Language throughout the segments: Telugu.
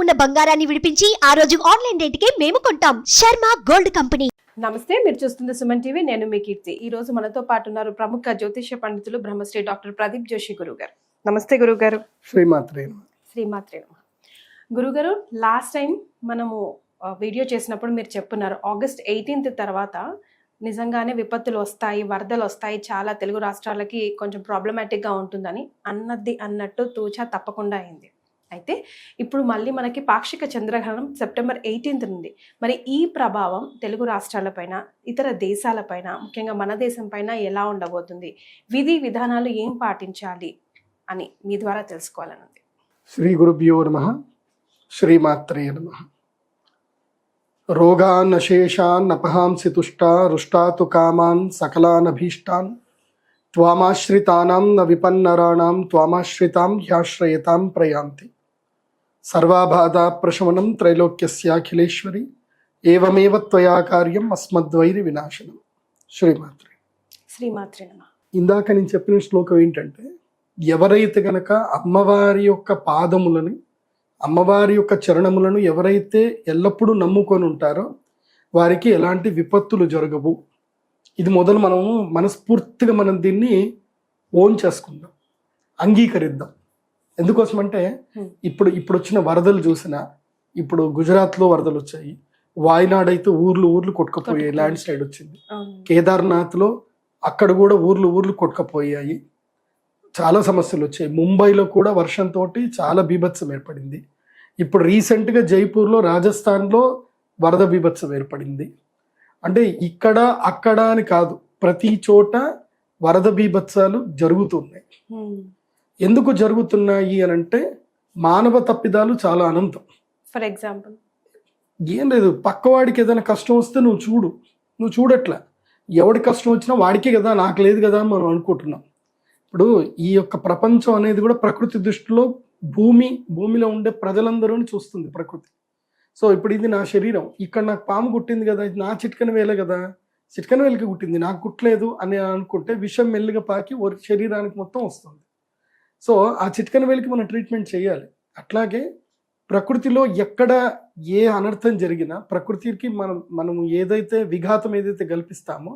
ఉన్న బంగారాన్ని విడిపించి ఆ రోజు ఆన్లైన్ రేటుకే మేము కొంటాం. Sharma gold company. నమస్తే, మీరు చూస్తుంది సుమన్ టీవీ. నేను మీ కీర్తి. ఈ రోజు మనతో పాటు ఉన్నారు ప్రముఖ జ్యోతిష్య పండితులు బ్రహ్మశ్రీ డాక్టర్ ప్రదీప్ జోషి గురువు గారు. నమస్తే గురువు గారు. శ్రీమాత్రే గురుగారు, లాస్ట్ టైం మనము వీడియో చేసినప్పుడు మీరు చెప్పున్నారు ఆగస్ట్ 18th తర్వాత నిజంగానే విపత్తులు వస్తాయి, వరదలు వస్తాయి, చాలా తెలుగు రాష్ట్రాలకి కొంచెం ప్రాబ్లమాటిక్గా ఉంటుందని. అన్నట్టు తూచా తప్పకుండా అయింది. అయితే ఇప్పుడు మళ్ళీ మనకి పాక్షిక చంద్రగ్రహణం సెప్టెంబర్ 18th నుండి. మరి ఈ ప్రభావం తెలుగు రాష్ట్రాలపైన, ఇతర దేశాలపైన, ముఖ్యంగా మన దేశం పైన ఎలా ఉండబోతుంది, విధి విధానాలు ఏం పాటించాలి అని మీ ద్వారా తెలుసుకోవాలనుంది. శ్రీ గురుభ్యో నమః. శ్రీమాత్రే నమః. రోగాన్ అశేషాన్ అపహాంసి తుష్టా రుష్టాతు కామాన్ సకలాన్ అభీష్టాన్ త్వామాశ్రితానాం న విపన్నరాణాం త్వామాశ్రితాం హ్యాశ్రయతాం ప్రయాంతి. సర్వాబాధా ప్రశమనం త్రైలోక్యస్యాఖిలేశ్వరి ఏవమేవ త్వయా కార్యం అస్మద్వైరి వినాశనం. శ్రీమాత్రే నమః. ఇందాక నేను చెప్పిన శ్లోకం ఏంటంటే, ఎవరైతే గనక అమ్మవారి యొక్క పాదములని, అమ్మవారి యొక్క చరణములను ఎవరైతే ఎల్లప్పుడూ నమ్ముకొని ఉంటారో వారికి ఎలాంటి విపత్తులు జరగవు. ఇది మొదలు మనము మనస్ఫూర్తిగా మనం దీన్ని ఓన్ చేసుకుందాం, అంగీకరిద్దాం. ఎందుకోసమంటే ఇప్పుడు వచ్చిన వరదలు చూసినా, ఇప్పుడు గుజరాత్లో వరదలు వచ్చాయి, వాయనాడ్ అయితే ఊర్లు కొట్టుకుపోయాయి, ల్యాండ్ స్లైడ్ వచ్చింది. కేదార్నాథ్లో అక్కడ కూడా ఊర్లు కొట్టుకుపోయాయి, చాలా సమస్యలు వచ్చాయి. ముంబైలో కూడా వర్షంతో చాలా బీభత్సం ఏర్పడింది. ఇప్పుడు రీసెంట్గా జైపూర్లో, రాజస్థాన్లో వరద బీభత్సం ఏర్పడింది. అంటే ఇక్కడ అక్కడ అని కాదు, ప్రతి చోట వరద బీభత్సాలు జరుగుతున్నాయి. ఎందుకు జరుగుతున్నాయి అని అంటే, మానవ తప్పిదాలు చాలా అనంతం. ఫర్ ఎగ్జాంపుల్ ఏం లేదు, పక్కవాడికి ఏదైనా కష్టం వస్తే నువ్వు చూడట్లా. ఎవడి కష్టం వచ్చినా వాడికే కదా, నాకు లేదు కదా అని మనం అనుకుంటున్నాం. ఇప్పుడు ఈ యొక్క ప్రపంచం అనేది కూడా ప్రకృతి దృష్టిలో భూమిలో ఉండే ప్రజలందరూ చూస్తుంది ప్రకృతి. సో ఇప్పుడు ఇది నా శరీరం, ఇక్కడ నాకు పాము కుట్టింది కదా, ఇది నా చిట్కన వేలే కదా, చిట్కన వేలకి కుట్టింది, నాకు కుట్టలేదు అని అనుకుంటే విషం మెల్లిగా పాకి శరీరానికి మొత్తం వస్తుంది. సో ఆ చిట్కన వేలికి మనం ట్రీట్మెంట్ చేయాలి. అట్లాగే ప్రకృతిలో ఎక్కడ ఏ అనర్థం జరిగినా ప్రకృతికి మనము ఏదైతే విఘాతం ఏదైతే కల్పిస్తామో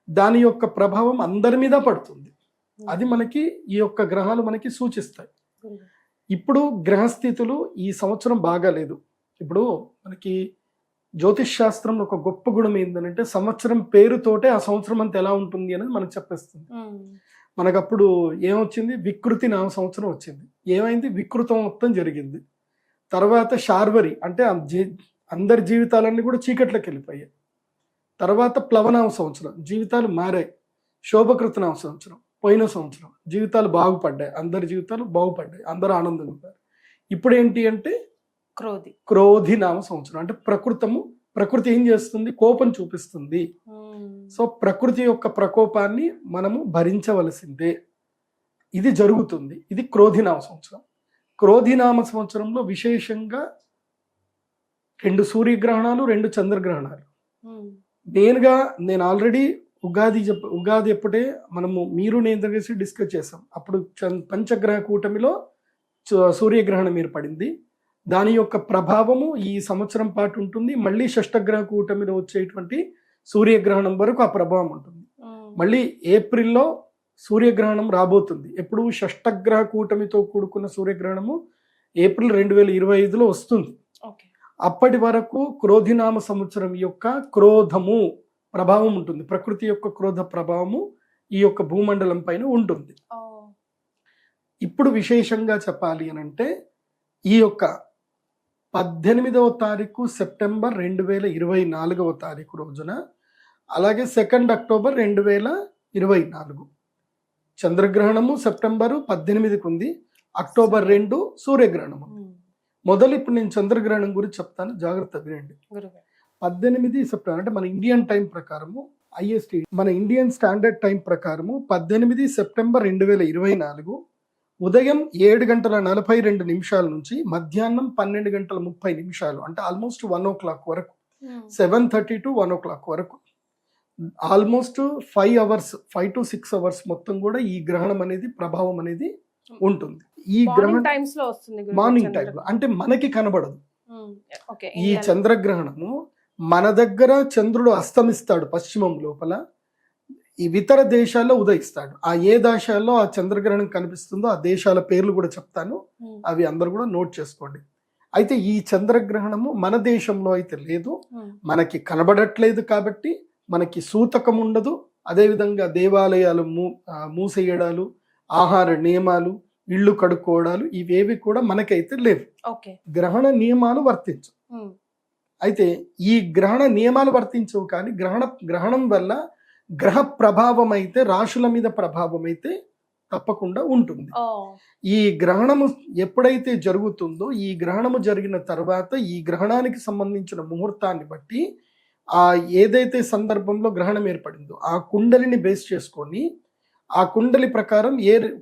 దాని యొక్క ప్రభావం అందరి మీద పడుతుంది. అది మనకి ఈ యొక్క గ్రహాలు మనకి సూచిస్తాయి. ఇప్పుడు గ్రహస్థితులు ఈ సంవత్సరం బాగాలేదు. ఇప్పుడు మనకి జ్యోతిష్ శాస్త్రం ఒక గొప్ప గుణం ఏంటంటే, సంవత్సరం పేరుతోటే ఆ సంవత్సరం అంతా ఎలా ఉంటుంది అనేది మనకు చెప్పేస్తుంది. మనకు అప్పుడు ఏమొచ్చింది, వికృతి నామ సంవత్సరం వచ్చింది. ఏమైంది, వికృతం మొత్తం జరిగింది. తర్వాత శార్వరి అంటే అందరి జీవితాలన్నీ కూడా చీకట్లోకి వెళ్ళిపోయాయి. తర్వాత ప్లవనామ సంవత్సరం, జీవితాలు మారాయి. శోభకృతనామ సంవత్సరం, పోయిన సంవత్సరం జీవితాలు బాగుపడ్డాయి, అందరి జీవితాలు బాగుపడ్డాయి, అందరూ ఆనందంగా ఉంటారు. ఇప్పుడు ఏంటి అంటే క్రోధి నామ సంవత్సరం. అంటే ప్రకృతి ఏం చేస్తుంది, కోపం చూపిస్తుంది. సో ప్రకృతి యొక్క ప్రకోపాన్ని మనము భరించవలసిందే. ఇది జరుగుతుంది. ఇది క్రోధినామ సంవత్సరం. క్రోధినామ సంవత్సరంలో విశేషంగా 2 సూర్యగ్రహణాలు, 2 చంద్రగ్రహణాలు. నేను ఆల్రెడీ ఉగాది ఎప్పుడే మీరు నేను కలిసి డిస్కస్ చేసాం. అప్పుడు పంచగ్రహ కూటమిలో సూర్యగ్రహణం ఏర్పడింది. దాని యొక్క ప్రభావము ఈ సంవత్సరం పాటు ఉంటుంది. మళ్ళీ షష్టగ్రహ కూటమిలో వచ్చేటువంటి సూర్యగ్రహణం వరకు ఆ ప్రభావం ఉంటుంది. మళ్ళీ ఏప్రిల్లో సూర్యగ్రహణం రాబోతుంది. ఎప్పుడు షష్టగ్రహ కూటమితో కూడుకున్న సూర్యగ్రహణము ఏప్రిల్ 2025లో వస్తుంది. అప్పటి వరకు క్రోధినామ సంవత్సరం యొక్క క్రోధము ప్రభావం ఉంటుంది. ప్రకృతి యొక్క క్రోధ ప్రభావము ఈ యొక్క భూమండలం పైన ఉంటుంది. ఇప్పుడు విశేషంగా చెప్పాలి అని అంటే, ఈ యొక్క 18వ తారీఖు సెప్టెంబర్ 2024వ తారీఖు రోజున, అలాగే 2 అక్టోబర్ 2024 చంద్రగ్రహణము సెప్టెంబరు 18కి ఉంది, అక్టోబర్ 2 సూర్యగ్రహణము. మొదలు ఇప్పుడు నేను చంద్రగ్రహణం గురించి చెప్తాను, జాగ్రత్తగా వినండి. 18 సెప్టెంబర్ అంటే మన ఇండియన్ టైం ప్రకారము, ఐఎస్టీ మన ఇండియన్ స్టాండర్డ్ టైం ప్రకారము 18 సెప్టెంబర్ 2024 ఉదయం 7:42 నుంచి మధ్యాహ్నం 12:30 అంటే ఆల్మోస్ట్ 1 o'clock వరకు, 7:30 to 1 o'clock వరకు, ఆల్మోస్ట్ 5 to 6 అవర్స్ మొత్తం కూడా ఈ గ్రహణం అనేది ప్రభావం అనేది ఉంటుంది. ఈ గ్రహణం మార్నింగ్ టైమ్స్ లో వస్తుంది గురుగారు మార్నింగ్ చంద్రగ్రహణం. టైంలో అంటే మనకి కనబడదు. ఓకే ఈ చంద్రగ్రహణము మన దగ్గర చంద్రుడు అస్తమిస్తాడు పశ్చిమం లోపల, ఈ ఇతర దేశాల్లో ఉదయిస్తాడు. ఆ ఏ దేశాల్లో ఆ చంద్రగ్రహణం కనిపిస్తుందో ఆ దేశాల పేర్లు కూడా చెప్తాను, అవి అందరూ కూడా నోట్ చేసుకోండి. అయితే ఈ చంద్రగ్రహణము మన దేశంలో అయితే లేదు, మనకి కనబడట్లేదు కాబట్టి మనకి సూతకం ఉండదు. అదేవిధంగా దేవాలయాలు మూసేయడాలు, ఆహార నియమాలు, ఇళ్ళు కడుక్కోవడాలు ఇవేవి కూడా మనకైతే లేవు. ఓకే గ్రహణ నియమాలు వర్తించు. అయితే ఈ గ్రహణ నియమాలు వర్తించవు, కానీ గ్రహణం వల్ల గ్రహ ప్రభావం అయితే రాశుల మీద ప్రభావం అయితే తప్పకుండా ఉంటుంది. ఈ గ్రహణము ఎప్పుడైతే జరుగుతుందో, ఈ గ్రహణము జరిగిన తర్వాత ఈ గ్రహణానికి సంబంధించిన ముహూర్తాన్ని బట్టి ఆ ఏదైతే సందర్భంలో గ్రహణం ఏర్పడిందో ఆ కుండలిని బేస్ చేసుకొని ఆ కుండలి ప్రకారం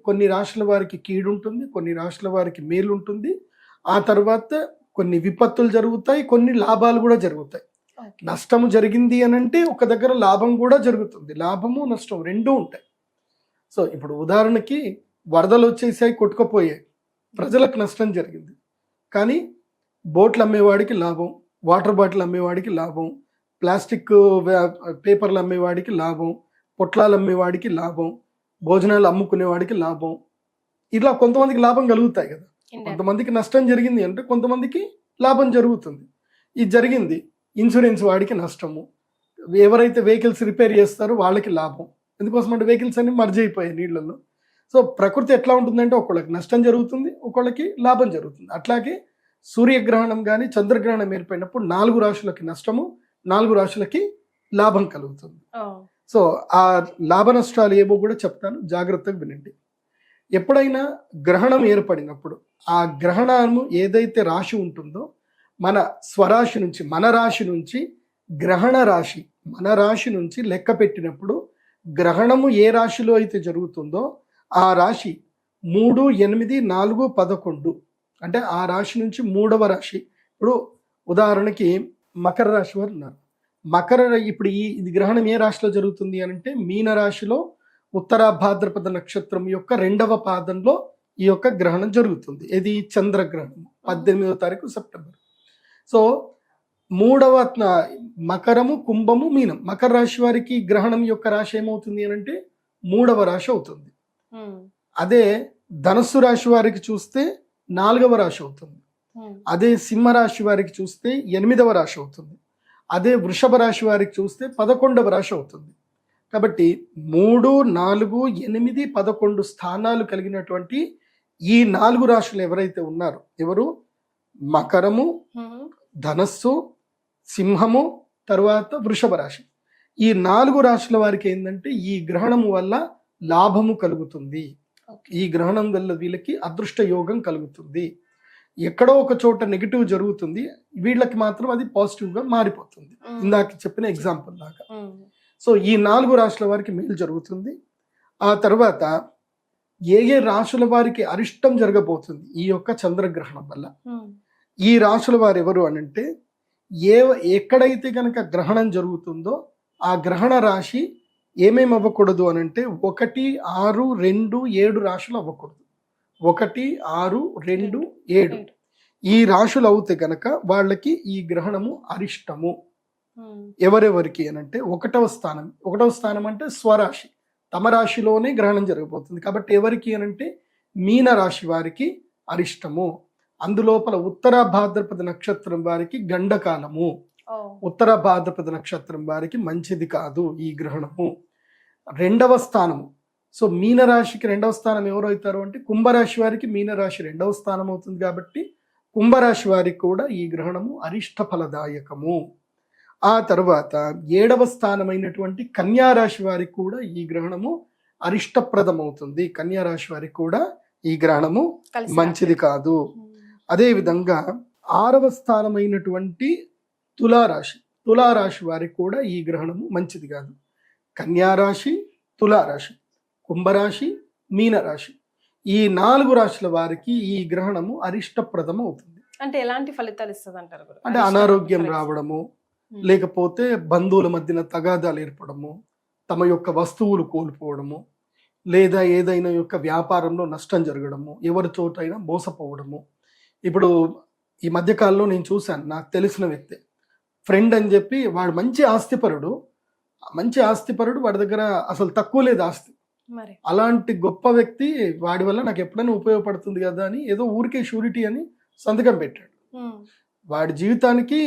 కొన్ని రాశుల వారికి కీడు ఉంటుంది, కొన్ని రాశుల వారికి మేలు ఉంటుంది. ఆ తర్వాత కొన్ని విపత్తులు జరుగుతాయి, కొన్ని లాభాలు కూడా జరుగుతాయి. నష్టము జరిగింది అని అంటే ఒక దగ్గర లాభం కూడా జరుగుతుంది. లాభము నష్టం రెండూ ఉంటాయి. సో ఇప్పుడు ఉదాహరణకి వరదలు వచ్చేసాయి, కొట్టుకుపోయాయి, ప్రజలకు నష్టం జరిగింది. కానీ బోట్లు అమ్మేవాడికి లాభం, వాటర్ బాటిల్ అమ్మేవాడికి లాభం, ప్లాస్టిక్ పేపర్లు అమ్మేవాడికి లాభం, పొట్లాలు అమ్మేవాడికి లాభం, భోజనాలు అమ్ముకునేవాడికి లాభం. ఇలా కొంతమందికి లాభం కలుగుతాయి కదా. కొంతమందికి నష్టం జరిగింది అంటే కొంతమందికి లాభం జరుగుతుంది. ఇది జరిగింది, ఇన్సూరెన్స్ వాడికి నష్టము, ఎవరైతే వెహికల్స్ రిపేర్ చేస్తారో వాళ్ళకి లాభం. ఎందుకోసం అంటే వెహికల్స్ అన్ని మర్జ్ అయిపోయాయి నీళ్ళల్లో. సో ప్రకృతి ఎట్లా ఉంటుందంటే ఒకళ్ళకి నష్టం జరుగుతుంది, ఒకళ్ళకి లాభం జరుగుతుంది. అట్లాగే సూర్యగ్రహణం కానీ చంద్రగ్రహణం ఏర్పడినప్పుడు 4 రాశులకి నష్టము, 4 రాశులకి లాభం కలుగుతుంది. సో ఆ లాభ నష్టాలు ఏవో కూడా చెప్తాను, జాగ్రత్తగా వినండి. ఎప్పుడైనా గ్రహణం ఏర్పడినప్పుడు ఆ గ్రహణము ఏదైతే రాశి ఉంటుందో మన స్వరాశి నుంచి, మన రాశి నుంచి గ్రహణ రాశి, మన రాశి నుంచి లెక్క పెట్టినప్పుడు గ్రహణము ఏ రాశిలో అయితే జరుగుతుందో ఆ రాశి 3, 8, 4, 11 అంటే ఆ రాశి నుంచి 3వ రాశి. ఇప్పుడు ఉదాహరణకి మకర రాశి వారు ఉన్నారు. ఇప్పుడు ఇది గ్రహణం ఏ రాశిలో జరుగుతుంది అని అంటే మీన రాశిలో ఉత్తర భాద్రపద నక్షత్రం యొక్క 2వ పాదంలో ఈ యొక్క గ్రహణం జరుగుతుంది. ఇది చంద్రగ్రహణం 18వ తారీఖు సెప్టెంబర్. సో 3వ మకరము, కుంభము, మీనం. మకర రాశి వారికి గ్రహణం యొక్క రాశి ఏమవుతుంది అని అంటే 3వ రాశి అవుతుంది. అదే ధనస్సు రాశి వారికి చూస్తే 4వ రాశి అవుతుంది. అదే సింహ రాశి వారికి చూస్తే 8వ రాశి అవుతుంది. అదే వృషభ రాశి వారికి చూస్తే 11వ రాశి అవుతుంది. కాబట్టి 3, 4, 8, 11 స్థానాలు కలిగినటువంటి ఈ 4 రాశులు ఎవరైతే ఉన్నారో, ఎవరు మకరము, ధనస్సు, సింహము, తర్వాత వృషభ రాశి, ఈ 4 రాశుల వారికి ఏంటంటే ఈ గ్రహణము వల్ల లాభము కలుగుతుంది. ఈ గ్రహణం వల్ల వీళ్ళకి అదృష్ట యోగం కలుగుతుంది. ఎక్కడో ఒక చోట నెగిటివ్ జరుగుతుంది, వీళ్ళకి మాత్రం అది పాజిటివ్గా మారిపోతుంది. ఇందాక చెప్పిన ఎగ్జాంపుల్ దాకా. సో ఈ 4 రాశుల వారికి మేలు జరుగుతుంది. ఆ తర్వాత ఏ రాశుల వారికి అరిష్టం జరగబోతుంది ఈ యొక్క చంద్రగ్రహణం వల్ల. ఈ రాశుల వారు ఎవరు అనంటే, ఎక్కడైతే కనుక గ్రహణం జరుగుతుందో ఆ గ్రహణ రాశి ఏమేమి అవ్వకూడదు అనంటే 1, 6, 2, 7 రాశులు అవ్వకూడదు. 1, 6, 2, 7 ఈ రాశులు అవుతే కనుక వాళ్ళకి ఈ గ్రహణము అరిష్టము. ఎవరెవరికి అనంటే 1వ స్థానం అంటే స్వరాశి, తమ రాశిలోనే గ్రహణం జరగబోతుంది. కాబట్టి ఎవరికి అనంటే మీన రాశి వారికి అరిష్టము. అందులోపల ఉత్తర భాద్రపద నక్షత్రం వారికి గండకాలము, ఉత్తర భాద్రపద నక్షత్రం వారికి మంచిది కాదు ఈ గ్రహణము. 2వ స్థానము, సో మీనరాశికి 2వ స్థానం ఎవరు అవుతారు అంటే కుంభరాశి వారికి మీనరాశి 2వ స్థానం అవుతుంది. కాబట్టి కుంభరాశి వారికి కూడా ఈ గ్రహణము అరిష్ట ఫలదాయకము. ఆ తర్వాత 7వ స్థానమైనటువంటి కన్యారాశి వారికి కూడా ఈ గ్రహణము అరిష్టప్రదం అవుతుంది. కన్యారాశి వారికి కూడా ఈ గ్రహణము మంచిది కాదు. అదేవిధంగా 6వ స్థానమైనటువంటి తులారాశి వారికి కూడా ఈ గ్రహణము మంచిది కాదు. కన్యారాశి, తులారాశి, కుంభరాశి, మీనరాశి ఈ 4 రాశుల వారికి ఈ గ్రహణము అరిష్టప్రదం అవుతుంది. అంటే ఎలాంటి ఫలితాలు ఇస్తుంది అంటారు? అంటే అనారోగ్యం రావడము, లేకపోతే బంధువుల మధ్యన తగాదాలు ఏర్పడము, తమ యొక్క వస్తువులు కోల్పోవడము, లేదా ఏదైనా యొక్క వ్యాపారంలో నష్టం జరగడము, ఎవరి చోటైనా మోసపోవడము. ఇప్పుడు ఈ మధ్యకాలంలో నేను చూశాను, నాకు తెలిసిన వ్యక్తి ఫ్రెండ్ అని చెప్పి, వాడు మంచి ఆస్తిపరుడు, వాడి దగ్గర అసలు తక్కువ లేదు ఆస్తి. మరి అలాంటి గొప్ప వ్యక్తి వాడి వల్ల నాకు ఎప్పుడైనా ఉపయోగపడుతుంది కదా అని ఏదో ఊరికే షూరిటీ అని సంతకం పెట్టాడు. వాడి జీవితానికి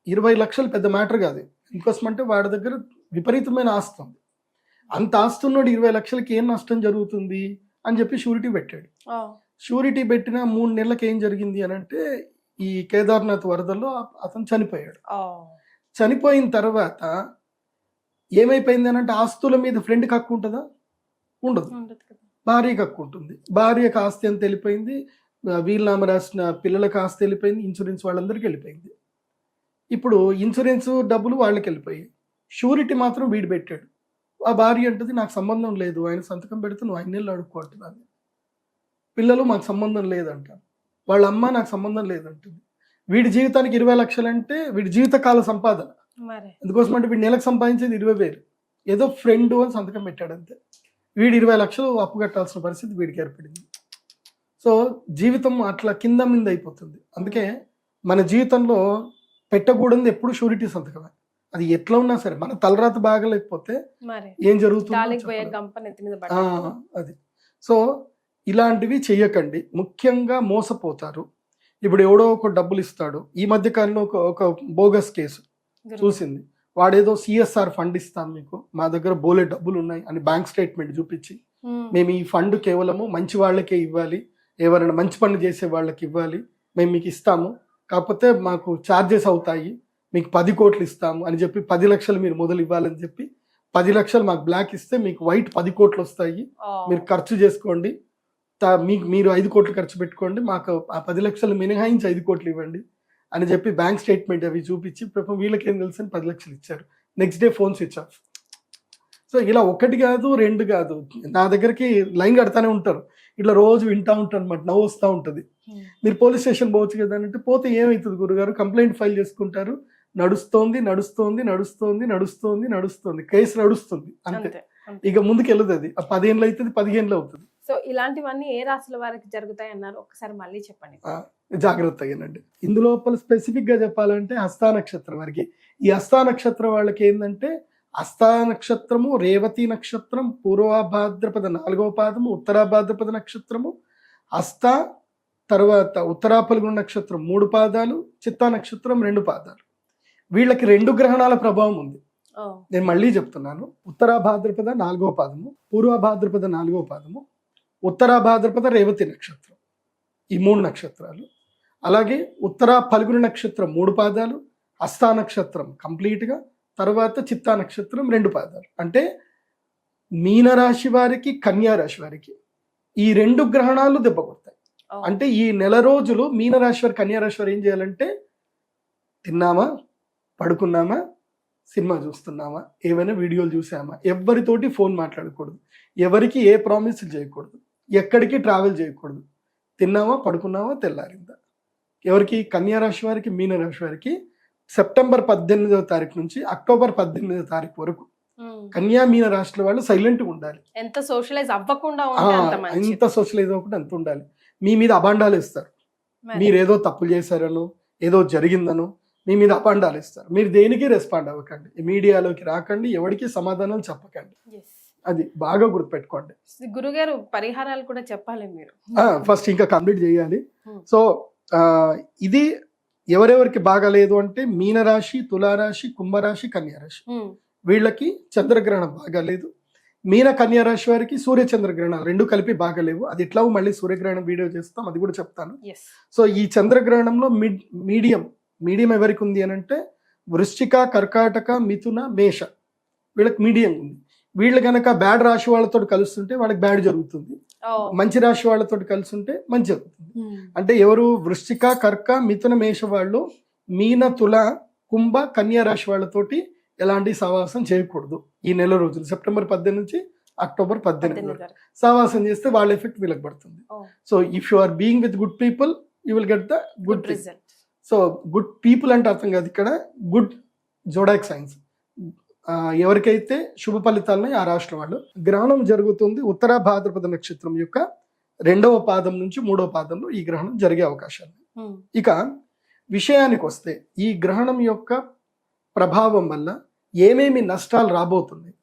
20 లక్షలు పెద్ద మ్యాటర్ కాదు. ఎందుకోసం అంటే వాడి దగ్గర విపరీతమైన ఆస్తి ఉంది. అంత ఆస్తి ఉన్నాడు, 20 లక్షలకి ఏం నష్టం జరుగుతుంది అని చెప్పి షూరిటీ పెట్టాడు. షూరిటీ పెట్టిన 3 నెలలకు ఏం జరిగింది అని అంటే, ఈ కేదార్నాథ్ వరదల్లో అతను చనిపోయాడు. చనిపోయిన తర్వాత ఏమైపోయింది అని అంటే, ఆస్తుల మీద ఫ్రెండ్కి హక్కు ఉంటుందా? ఉండదు. భార్యకి హక్కు ఉంటుంది. భార్యకు ఆస్తి ఎంత వెళ్ళిపోయింది, వీలునామా రాసిన పిల్లలకు ఆస్తి వెళ్ళిపోయింది, ఇన్సూరెన్స్ వాళ్ళందరికీ వెళ్ళిపోయింది. ఇప్పుడు ఇన్సూరెన్స్ డబ్బులు వాళ్ళకి వెళ్ళిపోయాయి, షూరిటీ మాత్రం వీడు పెట్టాడు. ఆ భార్య అంటది, నాకు సంబంధం లేదు, ఆయన సంతకం పెడితే నువ్వు 5 నెలలు అడుక్కుంటున్నాను. పిల్లలు మాకు సంబంధం లేదంటారు, వాళ్ళ అమ్మ నాకు సంబంధం లేదంటుంది. వీడి జీవితానికి 20 లక్షలు అంటే వీడి జీవితకాల సంపాదన. ఎందుకోసం అంటే వీడి నెలకు సంపాదించేది 20,000, ఏదో ఫ్రెండ్ అని సంతకం పెట్టాడు అంతే. వీడు 20 లక్షలు అప్పు కట్టాల్సిన పరిస్థితి వీడికి ఏర్పడింది. సో జీవితం అట్లా కింద మీద అయిపోతుంది. అందుకే మన జీవితంలో పెట్టకూడదు ఎప్పుడు షూరిటీ సంతకమే. అది ఎట్లా ఉన్నా సరే, మన తలరాత బాగలేకపోతే ఏం జరుగుతుంది అది. సో ఇలాంటివి చెయ్యకండి, ముఖ్యంగా మోసపోతారు. ఇప్పుడు ఎవడో ఒక డబ్బులు ఇస్తాడు. ఈ మధ్య కాలంలో ఒక బోగస్ కేసు చూసింది. వాడేదో సిఎస్ఆర్ ఫండ్ ఇస్తాం మీకు, మా దగ్గర బోలే డబ్బులు ఉన్నాయి అని బ్యాంక్ స్టేట్మెంట్ చూపించి, మేము ఈ ఫండ్ కేవలము మంచి వాళ్ళకే ఇవ్వాలి, ఎవరైనా మంచి పనులు చేసే వాళ్ళకి ఇవ్వాలి, మేము మీకు ఇస్తాము, కాకపోతే మాకు ఛార్జెస్ అవుతాయి, మీకు 10 కోట్లు ఇస్తాము అని చెప్పి 10 లక్షలు మీరు మొదలు ఇవ్వాలని చెప్పి 10 లక్షలు మాకు బ్లాక్ ఇస్తే మీకు వైట్ 10 కోట్లు వస్తాయి, మీరు ఖర్చు చేసుకోండి, మీరు 5 కోట్లు ఖర్చు పెట్టుకోండి, మాకు ఆ 10 లక్షలు మినహాయించి 5 కోట్లు ఇవ్వండి అని చెప్పి బ్యాంక్ స్టేట్మెంట్ అవి చూపించి వీళ్ళకి ఏం తెలుసు అని 10 లక్షలు ఇచ్చారు. Next day phone switch off. So ఇలా 1 కాదు 2 కాదు, నా దగ్గరికి లైన్ కడతానే ఉంటారు. ఇట్లా రోజు వింటూ ఉంటాను అనమాట, నవ్వు వస్తూ ఉంటుంది. మీరు పోలీస్ స్టేషన్ పోవచ్చు కదా అంటే, పోతే ఏమవుతుంది గురుగారు, కంప్లైంట్ ఫైల్ చేసుకుంటారు, నడుస్తోంది, కేసు నడుస్తుంది అంతే, ఇక ముందుకు వెళ్ళదు. అది 10 ఏళ్ళు అవుతుంది, 15 అవుతుంది. సో ఇలాంటివన్నీ ఏ రాశుల వారికి జరుగుతాయి అన్నారు, ఒకసారి మళ్ళీ చెప్పండి. జాగ్రత్తగానండి. ఇందులోపల స్పెసిఫిక్ గా చెప్పాలంటే హస్తా నక్షత్రం వారికి, ఈ హస్తా నక్షత్రం వాళ్ళకి ఏంటంటే, హస్తా నక్షత్రము, రేవతి నక్షత్రం, పూర్వభాద్రపద 4వ పాదము, ఉత్తరాభాద్రపద నక్షత్రము, హస్త తర్వాత ఉత్తరా ఫల్గుణ నక్షత్రం 3 పాదాలు, చిత్తా నక్షత్రం 2 పాదాలు. వీళ్ళకి 2 గ్రహణాల ప్రభావం ఉంది. నేను మళ్ళీ చెప్తున్నాను, ఉత్తరా భాద్రపద 4వ పాదము, పూర్వ భాద్రపద 4వ పాదము, ఉత్తరా భాద్రపద రేవతి నక్షత్రం, ఈ 3 నక్షత్రాలు. అలాగే ఉత్తరా ఫల్గుణ నక్షత్రం 3 పాదాలు, హస్తా నక్షత్రం కంప్లీట్గా, తర్వాత చిత్తా నక్షత్రం 2 పాదాలు. అంటే మీనరాశి వారికి, కన్యా రాశి వారికి ఈ 2 గ్రహణాలు దెబ్బ కొడతాయి. అంటే ఈ నెల రోజులు మీనరాశి వారి, కన్యా రాశి వారు ఏం చేయాలంటే, తిన్నామా, పడుకున్నామా, సినిమా చూస్తున్నామా, ఏమైనా వీడియోలు చూసామా, ఎవరితోటి ఫోన్ మాట్లాడకూడదు, ఎవరికి ఏ ప్రామిస్లు చేయకూడదు, ఎక్కడికి ట్రావెల్ చేయకూడదు, తిన్నామా, పడుకున్నామా, తెల్లారిందా. ఎవరికి, కన్యా రాశి వారికి, మీనరాశి వారికి సెప్టెంబర్ 18వ తారీఖు నుంచి అక్టోబర్ 18వ తారీఖు వరకు కన్యా మీన రాశుల వాళ్ళు సైలెంట్గా ఉండాలి. ఎంత సోషలైజ్ అవ్వకుండా ఎంత సోషలైజ్ అవ్వకుండా అంత ఉండాలి. మీ మీద అబాండాలు ఇస్తారు, మీరు ఏదో తప్పులు చేశారనో, ఏదో జరిగిందనో మీ మీద అపాండాలు ఇస్తారు. మీరు దేనికి రెస్పాండ్ అవ్వకండి, మీడియాలోకి రాకండి, ఎవరికి సమాధానాలు చెప్పకండి. అది బాగా గుర్తుపెట్టుకోండి. గురుగారు పరిహారాలు కూడా చెప్పాలి మీరు. ఫస్ట్ ఇంకా కంప్లీట్ చేయాలి. సో ఇది ఎవరెవరికి బాగాలేదు అంటే, మీనరాశి, తులారాశి, కుంభరాశి, కన్యారాశి వీళ్ళకి చంద్రగ్రహణం బాగాలేదు. మీన కన్యా రాశి వారికి సూర్య చంద్రగ్రహణాలు 2 కలిపి బాగాలేవు. అది ఎట్లా మళ్ళీ సూర్యగ్రహణం వీడియో చేస్తాం, అది కూడా చెప్తాను. సో ఈ చంద్రగ్రహణంలో మీడియం ఎవరికి ఉంది అని అంటే, వృశ్చిక, కర్కాటక, మిథున, మేష వీళ్ళకి మీడియం ఉంది. వీళ్ళు కనుక బ్యాడ్ రాశి వాళ్ళతో కలుస్తుంటే వాళ్ళకి బ్యాడ్ జరుగుతుంది, మంచి రాశి వాళ్ళతో కలిసి ఉంటే మంచి జరుగుతుంది. అంటే ఎవరు, వృశ్చిక, కర్క, మిథున, మేష వాళ్ళు మీన, తుల, కుంభ, కన్యా రాశి వాళ్ళతోటి ఎలాంటి సహవాసం చేయకూడదు ఈ నెల రోజులు, సెప్టెంబర్ 18 నుంచి అక్టోబర్ 18 వరకు. సహవాసం చేస్తే వాళ్ళ ఎఫెక్ట్ వీళ్ళకి పడుతుంది. So if you are being with good people you will get the good result. So good people అంటే అర్థం కాదు ఇక్కడ, గుడ్ జోడాక్ సైన్స్, ఎవరికైతే శుభ ఫలితాలని ఆ రాష్ట్రం వాళ్ళు. గ్రహణం జరుగుతుంది ఉత్తర భాద్రపద నక్షత్రం యొక్క 2వ పాదం నుంచి 3వ పాదంలో ఈ గ్రహణం జరిగే అవకాశాలు. ఇక విషయానికి వస్తే ఈ గ్రహణం యొక్క ప్రభావం వల్ల ఏమేమి నష్టాలు రాబోతున్నాయి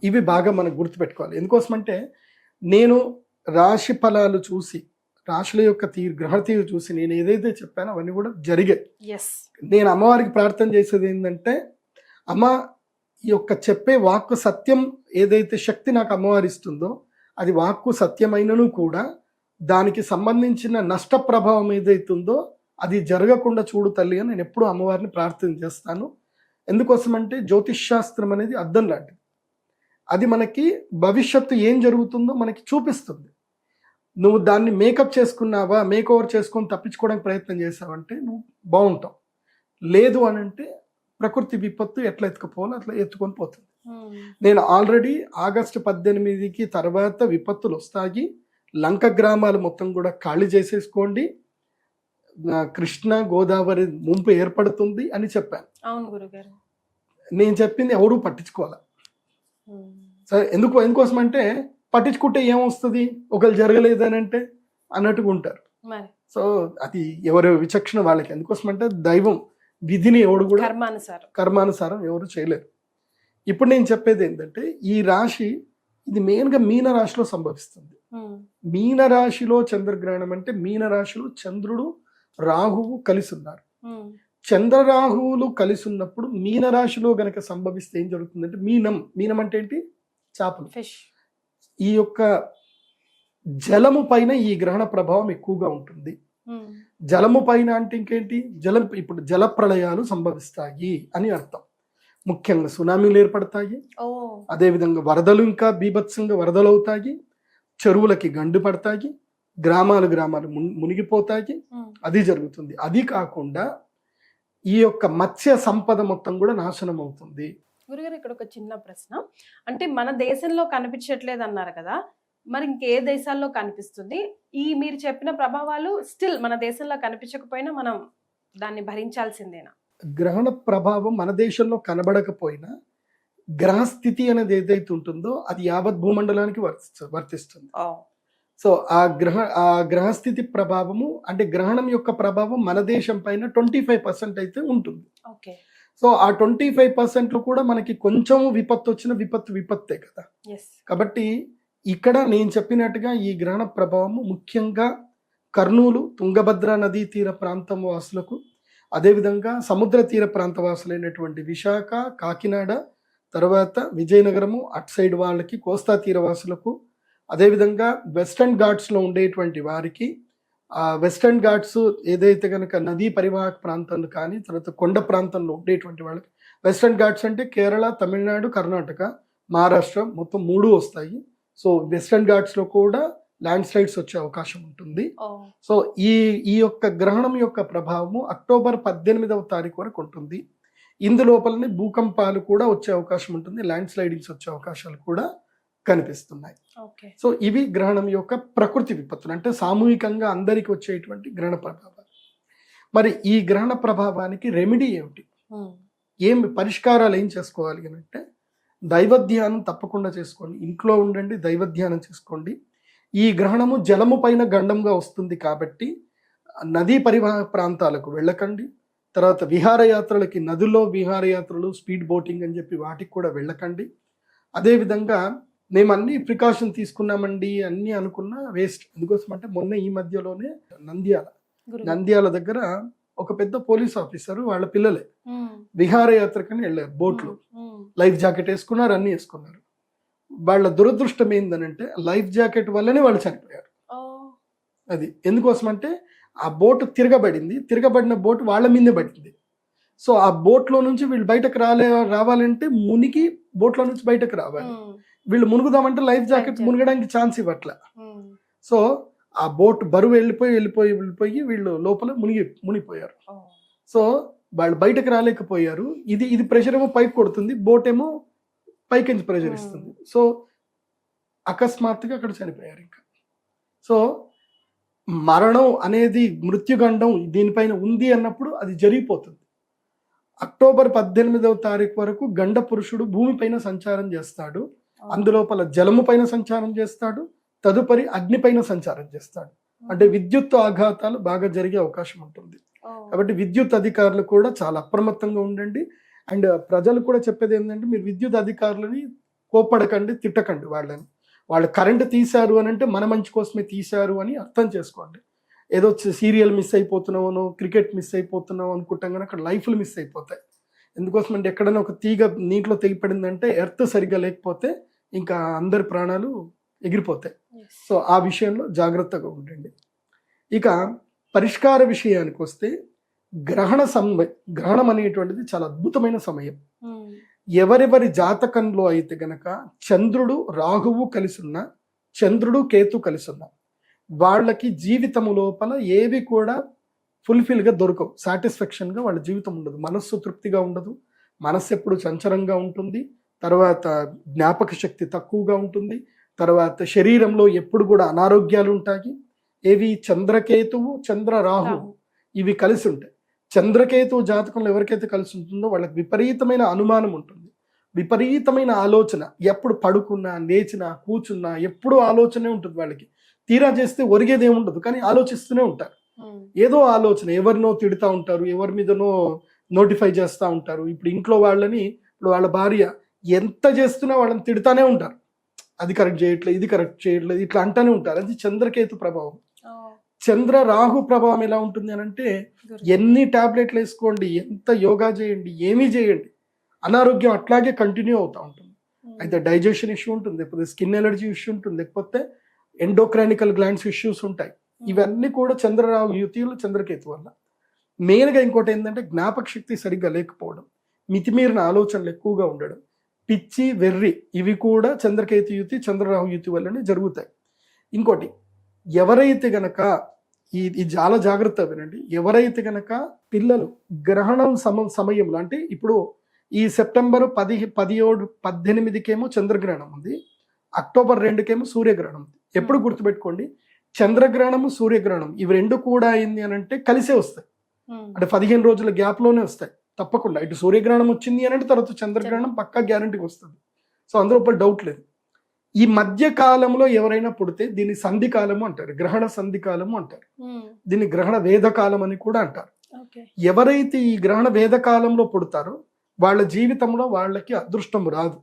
ఇవి బాగా మనం గుర్తుపెట్టుకోవాలి. ఎందుకోసమంటే నేను రాశి ఫలాలు చూసి రాశుల యొక్క గ్రహ తీరు చూసి నేను ఏదైతే చెప్పానో అవన్నీ కూడా జరిగాయి. నేను అమ్మవారికి ప్రార్థన చేసేది ఏంటంటే, అమ్మ ఈ యొక్క చెప్పే వాక్కు సత్యం ఏదైతే శక్తి నాకు అమ్మవారి ఇస్తుందో అది వాక్కు సత్యమైనను కూడా దానికి సంబంధించిన నష్ట ప్రభావం ఏదైతుందో అది జరగకుండా చూడు తల్లి అని నేను ఎప్పుడూ అమ్మవారిని ప్రార్థన చేస్తాను. ఎందుకోసమంటే జ్యోతిష్ శాస్త్రం అనేది అద్దం లాంటిది. అది మనకి భవిష్యత్తు ఏం జరుగుతుందో మనకి చూపిస్తుంది. నువ్వు దాన్ని మేకప్ చేసుకున్నావా, మేక్ ఓవర్ చేసుకొని తప్పించుకోవడానికి ప్రయత్నం చేసావంటే నువ్వు బాగుంటావు. లేదు అని అంటే ప్రకృతి విపత్తు ఎట్లా ఎత్తుకుపోవాలో అట్లా ఎత్తుకొని పోతుంది. నేను ఆల్రెడీ ఆగస్టు 18కి తర్వాత విపత్తులు వస్తాయి, లంక గ్రామాలు మొత్తం కూడా ఖాళీ చేసేసుకోండి, కృష్ణ గోదావరి ముంపు ఏర్పడుతుంది అని చెప్పాను. అవును గురుగారు. నేను చెప్పింది ఎవరూ పట్టించుకోవాలి. సరే ఎందుకోసం అంటే పట్టించుకుంటే ఏమొస్తుంది, ఒకరు జరగలేదని అంటే అన్నట్టుగా ఉంటారు. సో అది ఎవరి విచక్షణ వాళ్ళకి. ఎందుకోసం అంటే దైవం విధిని ఎవడు కూడా కర్మానుసారం ఎవరు చేయలేరు. ఇప్పుడు నేను చెప్పేది ఏంటంటే ఈ రాశి ఇది మెయిన్గా మీన రాశిలో సంభవిస్తుంది. మీన రాశిలో చంద్రగ్రహణం అంటే మీన రాశిలో చంద్రుడు రాహువు కలిసి ఉన్నారు. చంద్రరాహువులు కలిసి ఉన్నప్పుడు మీన రాశిలో గనక సంభవిస్తే ఏం జరుగుతుందంటే మీనం అంటే ఏంటి, చేపలు, ఫిష్. ఈ యొక్క జలము పైన ఈ గ్రహణ ప్రభావం ఎక్కువగా ఉంటుంది. జలము పైన అంటే ఇంకేంటి, ఇప్పుడు జల ప్రళయాలు సంభవిస్తాయి అని అర్థం. ముఖ్యంగా సునామీలు ఏర్పడతాయి, అదేవిధంగా వరదలు ఇంకా బీభత్సంగా వరదలు అవుతాయి, చెరువులకి గండు పడతాయి, గ్రామాలు మునిగిపోతాయి. అది జరుగుతుంది. అది కాకుండా ఈ యొక్క మత్స్య సంపద మొత్తం కూడా నాశనం అవుతుంది. గురుగారు ఇక్కడ ఒక చిన్న ప్రశ్న, అంటే మన దేశంలో కనిపించట్లేదు అన్నారు కదా, మరి ఇంకే దేశాల్లో కనిపిస్తుంది? ఈ మీరు చెప్పిన ప్రభావాలు స్టిల్ మన దేశంలో కనిపించకపోయినా మనం దాన్ని భరించాల్సిందేనా? గ్రహణ ప్రభావం మన దేశంలో కనబడకపోయినా గ్రహస్థితి అనేది ఏదైతే ఉంటుందో అది యావత్ భూమండలానికి వర్తిస్తుంది. సో ఆ గ్రహస్థితి ప్రభావము అంటే గ్రహణం యొక్క ప్రభావం మన దేశం పైన 25% అయితే ఉంటుంది. సో ఆ 25% కూడా మనకి కొంచెం విపత్తు వచ్చిన విపత్తే కదా. కాబట్టి ఇక్కడ నేను చెప్పినట్టుగా ఈ గ్రహణ ప్రభావము ముఖ్యంగా కర్నూలు, తుంగభద్ర నదీ తీర ప్రాంతం వాసులకు, అదేవిధంగా సముద్ర తీర ప్రాంత వాసులైనటువంటి విశాఖ, కాకినాడ, తర్వాత విజయనగరము అటు సైడ్ వాళ్ళకి, కోస్తా తీర వాసులకు, అదేవిధంగా వెస్టర్న్ ఘాట్స్లో ఉండేటువంటి వారికి, వెస్టర్న్ ఘాట్స్ ఏదైతే కనుక నదీ పరివాహక ప్రాంతాలు కానీ తర్వాత కొండ ప్రాంతంలో ఉండేటువంటి వాళ్ళకి, వెస్టర్న్ ఘాట్స్ అంటే కేరళ, తమిళనాడు, కర్ణాటక, మహారాష్ట్ర మొత్తం 3 వస్తాయి. సో వెస్టర్న్ ఘాట్స్లో కూడా ల్యాండ్ స్లైడ్స్ వచ్చే అవకాశం ఉంటుంది. సో ఈ యొక్క గ్రహణం యొక్క ప్రభావము అక్టోబర్ 18వ తారీఖు వరకు ఉంటుంది. ఇందులోపలనే భూకంపాలు కూడా వచ్చే అవకాశం ఉంటుంది, ల్యాండ్ స్లైడింగ్స్ వచ్చే అవకాశాలు కూడా కనిపిస్తున్నాయి. సో ఇవి గ్రహణం యొక్క ప్రకృతి విపత్తులు, అంటే సామూహికంగా అందరికి వచ్చేటువంటి గ్రహణ ప్రభావాలు. మరి ఈ గ్రహణ ప్రభావానికి రెమెడీ ఏమిటి, ఏం పరిష్కారాలు ఏం చేసుకోవాలి అంటే దైవధ్యానం తప్పకుండా చేసుకోండి. ఇంట్లో ఉండండి, దైవధ్యానం చేసుకోండి. ఈ గ్రహణము జలము పైన గండంగా వస్తుంది కాబట్టి నదీ పరివాహక ప్రాంతాలకు వెళ్ళకండి. తర్వాత విహారయాత్రలకి, నదుల్లో విహారయాత్రలు, స్పీడ్ బోటింగ్ అని చెప్పి వాటికి కూడా వెళ్ళకండి. అదేవిధంగా మేము అన్ని ప్రికాషన్ తీసుకున్నామండి అన్ని అనుకున్న వేస్ట్. ఎందుకోసం అంటే మొన్న ఈ మధ్యలోనే నంద్యాల దగ్గర ఒక పెద్ద పోలీస్ ఆఫీసర్ వాళ్ళ పిల్లలే విహారయాత్రకని వెళ్ళారు బోట్లో, లైఫ్ జాకెట్ వేసుకున్నారు, అన్ని వేసుకున్నారు. వాళ్ళ దురదృష్టం ఏందనంటే లైఫ్ జాకెట్ వల్లనే వాళ్ళు చనిపోయారు. అది ఎందుకోసం అంటే ఆ బోట్ తిరగబడిన బోట్ వాళ్ళ మీదే పడింది. సో ఆ బోట్లో నుంచి వీళ్ళు బయటకు రావాలంటే మునిగి బోట్లో నుంచి బయటకు రావాలి. వీళ్ళు మునుగుదామంటే లైఫ్ జాకెట్ మునగడానికి ఛాన్స్ ఇవ్వట్ల. సో ఆ బోట్ బరువు వెళ్ళిపోయి వీళ్ళు లోపల మునిగిపోయారు. సో వాళ్ళు బయటకు రాలేకపోయారు. ఇది ప్రెషర్ ఏమో పైకి కొడుతుంది, బోట్ ఏమో పైకి ప్రెషర్ ఇస్తుంది. సో అకస్మాత్తుగా అక్కడ చనిపోయారు. ఇంకా సో మరణం అనేది మృత్యుగండం దీనిపైన ఉంది అన్నప్పుడు అది జరిగిపోతుంది. అక్టోబర్ 18వ తారీఖు వరకు గండ పురుషుడు భూమిపైన సంచారం చేస్తాడు. అందులోపల జలము పైన సంచారం చేస్తాడు, తదుపరి అగ్ని పైన సంచారం చేస్తాడు. అంటే విద్యుత్ ఆఘాతాలు బాగా జరిగే అవకాశం ఉంటుంది. కాబట్టి విద్యుత్ అధికారులు కూడా చాలా అప్రమత్తంగా ఉండండి. అండ్ ప్రజలు కూడా చెప్పేది ఏంటంటే, మీరు విద్యుత్ అధికారులని కోప్పడకండి, తిట్టకండి వాళ్ళని. వాళ్ళు కరెంటు తీశారు అని అంటే మన మంచి కోసమే తీశారు అని అర్థం చేసుకోండి. ఏదో సీరియల్ మిస్ అయిపోతున్నామో, క్రికెట్ మిస్ అయిపోతున్నాం అనుకుంటాం కానీ అక్కడ లైఫ్లు మిస్ అయిపోతాయి. ఎందుకోసం అంటే ఎక్కడైనా ఒక తీగ నీటిలో తెగిపడిందంటే ఎర్త్ సరిగ్గా లేకపోతే ఇంకా అందరి ప్రాణాలు ఎగిరిపోతాయి. సో ఆ విషయంలో జాగ్రత్తగా ఉండండి. ఇక పరిష్కార విషయానికి వస్తే గ్రహణం అనేటువంటిది చాలా అద్భుతమైన సమయం. ఎవరెవరి జాతకంలో అయితే గనక చంద్రుడు రాహువు కలిసి ఉన్నా, చంద్రుడు కేతు కలిసి ఉన్నా, వాళ్ళకి జీవితము లోపల ఏవి కూడా ఫుల్ఫిల్గా దొరకవు, సాటిస్ఫాక్షన్గా వాళ్ళ జీవితం ఉండదు, మనస్సు తృప్తిగా ఉండదు, మనస్సు ఎప్పుడు చంచలంగా ఉంటుంది, తర్వాత జ్ఞాపక శక్తి తక్కువగా ఉంటుంది, తర్వాత శరీరంలో ఎప్పుడు కూడా అనారోగ్యాలు ఉంటాయి. ఏవి? చంద్రకేతువు, చంద్ర రాహువు ఇవి కలిసి ఉంటాయి. చంద్రకేతువు జాతకంలో ఎవరికైతే కలిసి ఉంటుందో వాళ్ళకి విపరీతమైన అనుమానం ఉంటుంది, విపరీతమైన ఆలోచన. ఎప్పుడు పడుకున్నా, లేచినా, కూర్చున్నా ఎప్పుడూ ఆలోచనే ఉంటుంది వాళ్ళకి. తీరా చేస్తే ఒరిగేది ఏముండదు, కానీ ఆలోచిస్తూనే ఉంటారు. ఏదో ఆలోచన, ఎవరినో తిడుతూ ఉంటారు, ఎవరి మీదనో నోటిఫై చేస్తూ ఉంటారు. ఇప్పుడు ఇంట్లో వాళ్ళని, ఇప్పుడు వాళ్ళ భార్య ఎంత చేస్తున్నా వాళ్ళని తిడుతూనే ఉంటారు, అది కరెక్ట్ చేయట్లేదు, ఇది కరెక్ట్ చేయట్లేదు, ఇట్లా అంటూనే ఉంటారు. అది చంద్రకేతు ప్రభావం. చంద్ర రాహు ప్రభావం ఎలా ఉంటుంది అని అంటే, ఎన్ని టాబ్లెట్లు వేసుకోండి, ఎంత యోగా చేయండి, ఏమీ చేయండి, అనారోగ్యం అట్లాగే కంటిన్యూ అవుతూ ఉంటుంది. అయితే డైజెషన్ ఇష్యూ ఉంటుంది, లేకపోతే స్కిన్ ఎలర్జీ ఇష్యూ ఉంటుంది, లేకపోతే ఎండోక్రైనికల్ గ్లాండ్స్ ఇష్యూస్ ఉంటాయి. ఇవన్నీ కూడా చంద్రరాహు యుతిలో చంద్రకేతు వల్ల. మెయిన్గా ఇంకోటి ఏంటంటే జ్ఞాపక శక్తి సరిగ్గా లేకపోవడం, మితిమీరిన ఆలోచనలు ఎక్కువగా ఉండడం, పిచ్చి వెర్రి, ఇవి కూడా చంద్రకేతు యుతి చంద్రరాహు యుతి వల్లనే జరుగుతాయి. ఇంకోటి, ఎవరైతే గనక ఇది చాలా జాగ్రత్త వినండి, ఎవరైతే గనక పిల్లలు గ్రహణం సమయంలో, అంటే ఇప్పుడు ఈ సెప్టెంబర్ 17, 18కేమో చంద్రగ్రహణం ఉంది, అక్టోబర్ 2కేమో సూర్యగ్రహణం ఉంది. ఎప్పుడు గుర్తుపెట్టుకోండి, చంద్రగ్రహణము సూర్యగ్రహణం ఇవి రెండు కూడా అయింది అని అంటే కలిసే వస్తాయి. అంటే 15 రోజుల గ్యాప్లోనే వస్తాయి తప్పకుండా. ఇటు సూర్యగ్రహణం వచ్చింది అని అంటే తర్వాత చంద్రగ్రహణం పక్కా గ్యారంటీకి వస్తుంది. సో అందులో ఒక డౌట్ లేదు. ఈ మధ్య కాలంలో ఎవరైనా పుడితే దీన్ని సంధి కాలము అంటారు, గ్రహణ సంధి కాలము అంటారు, దీన్ని గ్రహణ వేద కాలం అని కూడా అంటారు. ఎవరైతే ఈ గ్రహణ వేద కాలంలో పుడతారో వాళ్ళ జీవితంలో వాళ్ళకి అదృష్టం రాదు,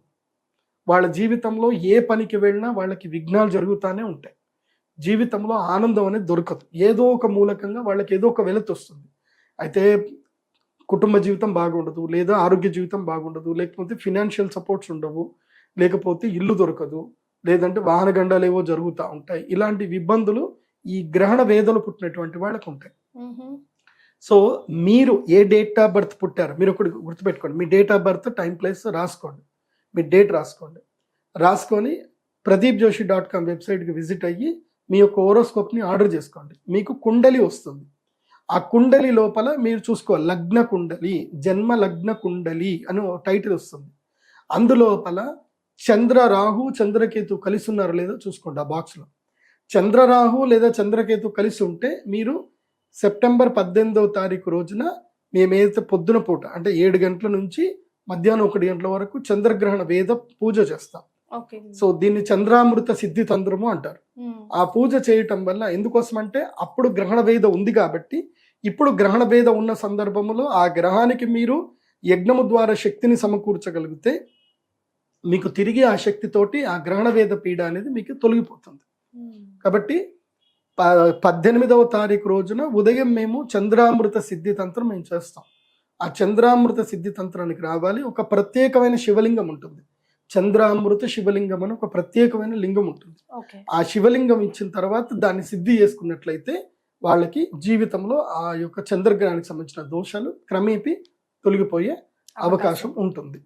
వాళ్ళ జీవితంలో ఏ పనికి వెళ్ళినా వాళ్ళకి విఘ్నాలు జరుగుతూనే ఉంటాయి, జీవితంలో ఆనందం అనేది దొరకదు, ఏదో ఒక మూలకంగా వాళ్ళకి ఏదో ఒక వెలుతు వస్తుంది. అయితే కుటుంబ జీవితం బాగుండదు, లేదా ఆరోగ్య జీవితం బాగుండదు, లేకపోతే ఫినాన్షియల్ సపోర్ట్స్ ఉండవు, లేకపోతే ఇల్లు దొరకదు, లేదంటే వాహన గండాలు ఏవో జరుగుతూ ఉంటాయి. ఇలాంటి ఇబ్బందులు ఈ గ్రహణ వేదలు పుట్టినటువంటి వాళ్ళకు ఉంటాయి. సో మీరు ఏ డేట్ ఆఫ్ బర్త్ పుట్టారు మీరు ఒకటి గుర్తుపెట్టుకోండి, మీ date of birth, time, place రాసుకోండి, మీ డేట్ రాసుకొని pradeepjoshi.com వెబ్సైట్కి విజిట్ అయ్యి మీ యొక్క హోరోస్కోప్ని ఆర్డర్ చేసుకోండి. మీకు కుండలి వస్తుంది. ఆ కుండలి లోపల మీరు చూసుకోవాలి, లగ్న కుండలి, జన్మ లగ్న కుండలి అని టైటిల్ వస్తుంది. అందులోపల చంద్ర రాహు చంద్రకేతు కలిసి ఉన్నారో లేదో చూసుకోండి. ఆ బాక్స్లో చంద్రరాహు లేదా చంద్రకేతు కలిసి ఉంటే మీరు సెప్టెంబర్ 18వ తారీఖు రోజున మేమైతే పొద్దున పూట అంటే 7 గంటల నుంచి మధ్యాహ్నం 1 గంటల వరకు చంద్రగ్రహణ వేద పూజ చేస్తాం. సో దీన్ని చంద్రామృత సిద్ధి తంత్రము అంటారు. ఆ పూజ చేయటం వల్ల ఎందుకోసం అంటే అప్పుడు గ్రహణ వేద ఉంది కాబట్టి, ఇప్పుడు గ్రహణ వేద ఉన్న సందర్భంలో ఆ గ్రహానికి మీరు యజ్ఞము ద్వారా శక్తిని సమకూర్చగలిగితే మీకు తిరిగి ఆ శక్తితోటి ఆ గ్రహణ వేద పీడ అనేది మీకు తొలగిపోతుంది. కాబట్టి 18వ తారీఖు రోజున ఉదయం మేము చంద్రామృత సిద్ధి తంత్రం మేము చేస్తాం. ఆ చంద్రామృత సిద్ధి తంత్రానికి రావాలి. ఒక ప్రత్యేకమైన శివలింగం ఉంటుంది, చంద్రామృత శివలింగం అని ఒక ప్రత్యేకమైన లింగం ఉంటుంది. ఆ శివలింగం ఇచ్చిన తర్వాత దాన్ని సిద్ధి చేసుకున్నట్లయితే వాళ్ళకి జీవితంలో ఆ యొక్క చంద్రగ్రహానికి సంబంధించిన దోషాలు క్రమేపీ తొలగిపోయే అవకాశం ఉంటుంది.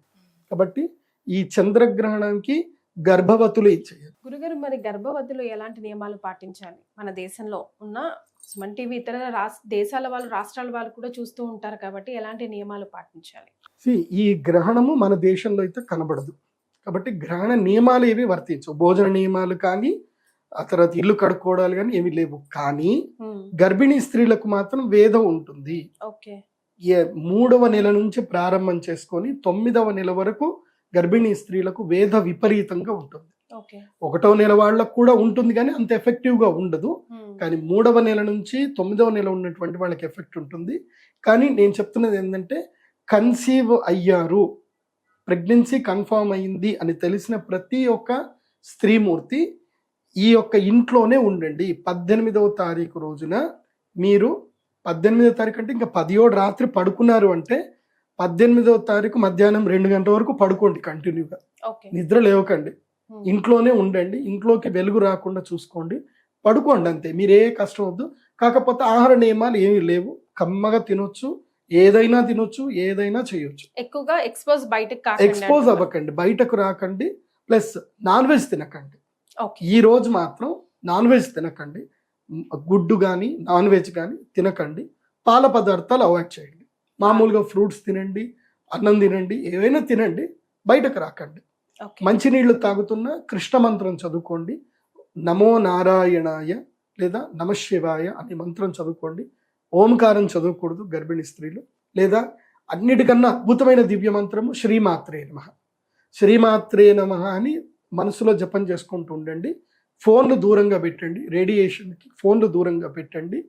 కాబట్టి ఈ చంద్రగ్రహణానికి గర్భవతులు ఇచ్చేయాలి. గురుగారు, మరి గర్భవతులు ఎలాంటి నియమాలు పాటించాలి? మన దేశంలో ఉన్న సుమన్ టీవీ ఇతర దేశాల వాళ్ళు, రాష్ట్రాల వాళ్ళు కూడా చూస్తూ ఉంటారు కాబట్టి ఎలాంటి నియమాలు పాటించాలి? ఈ గ్రహణము మన దేశంలో అయితే కనబడదు కాబట్టి గ్రహణ నియమాలు ఏవి వర్తించవు. భోజన నియమాలు కానీ, ఆ తర్వాత ఇల్లు కడుక్కోవడాలు కానీ ఏమి లేవు. కానీ గర్భిణీ స్త్రీలకు మాత్రం వేదం ఉంటుంది. మూడవ నెల నుంచి ప్రారంభం చేసుకొని 9వ నెల వరకు గర్భిణీ స్త్రీలకు వేద విపరీతంగా ఉంటుంది. ఓకే. 1వ నెల వాళ్ళకు కూడా ఉంటుంది కానీ అంత ఎఫెక్టివ్గా ఉండదు. కానీ 3వ నెల నుంచి 9వ నెల ఉన్నటువంటి వాళ్ళకి ఎఫెక్ట్ ఉంటుంది. కానీ నేను చెప్తున్నది ఏంటంటే కన్సీవ్ అయ్యారు, ప్రెగ్నెన్సీ కన్ఫర్మ్ అయ్యింది అని తెలిసిన ప్రతి ఒక్క స్త్రీమూర్తి ఈ యొక్క ఇంట్లోనే ఉండండి. 18వ తారీఖు రోజున మీరు 18వ తారీఖు అంటే ఇంకా 17 రాత్రి పడుకున్నారు అంటే 18వ తారీఖు మధ్యాహ్నం 2 గంటల వరకు పడుకోండి కంటిన్యూగా. నిద్ర లేవకండి, ఇంట్లోనే ఉండండి. ఇంట్లోకి వెలుగు రాకుండా చూసుకోండి, పడుకోండి అంతే. మీరే కష్టం వద్దు. కాకపోతే ఆహార నియమాలు ఏమీ లేవు, కమ్మగా తినొచ్చు, ఏదైనా తినొచ్చు, ఏదైనా చేయొచ్చు. ఎక్కువగా ఎక్స్పోజ్ అవ్వకండి, బయటకు రాకండి. ప్లస్ నాన్ వెజ్ తినకండి. ఓకే. ఈ రోజు మాత్రం నాన్ వెజ్ తినకండి, గుడ్డు కానీ నాన్ వెజ్ కానీ తినకండి. పాల పదార్థాలు అవాయిడ్ చేయండి. మామూలుగా ఫ్రూట్స్ తినండి, అన్నం తినండి, ఏవైనా తినండి, బయటకు రాకండి. మంచినీళ్ళు తాగుతున్న కృష్ణ మంత్రం చదువుకోండి. నమో నారాయణాయ లేదా నమశివాయ అనే మంత్రం చదువుకోండి. ఓంకారం చదవకూడదు గర్భిణీ స్త్రీలు. లేదా అన్నిటికన్నా అద్భుతమైన దివ్య మంత్రము శ్రీమాత్రే నమః. శ్రీమాత్రే నమః అని మనసులో జపం చేసుకుంటూ ఉండండి. ఫోన్లు దూరంగా పెట్టండి, రేడియేషన్కి ఫోన్లు దూరంగా పెట్టండి.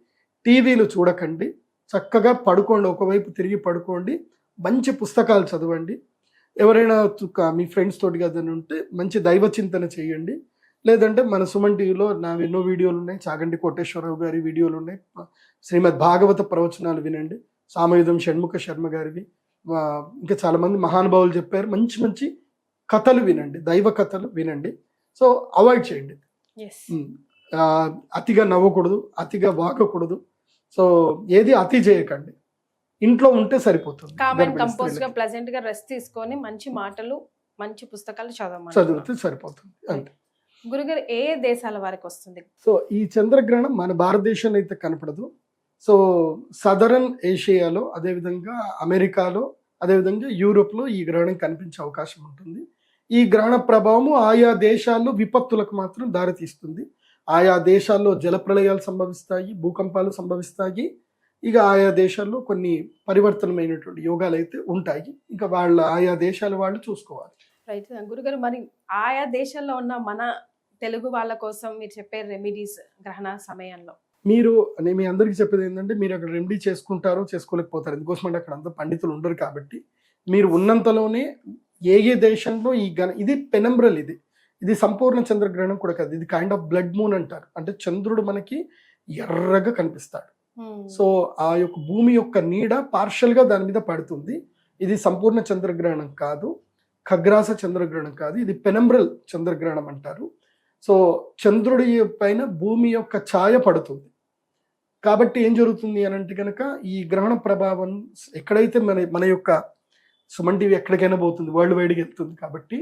టీవీలు చూడకండి, చక్కగా పడుకోండి, ఒకవైపు తిరిగి పడుకోండి. మంచి పుస్తకాలు చదవండి. ఎవరైనా మీ ఫ్రెండ్స్ తోటి కదని ఉంటే మంచి దైవ చింతన చేయండి. లేదంటే మన సుమన్ టీవీలో నా ఎన్నో వీడియోలు ఉన్నాయి, చాగంటి కోటేశ్వరరావు గారి వీడియోలు ఉన్నాయి. శ్రీమద్ భాగవత ప్రవచనాలు వినండి, సామయుధం షణ్ముఖ శర్మ గారివి, ఇంకా చాలామంది మహానుభావులు చెప్పారు. మంచి మంచి కథలు వినండి, దైవ కథలు వినండి. సో అవాయిడ్ చేయండి. అతిగా నవ్వకూడదు, అతిగా వాగకూడదు. సో ఏది అతి చేయకండి, ఇంట్లో ఉంటే సరిపోతుంది. ప్లెజెంట్ గా రెస్ట్ తీసుకొని మంచి మాటలు, మంచి పుస్తకాలు చదివితే సరిపోతుంది అంతే. గురుగారు, ఏ దేశాల వారికి వస్తుంది? సో ఈ చంద్రగ్రహణం మన భారతదేశంలో అయితే కనపడదు. సో సదరన్ ఏషియాలో, అదేవిధంగా అమెరికాలో, అదేవిధంగా యూరోప్లో ఈ గ్రహణం కనిపించే అవకాశం ఉంటుంది. ఈ గ్రహణ ప్రభావము ఆయా దేశాల్లో విపత్తులకు మాత్రం దారితీస్తుంది. ఆయా దేశాల్లో జలప్రళయాలు సంభవిస్తాయి, భూకంపాలు సంభవిస్తాయి. ఇక ఆయా దేశాల్లో కొన్ని పరివర్తనమైనటువంటి యోగాలు అయితే ఉంటాయి. ఇంకా ఆయా దేశాల వాళ్ళు చూసుకోవాలి. రైట్ గురుగారు, మరి ఆయా దేశాల్లో ఉన్న మన తెలుగు వాళ్ళ కోసం మీరు చెప్పే రెమెడీస్ గ్రహణ సమయంలో? నేను మీ అందరికీ చెప్పేది ఏంటంటే, మీరు అక్కడ రెమెడీ చేసుకుంటారో చేసుకోలేకపోతారు. ఎందుకోసం అంటే అక్కడ అంతా పండితులు ఉండరు. కాబట్టి మీరు ఉన్నంతలోనే ఏ దేశంలో ఇది పెనంబ్రల్, ఇది సంపూర్ణ చంద్రగ్రహణం కూడా కాదు. ఇది కైండ్ ఆఫ్ బ్లడ్ మూన్ అంటారు. అంటే చంద్రుడు మనకి ఎర్రగా కనిపిస్తాడు. సో ఆ యొక్క భూమి యొక్క నీడ పార్షల్ గా దాని మీద పడుతుంది. ఇది సంపూర్ణ చంద్రగ్రహణం కాదు, ఖగ్రాస చంద్రగ్రహణం కాదు, ఇది పెనంబ్రల్ చంద్రగ్రహణం అంటారు. సో చంద్రుడి పైన భూమి యొక్క ఛాయ పడుతుంది. కాబట్టి ఏం జరుగుతుంది అని అంటే కనుక, ఈ గ్రహణ ప్రభావం ఎక్కడైతే మన యొక్క సుమన్ టీవీ ఎక్కడికైనా పోతుంది, వరల్డ్ వైడ్గా వెళ్తుంది. కాబట్టి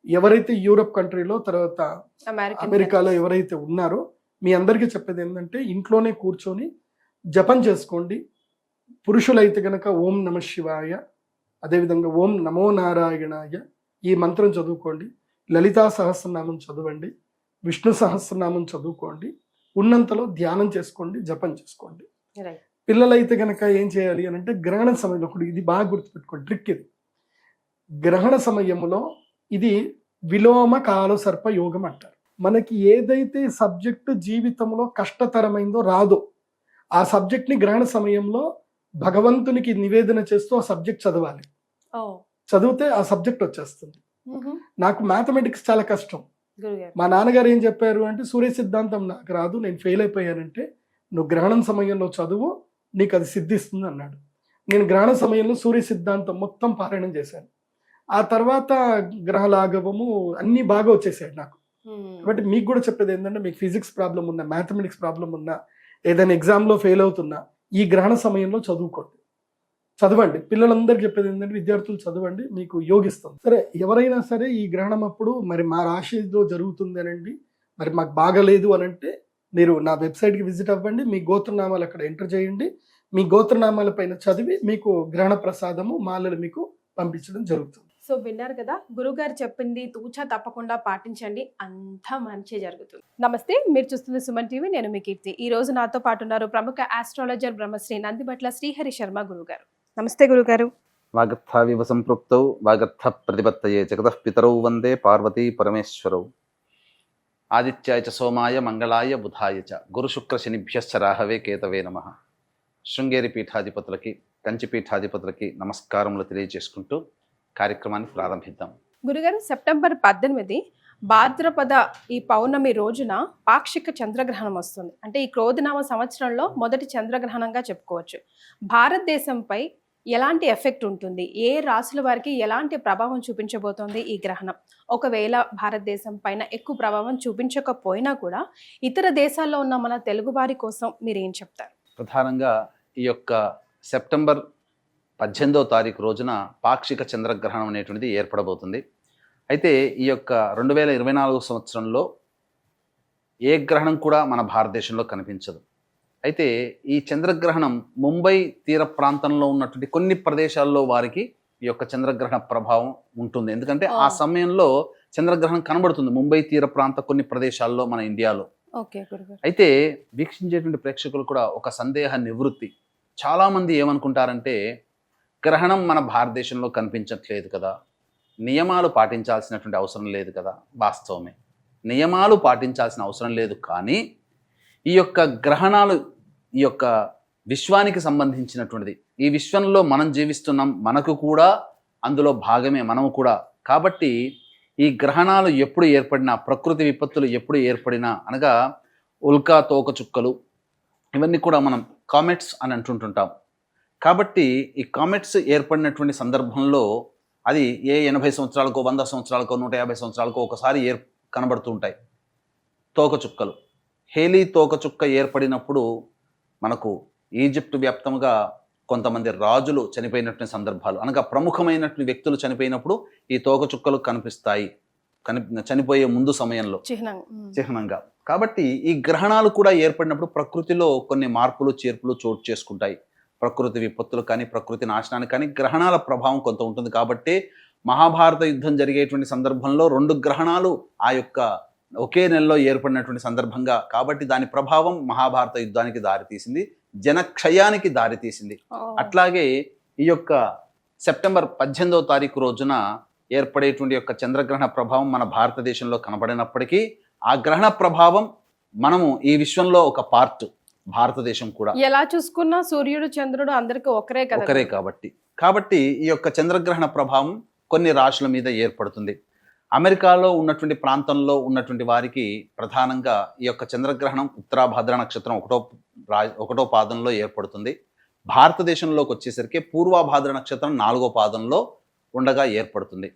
ఎవరైతే యూరోప్ కంట్రీలో, తర్వాత అమెరికాలో ఎవరైతే ఉన్నారో, మీ అందరికీ చెప్పేది ఏంటంటే, ఇంట్లోనే కూర్చొని జపం చేసుకోండి. పురుషులైతే కనుక ఓం నమ శివాయ, అదేవిధంగా ఓం నమో నారాయణాయ ఈ మంత్రం చదువుకోండి. లలితా సహస్రనామం చదవండి, విష్ణు సహస్రనామం చదువుకోండి. ఉన్నంతలో ధ్యానం చేసుకోండి, జపం చేసుకోండి. పిల్లలైతే కనుక ఏం చేయాలి అని అంటే, గ్రహణ సమయంలో ఇది బాగా గుర్తుపెట్టుకోండి, ట్రిక్ ఇది. గ్రహణ సమయంలో ఇది విలోమ కాల సర్ప యోగం అంటారు. మనకి ఏదైతే సబ్జెక్టు జీవితంలో కష్టతరమైందో రాదో, ఆ సబ్జెక్ట్ని గ్రహణ సమయంలో భగవంతునికి నివేదన చేస్తూ ఆ సబ్జెక్ట్ చదవాలి. చదివితే ఆ సబ్జెక్ట్ వచ్చేస్తుంది. నాకు మ్యాథమెటిక్స్ చాలా కష్టం. మా నాన్నగారు ఏం చెప్పారు అంటే, సూర్య సిద్ధాంతం నాకు రాదు, నేను ఫెయిల్ అయిపోయానంటే నువ్వు గ్రహణం సమయంలో చదువు, నీకు అది సిద్ధిస్తుంది అన్నాడు. నేను గ్రహణ సమయంలో సూర్య సిద్ధాంతం మొత్తం పారాయణం చేశాను. ఆ తర్వాత గ్రహలాఘవము అన్నీ బాగా వచ్చేసాడు నాకు. కాబట్టి మీకు కూడా చెప్పేది ఏంటంటే, మీకు ఫిజిక్స్ ప్రాబ్లం ఉన్నా, మ్యాథమెటిక్స్ ప్రాబ్లం ఉన్నా, ఏదైనా ఎగ్జామ్లో ఫెయిల్ అవుతున్నా, ఈ గ్రహణ సమయంలో చదవండి. పిల్లలందరికీ చెప్పేది ఏంటంటే, విద్యార్థులు చదవండి, మీకు యోగిస్తుంది. సరే, ఎవరైనా సరే ఈ గ్రహణం అప్పుడు మరి మా రాశిలో జరుగుతుంది అనండి, మరి మాకు బాగలేదు అని అంటే, మీరు నా వెబ్సైట్కి విజిట్ అవ్వండి, మీ గోత్రనామాలు అక్కడ ఎంటర్ చేయండి. మీ గోత్రనామాల పైన చదివి మీకు గ్రహణ ప్రసాదము, మాలలు మీకు పంపించడం జరుగుతుంది. సో విన్నారు కదా, గురుగారు చెప్పింది తూచా తప్పకుండా పాటించండి, అంతా మంచి జరుగుతుంది. నమస్తే, మీరు చూస్తున్న సుమన్ టీవీ, నేను మీ కీర్తి. ఈ రోజు నాతో పాటు ఉన్నారు ప్రముఖ ఆస్ట్రాలజర్ బ్రహ్మశ్రీ నందిబట్ల శ్రీహరి శర్మ గురుగారు. నమస్తే గురుగారు. వాగర్థావివ సంపృక్తౌ వాగర్థ ప్రతిపత్తయే జగతః పితరౌ వందే పార్వతీ పరమేశ్వరౌ. ఆదిత్యాయ చ సోమాయ మంగళాయ బుధాయ చ గురు శుక్ర శనిభ్యశ్చ రాహవే కేతవే నమః. శృంగేరి పీఠాధిపతులకి కంచి పీఠాధిపతులకి నమస్కారములు తెలియజేసుకుంటూ కార్యక్రమాన్ని ప్రారంభిద్దాం. గురుగారు, సెప్టెంబర్ 18 భాద్రపద ఈ పౌర్ణమి రోజున పాక్షిక చంద్రగ్రహణం వస్తుంది. అంటే ఈ క్రోధినామ సంవత్సరంలో మొదటి చంద్రగ్రహణంగా చెప్పుకోవచ్చు. భారతదేశంపై ఎలాంటి ఎఫెక్ట్ ఉంటుంది, ఏ రాశుల వారికి ఎలాంటి ప్రభావం చూపించబోతోంది ఈ గ్రహణం? ఒకవేళ భారతదేశం పైన ఎక్కువ ప్రభావం చూపించకపోయినా కూడా ఇతర దేశాల్లో ఉన్న మన తెలుగు వారి కోసం మీరు ఏం చెప్తారు? ప్రధానంగా ఈ యొక్క సెప్టెంబర్ 18వ తారీఖు రోజున పాక్షిక చంద్రగ్రహణం అనేటువంటిది ఏర్పడబోతుంది. అయితే ఈ యొక్క 2024 సంవత్సరంలో ఏ గ్రహణం కూడా మన భారతదేశంలో కనిపించదు. అయితే ఈ చంద్రగ్రహణం ముంబై తీర ప్రాంతంలో ఉన్నటువంటి కొన్ని ప్రదేశాల్లో వారికి ఈ యొక్క చంద్రగ్రహణ ప్రభావం ఉంటుంది. ఎందుకంటే ఆ సమయంలో చంద్రగ్రహణం కనబడుతుంది ముంబై తీర ప్రాంత కొన్ని ప్రదేశాల్లో మన ఇండియాలో. ఓకే గురుగారు. అయితే వీక్షించేటువంటి ప్రేక్షకులు కూడా ఒక సందేహ నివృత్తి. చాలామంది ఏమనుకుంటారంటే గ్రహణం మన భారతదేశంలో కనిపించట్లేదు కదా, నియమాలు పాటించాల్సినటువంటి అవసరం లేదు కదా. వాస్తవమే, నియమాలు పాటించాల్సిన అవసరం లేదు. కానీ ఈ యొక్క గ్రహణాలు ఈ యొక్క విశ్వానికి సంబంధించినటువంటిది. ఈ విశ్వంలో మనం జీవిస్తున్నాం, మనకు కూడా అందులో భాగమే మనము కూడా. కాబట్టి ఈ గ్రహణాలు ఎప్పుడు ఏర్పడినా, ప్రకృతి విపత్తులు ఎప్పుడు ఏర్పడినా, అనగా ఉల్కా తోకచుక్కలు ఇవన్నీ కూడా మనం కామెట్స్ అని అంటుంటుంటాం. కాబట్టి ఈ కామెట్స్ ఏర్పడినటువంటి సందర్భంలో అది ఏ 80 సంవత్సరాలకో 100 సంవత్సరాలకో 150 సంవత్సరాలకో ఒకసారి కనబడుతూ ఉంటాయి తోకచుక్కలు. హేలీ తోకచుక్క ఏర్పడినప్పుడు మనకు ఈజిప్ట్ వ్యాప్తంగా కొంతమంది రాజులు చనిపోయినటువంటి సందర్భాలు, అనగా ప్రముఖమైనటువంటి వ్యక్తులు చనిపోయినప్పుడు ఈ తోకచుక్కలు కనిపిస్తాయి చనిపోయే ముందు సమయంలో చిహ్నంగా. కాబట్టి ఈ గ్రహణాలు కూడా ఏర్పడినప్పుడు ప్రకృతిలో కొన్ని మార్పులు చేర్పులు చోటు చేసుకుంటాయి. ప్రకృతి విపత్తులు కానీ, ప్రకృతి నాశనానికి కానీ గ్రహణాల ప్రభావం కొంత ఉంటుంది. కాబట్టి మహాభారత యుద్ధం జరిగేటువంటి సందర్భంలో 2 గ్రహణాలు ఆ యొక్క ఒకే నెలలో ఏర్పడినటువంటి సందర్భంగా, కాబట్టి దాని ప్రభావం మహాభారత యుద్ధానికి దారితీసింది, జనక్షయానికి దారితీసింది. అట్లాగే ఈ యొక్క సెప్టెంబర్ 18వ తారీఖు రోజున ఏర్పడేటువంటి యొక్క చంద్రగ్రహణ ప్రభావం మన భారతదేశంలో కనబడినప్పటికీ ఆ గ్రహణ ప్రభావం మనము ఈ విశ్వంలో ఒక పార్ట్, భారతదేశం కూడా. ఎలా చూసుకున్నా సూర్యుడు చంద్రుడు అందరికీ ఒకరే కాబట్టి ఈ యొక్క చంద్రగ్రహణ ప్రభావం కొన్ని రాశుల మీద ఏర్పడుతుంది. అమెరికాలో ఉన్నటువంటి ప్రాంతంలో ఉన్నటువంటి వారికి ప్రధానంగా ఈ యొక్క చంద్రగ్రహణం ఉత్తరాభాద్ర నక్షత్రం 1వ పాదంలో ఏర్పడుతుంది. భారతదేశంలోకి వచ్చేసరికి పూర్వభాద్ర నక్షత్రం 4వ పాదంలో ఉండగా ఏర్పడుతుంది.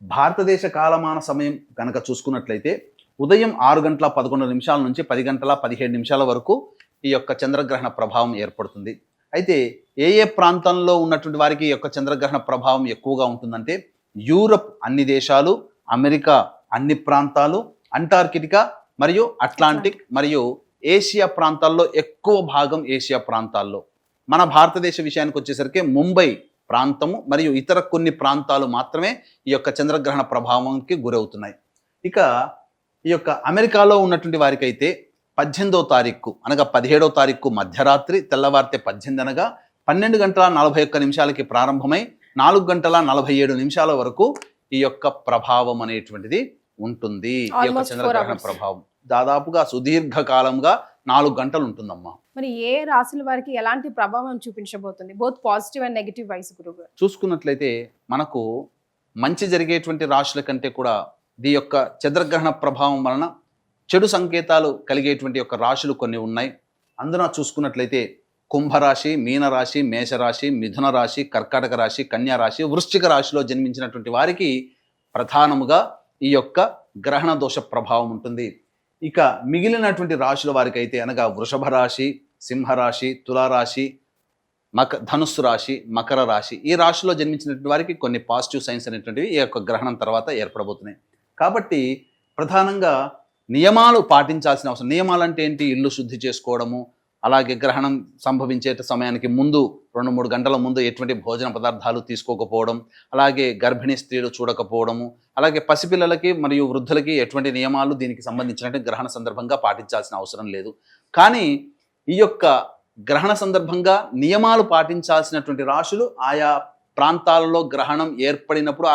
భారతదేశ కాలమాన సమయం కనుక చూసుకున్నట్లయితే ఉదయం 6:11 నుంచి 10:17 వరకు ఈ యొక్క చంద్రగ్రహణ ప్రభావం ఏర్పడుతుంది. అయితే ఏ ప్రాంతంలో ఉన్నటువంటి వారికి ఈ యొక్క చంద్రగ్రహణ ప్రభావం ఎక్కువగా ఉంటుందంటే యూరప్ అన్ని దేశాలు, అమెరికా అన్ని ప్రాంతాలు, అంటార్కిటికా మరియు అట్లాంటిక్ మరియు ఏషియా ప్రాంతాల్లో ఎక్కువ భాగం ఏషియా ప్రాంతాల్లో. మన భారతదేశ విషయానికి వచ్చేసరికి ముంబై ప్రాంతము మరియు ఇతర కొన్ని ప్రాంతాలు మాత్రమే ఈ యొక్క చంద్రగ్రహణ ప్రభావానికి గురవుతున్నాయి. ఇక ఈ యొక్క అమెరికాలో ఉన్నటువంటి వారికి అయితే 18వ తారీఖు అనగా 17వ తారీఖు మధ్యరాత్రి తెల్లవారితే 18 అనగా 12:41 ప్రారంభమై 4:47 వరకు ఈ యొక్క ప్రభావం అనేటువంటిది ఉంటుంది. ఈ యొక్క చంద్రగ్రహణ ప్రభావం దాదాపుగా సుదీర్ఘకాలంగా 4 గంటలు ఉంటుందమ్మా. మరి ఏ రాశుల వారికి ఎలాంటి ప్రభావం చూపించబోతుంది, both positive and negative wise గురుగారు? చూసుకున్నట్లయితే మనకు మంచి జరిగేటువంటి రాశుల కంటే కూడా ఈ యొక్క చంద్రగ్రహణ ప్రభావం వలన చెడు సంకేతాలు కలిగేటువంటి యొక్క రాశులు కొన్ని ఉన్నాయి. అందున చూసుకున్నట్లయితే కుంభరాశి, మీనరాశి, మేషరాశి, మిథున రాశి, కర్కాటక రాశి, కన్యా రాశి, వృశ్చిక రాశిలో జన్మించినటువంటి వారికి ప్రధానముగా ఈ యొక్క గ్రహణ దోష ప్రభావం ఉంటుంది. ఇక మిగిలినటువంటి రాశుల వారికి అయితే అనగా వృషభ రాశి, సింహరాశి, తులారాశి, ధనుస్సు రాశి, మకర రాశి, ఈ రాశిలో జన్మించినటువంటి వారికి కొన్ని పాజిటివ్ సైన్స్ అనేటువంటివి ఈ యొక్క గ్రహణం తర్వాత ఏర్పడబోతున్నాయి. కాబట్టి ప్రధానంగా నియమాలు పాటించాల్సిన అవసరం. నియమాలు అంటే ఏంటి? ఇల్లు శుద్ధి చేసుకోవడము, అలాగే గ్రహణం సంభవించే సమయానికి ముందు 2-3 గంటల ముందు ఎటువంటి భోజన పదార్థాలు తీసుకోకపోవడం, అలాగే గర్భిణీ స్త్రీలు చూడకపోవడము, అలాగే పసిపిల్లలకి మరియు వృద్ధులకి ఎటువంటి నియమాలు దీనికి సంబంధించినట్టు గ్రహణ సందర్భంగా పాటించాల్సిన అవసరం లేదు. కానీ ఈ యొక్క గ్రహణ సందర్భంగా నియమాలు పాటించాల్సినటువంటి రాశులు ఆయా ప్రాంతాలలో గ్రహణం ఏర్పడినప్పుడు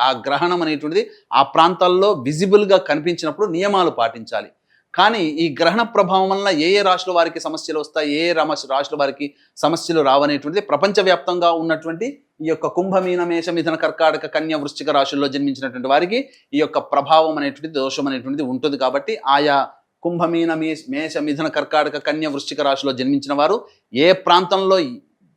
ఆ గ్రహణం అనేటువంటిది ఆ ప్రాంతాల్లో విజిబుల్గా కనిపించినప్పుడు నియమాలు పాటించాలి. కానీ ఈ గ్రహణ ప్రభావం వలన ఏ రాశుల వారికి సమస్యలు వస్తాయి, ఏ రాశుల వారికి సమస్యలు రావనేటువంటిది ప్రపంచవ్యాప్తంగా ఉన్నటువంటి ఈ యొక్క కుంభమీన మేష మిథున కర్కాటక కన్య వృశ్చిక రాశుల్లో జన్మించినటువంటి వారికి ఈ యొక్క ప్రభావం అనేటువంటిది దోషం అనేటువంటిది ఉంటుంది. కాబట్టి ఆయా కుంభమీన మేష మిథున కర్కాటక కన్య వృశ్చిక రాశిలో జన్మించిన వారు ఏ ప్రాంతంలో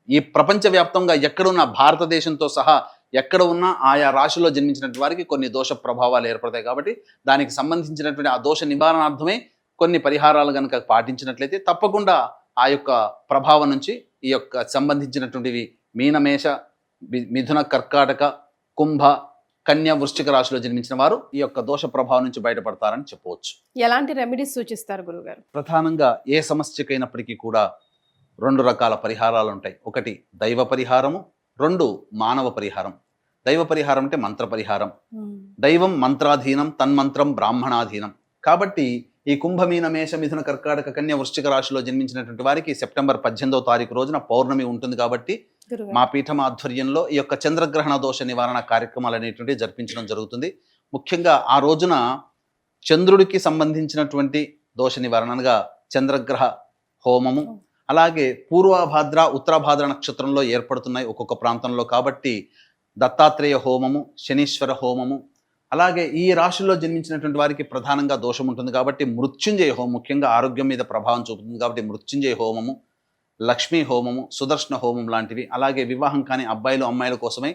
ఈ ప్రపంచవ్యాప్తంగా ఎక్కడున్న భారతదేశంతో సహా ఎక్కడ ఉన్నా ఆయా రాశిలో జన్మించినటువంటి వారికి కొన్ని దోష ప్రభావాలు ఏర్పడతాయి. కాబట్టి దానికి సంబంధించినటువంటి ఆ దోష నివారణార్థమే కొన్ని పరిహారాలు కనుక పాటించినట్లయితే తప్పకుండా ఆ యొక్క ప్రభావం నుంచి ఈ యొక్క సంబంధించినటువంటివి మీనమేష మిథున కర్కాటక కుంభ కన్య వృశ్చిక రాశిలో జన్మించిన వారు ఈ యొక్క దోష ప్రభావం నుంచి బయటపడతారని చెప్పవచ్చు. ఎలాంటి రెమెడీస్ సూచిస్తారు గురుగారు? ప్రధానంగా ఏ సమస్యకైనప్పటికీ కూడా 2 రకాల పరిహారాలు ఉంటాయి. ఒకటి దైవ పరిహారము, 2 మానవ పరిహారం. దైవ పరిహారం అంటే మంత్ర పరిహారం. దైవం మంత్రాధీనం, తన్మంత్రం బ్రాహ్మణాధీనం. కాబట్టి ఈ కుంభమీన మేష మిథున కర్కాటక కన్య వృశ్చిక రాశిలో జన్మించినటువంటి వారికి సెప్టెంబర్ 18వ తారీఖు రోజున పౌర్ణమి ఉంటుంది. కాబట్టి మా పీఠం ఆధ్వర్యంలో ఈ యొక్క చంద్రగ్రహణ దోష నివారణ కార్యక్రమాలు అనేటువంటివి జరిపించడం జరుగుతుంది. ముఖ్యంగా ఆ రోజున చంద్రుడికి సంబంధించినటువంటి దోష నివారణగా చంద్రగ్రహ హోమము, అలాగే పూర్వభాద్ర ఉత్తరభాద్ర నక్షత్రంలో ఏర్పడుతున్నాయి ఒక్కొక్క ప్రాంతంలో. కాబట్టి దత్తాత్రేయ హోమము, శనీశ్వర హోమము, అలాగే ఈ రాశుల్లో జన్మించినటువంటి వారికి ప్రధానంగా దోషం ఉంటుంది కాబట్టి మృత్యుంజయ హోమం ముఖ్యంగా ఆరోగ్యం మీద ప్రభావం చూపుతుంది. కాబట్టి మృత్యుంజయ హోమము, లక్ష్మీ హోమము, సుదర్శన హోమం లాంటివి, అలాగే వివాహం కాని అబ్బాయిలు అమ్మాయిల కోసమే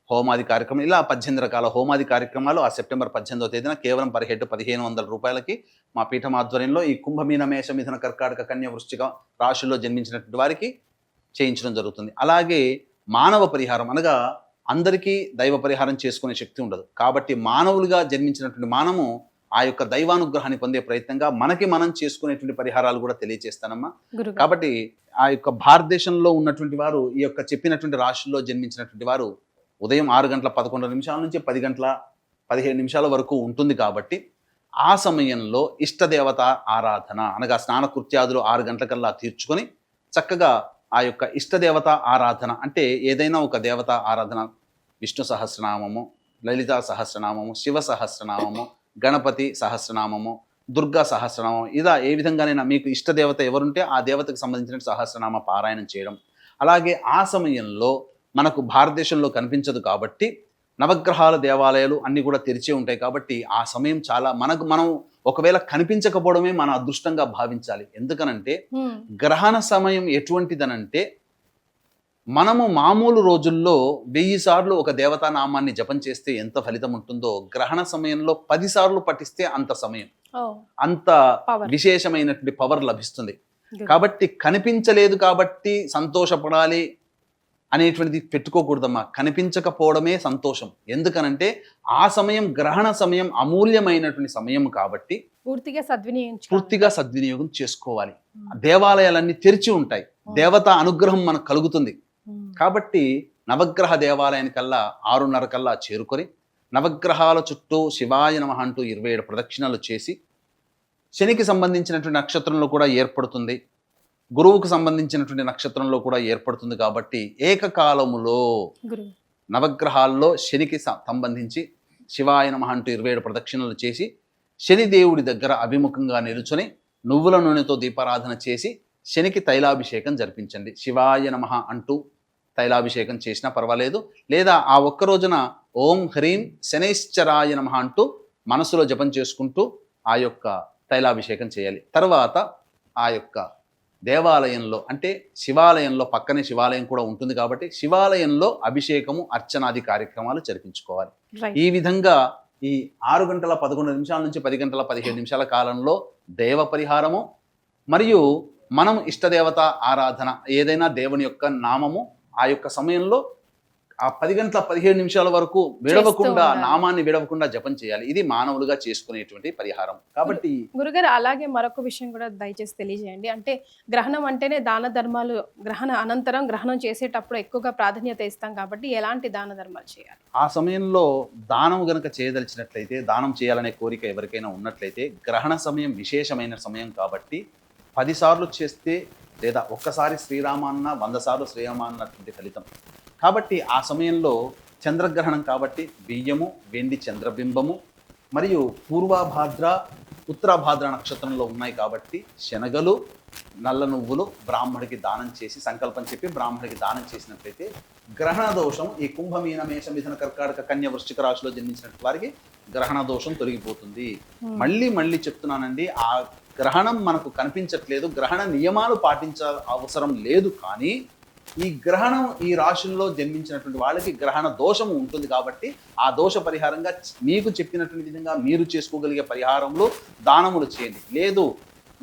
హోమాది కార్యక్రమం, ఇలా 18 రకాల హోమాది కార్యక్రమాలు ఆ సెప్టెంబర్ 18వ తేదీన కేవలం పర్ హెడ్ 1500 రూపాయలకి మా పీఠం ఆధ్వర్యంలో ఈ కుంభమీన మేష మిథున కర్కాటక కన్య వృశ్చిక రాశుల్లో జన్మించినటువంటి వారికి చేయించడం జరుగుతుంది. అలాగే మానవ పరిహారం అనగా అందరికీ దైవ పరిహారం చేసుకునే శక్తి ఉండదు. కాబట్టి మానవులుగా జన్మించినటువంటి మానము ఆ యొక్క దైవానుగ్రహాన్ని పొందే ప్రయత్నంగా మనకి మనం చేసుకునేటువంటి పరిహారాలు కూడా తెలియజేస్తానమ్మా. కాబట్టి ఆ యొక్క భారతదేశంలో ఉన్నటువంటి వారు ఈ యొక్క చెప్పినటువంటి రాశుల్లో జన్మించినటువంటి వారు ఉదయం 6:11 నుంచి 10:17 వరకు ఉంటుంది. కాబట్టి ఆ సమయంలో ఇష్టదేవత ఆరాధన అనగా స్నానకృత్యాదులు 6 గంటలకల్లా తీర్చుకొని చక్కగా ఆ యొక్క ఇష్టదేవత ఆరాధన అంటే ఏదైనా ఒక దేవత ఆరాధన, విష్ణు సహస్రనామము, లలితా సహస్రనామము, శివ సహస్రనామము, గణపతి సహస్రనామము, దుర్గా సహస్రనామం, ఇలా ఏ విధంగానైనా మీకు ఇష్టదేవత ఎవరుంటే ఆ దేవతకు సంబంధించిన సహస్రనామ పారాయణం చేయడం. అలాగే ఆ సమయంలో మనకు భారతదేశంలో కనిపించదు కాబట్టి నవగ్రహాల దేవాలయాలు అన్నీ కూడా తెరిచే ఉంటాయి. కాబట్టి ఆ సమయం చాలా మనం ఒకవేళ కనిపించకపోవడమే మన అదృష్టంగా భావించాలి. ఎందుకనంటే గ్రహణ సమయం ఎటువంటిదనంటే మనము మామూలు రోజుల్లో 1000 సార్లు ఒక దేవతా నామాన్ని జపం చేస్తే ఎంత ఫలితం ఉంటుందో గ్రహణ సమయంలో 10 సార్లు పఠిస్తే అంత సమయం, అంత విశేషమైనటువంటి పవర్ లభిస్తుంది. కాబట్టి కనిపించలేదు కాబట్టి సంతోషపడాలి అనేటువంటిది పెట్టుకోకూడదమ్మా. కనిపించకపోవడమే సంతోషం. ఎందుకనంటే ఆ సమయం గ్రహణ సమయం అమూల్యమైనటువంటి సమయం కాబట్టి పూర్తిగా సద్వినియోగం చేసుకోవాలి. దేవాలయాలన్నీ తెరిచి ఉంటాయి, దేవతా అనుగ్రహం మనకు కలుగుతుంది. కాబట్టి నవగ్రహ దేవాలయానికల్లా 6:30 కల్లా చేరుకొని నవగ్రహాల చుట్టూ శివాయ నమః అంటూ 27 ప్రదక్షిణలు చేసి, శనికి సంబంధించినటువంటి నక్షత్రంలో కూడా ఏర్పడుతుంది, గురువుకు సంబంధించినటువంటి నక్షత్రంలో కూడా ఏర్పడుతుంది. కాబట్టి ఏకకాలములో నవగ్రహాల్లో శనికి సంబంధించి శివాయ నమః అంటూ 27 ప్రదక్షిణలు చేసి శనిదేవుడి దగ్గర అభిముఖంగా నిలుచుని నువ్వుల నూనెతో దీపారాధన చేసి శనికి తైలాభిషేకం జరిపించండి. శివాయ నమః అంటూ తైలాభిషేకం చేసినా పర్వాలేదు, లేదా ఆ ఒక్క రోజున ఓం హ్రీం శనైశ్చరాయ నమః అంటూ మనసులో జపం చేసుకుంటూ ఆ యొక్క తైలాభిషేకం చేయాలి. తర్వాత ఆ యొక్క దేవాలయంలో అంటే శివాలయంలో పక్కనే శివాలయం కూడా ఉంటుంది కాబట్టి శివాలయంలో అభిషేకము అర్చనాది కార్యక్రమాలు జరిపించుకోవాలి. ఈ విధంగా ఈ 6:11 నుంచి 10:17 కాలంలో దేవ పరిహారము మరియు మనం ఇష్టదేవత ఆరాధన ఏదైనా దేవుని యొక్క నామము ఆ యొక్క సమయంలో ఆ 10:17 వరకు విడవకుండా నామాన్ని విడవకుండా జపం చేయాలి. ఇది మానవులుగా చేసుకునేటువంటి పరిహారం. కాబట్టి గురుగారు అలాగే మరొక విషయం కూడా దయచేసి తెలియజేయండి. అంటే గ్రహణం అంటేనే దాన ధర్మాలు, గ్రహణ అనంతరం గ్రహణం చేసేటప్పుడు ఎక్కువగా ప్రాధాన్యత ఇస్తాం కాబట్టి ఎలాంటి దాన ధర్మాలు చేయాలి? ఆ సమయంలో దానం గనక చేయదలిచినట్లయితే, దానం చేయాలనే కోరిక ఎవరికైనా ఉన్నట్లయితే గ్రహణ సమయం విశేషమైన సమయం కాబట్టి 10 సార్లు చేస్తే లేదా ఒక్కసారి శ్రీరామ అన్న 100 సార్లు శ్రీరామ అన్నటువంటి ఫలితం. కాబట్టి ఆ సమయంలో చంద్రగ్రహణం కాబట్టి బియ్యము, వెండి చంద్రబింబము మరియు పూర్వభాద్ర ఉత్తరాభాద్ర నక్షత్రంలో ఉన్నాయి కాబట్టి శనగలు, నల్ల నువ్వులు బ్రాహ్మడికి దానం చేసి సంకల్పం చెప్పి బ్రాహ్మడికి దానం చేసినట్లయితే గ్రహణ దోషం ఈ కుంభమీన మేష మిథున కర్కాటక కన్య వృశ్చిక రాశిలో జన్మించినట్టు వారికి గ్రహణ దోషం తొలగిపోతుంది. మళ్ళీ చెప్తున్నానండి, ఆ గ్రహణం మనకు కనిపించట్లేదు, గ్రహణ నియమాలు పాటించాల్సిన అవసరం లేదు. కానీ ఈ గ్రహణం ఈ రాశుల్లో జన్మించినటువంటి వాళ్ళకి గ్రహణ దోషం ఉంటుంది కాబట్టి ఆ దోష పరిహారంగా మీకు చెప్పినటువంటి విధంగా మీరు చేసుకోగలిగే పరిహారంలో దానములు చేయండి. లేదు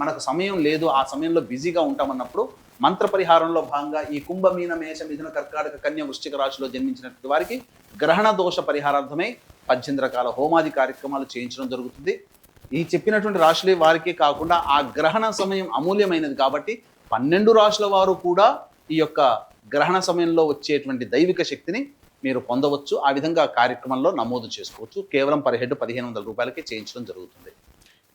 మనకు సమయం లేదు, ఆ సమయంలో బిజీగా ఉంటామన్నప్పుడు మంత్ర పరిహారంలో భాగంగా ఈ కుంభమీన మేష మిథున కర్కాటక కన్య వృశ్చిక రాశిలో జన్మించినటువంటి వారికి గ్రహణ దోష పరిహారార్థమై 18 రకాల హోమాది కార్యక్రమాలు చేయించడం జరుగుతుంది. ఈ చెప్పినటువంటి రాశులే వారికే కాకుండా ఆ గ్రహణ సమయం అమూల్యమైనది కాబట్టి 12 రాశుల వారు కూడా ఈ యొక్క గ్రహణ సమయంలో వచ్చేటువంటి దైవిక శక్తిని మీరు పొందవచ్చు. ఆ విధంగా కార్యక్రమంలో నమోదు చేసుకోవచ్చు. కేవలం పర్ హెడ్ 1500 రూపాయలకే చేయించడం జరుగుతుంది.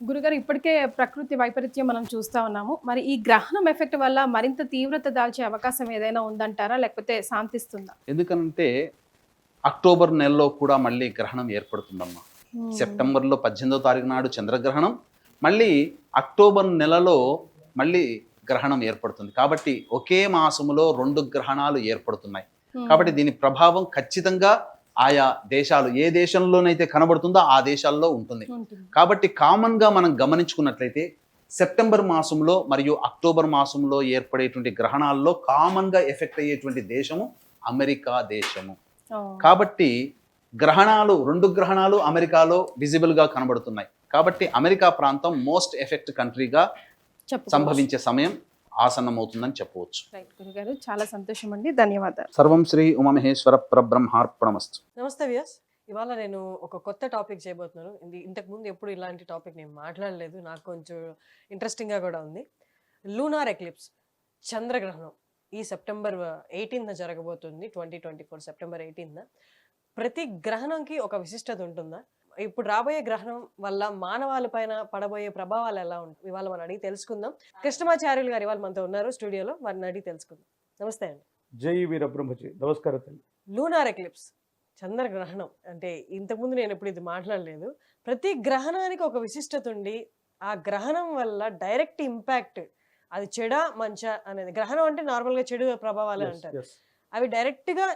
గురుగారు, ఇప్పటికే ప్రకృతి వైపరీత్యం మనం చూస్తా ఉన్నాము. మరి ఈ గ్రహణం ఎఫెక్ట్ వల్ల మరింత తీవ్రత దాల్చే అవకాశం ఏదైనా ఉందంటారా, లేకపోతే శాంతిస్తుందా? ఎందుకంటే అక్టోబర్ నెలలో కూడా మళ్ళీ గ్రహణం ఏర్పడుతుందమ్మా. సెప్టెంబర్లో 18వ తారీఖు నాడు చంద్రగ్రహణం, మళ్ళీ అక్టోబర్ నెలలో మళ్ళీ గ్రహణం ఏర్పడుతుంది. కాబట్టి ఒకే మాసములో 2 గ్రహణాలు ఏర్పడుతున్నాయి. కాబట్టి దీని ప్రభావం ఖచ్చితంగా ఆయా దేశాలు ఏ దేశంలోనైతే కనబడుతుందో ఆ దేశాల్లో ఉంటుంది. కాబట్టి కామన్గా మనం గమనించుకున్నట్లయితే సెప్టెంబర్ మాసంలో మరియు అక్టోబర్ మాసంలో ఏర్పడేటువంటి గ్రహణాల్లో కామన్గా ఎఫెక్ట్ అయ్యేటువంటి దేశము అమెరికా దేశము. కాబట్టి గ్రహణాలు 2 గ్రహణాలు అమెరికాలో విజిబుల్గా కనబడుతున్నాయి. కాబట్టి అమెరికా ప్రాంతం మోస్ట్ ఎఫెక్ట్ కంట్రీగా సంభవించే సమయం ఆసన్నమవుతుందని చెప్పవచ్చు. రైట్ గురుగారు, చాలా సంతోషం అండి, ధన్యవాదాలు. సర్వం శ్రీ ఉమామహేశ్వర పరబ్రహ్మార్పణమస్తు. నమస్తే వ్యాస్, ఇవాళ నేను ఒక కొత్త టాపిక్ చేయబోతున్నాను. ఇంతకుముందు ఎప్పుడు ఇలాంటి టాపిక్ నేను మాట్లాడలేదు, నాకు కొంచెం ఇంట్రెస్టింగ్గా కూడా ఉంది. లూనార్ ఎక్లిప్స్, చంద్రగ్రహణం ఈ సెప్టెంబర్ 18న జరగబోతుంది. 2024 సెప్టెంబర్ 18న. ప్రతి గ్రహణంకి ఒక విశిష్టత ఉంటుందా? ఇప్పుడు రాబోయే గ్రహణం వల్ల మానవాళి పైన పడబోయే ప్రభావాలు ఎలా ఉంటాయి ఇవాళ మనం అడిగి తెలుసుకుందాం. కృష్ణమాచార్యులు గారు ఇవాళ మనతో ఉన్నారు స్టూడియోలో, వారిని అడిగి తెలుసుకుందాం. నమస్తే అండి. జై వీరబ్రహ్మజీ. నమస్కారం తల్లి. లూనార్ ఎక్లిప్స్, చంద్రగ్రహణం అంటే ఇంతకుముందు నేను ఎప్పుడు ఇది మాట్లాడలేదు. ప్రతి గ్రహణానికి ఒక విశిష్టత ఉండి ఆ గ్రహణం వల్ల డైరెక్ట్ ఇంపాక్ట్, అది చెడా మంచా అనేది. గ్రహణం అంటే నార్మల్గా చెడు ప్రభావాలే అంటారు, అవి డైరెక్ట్గా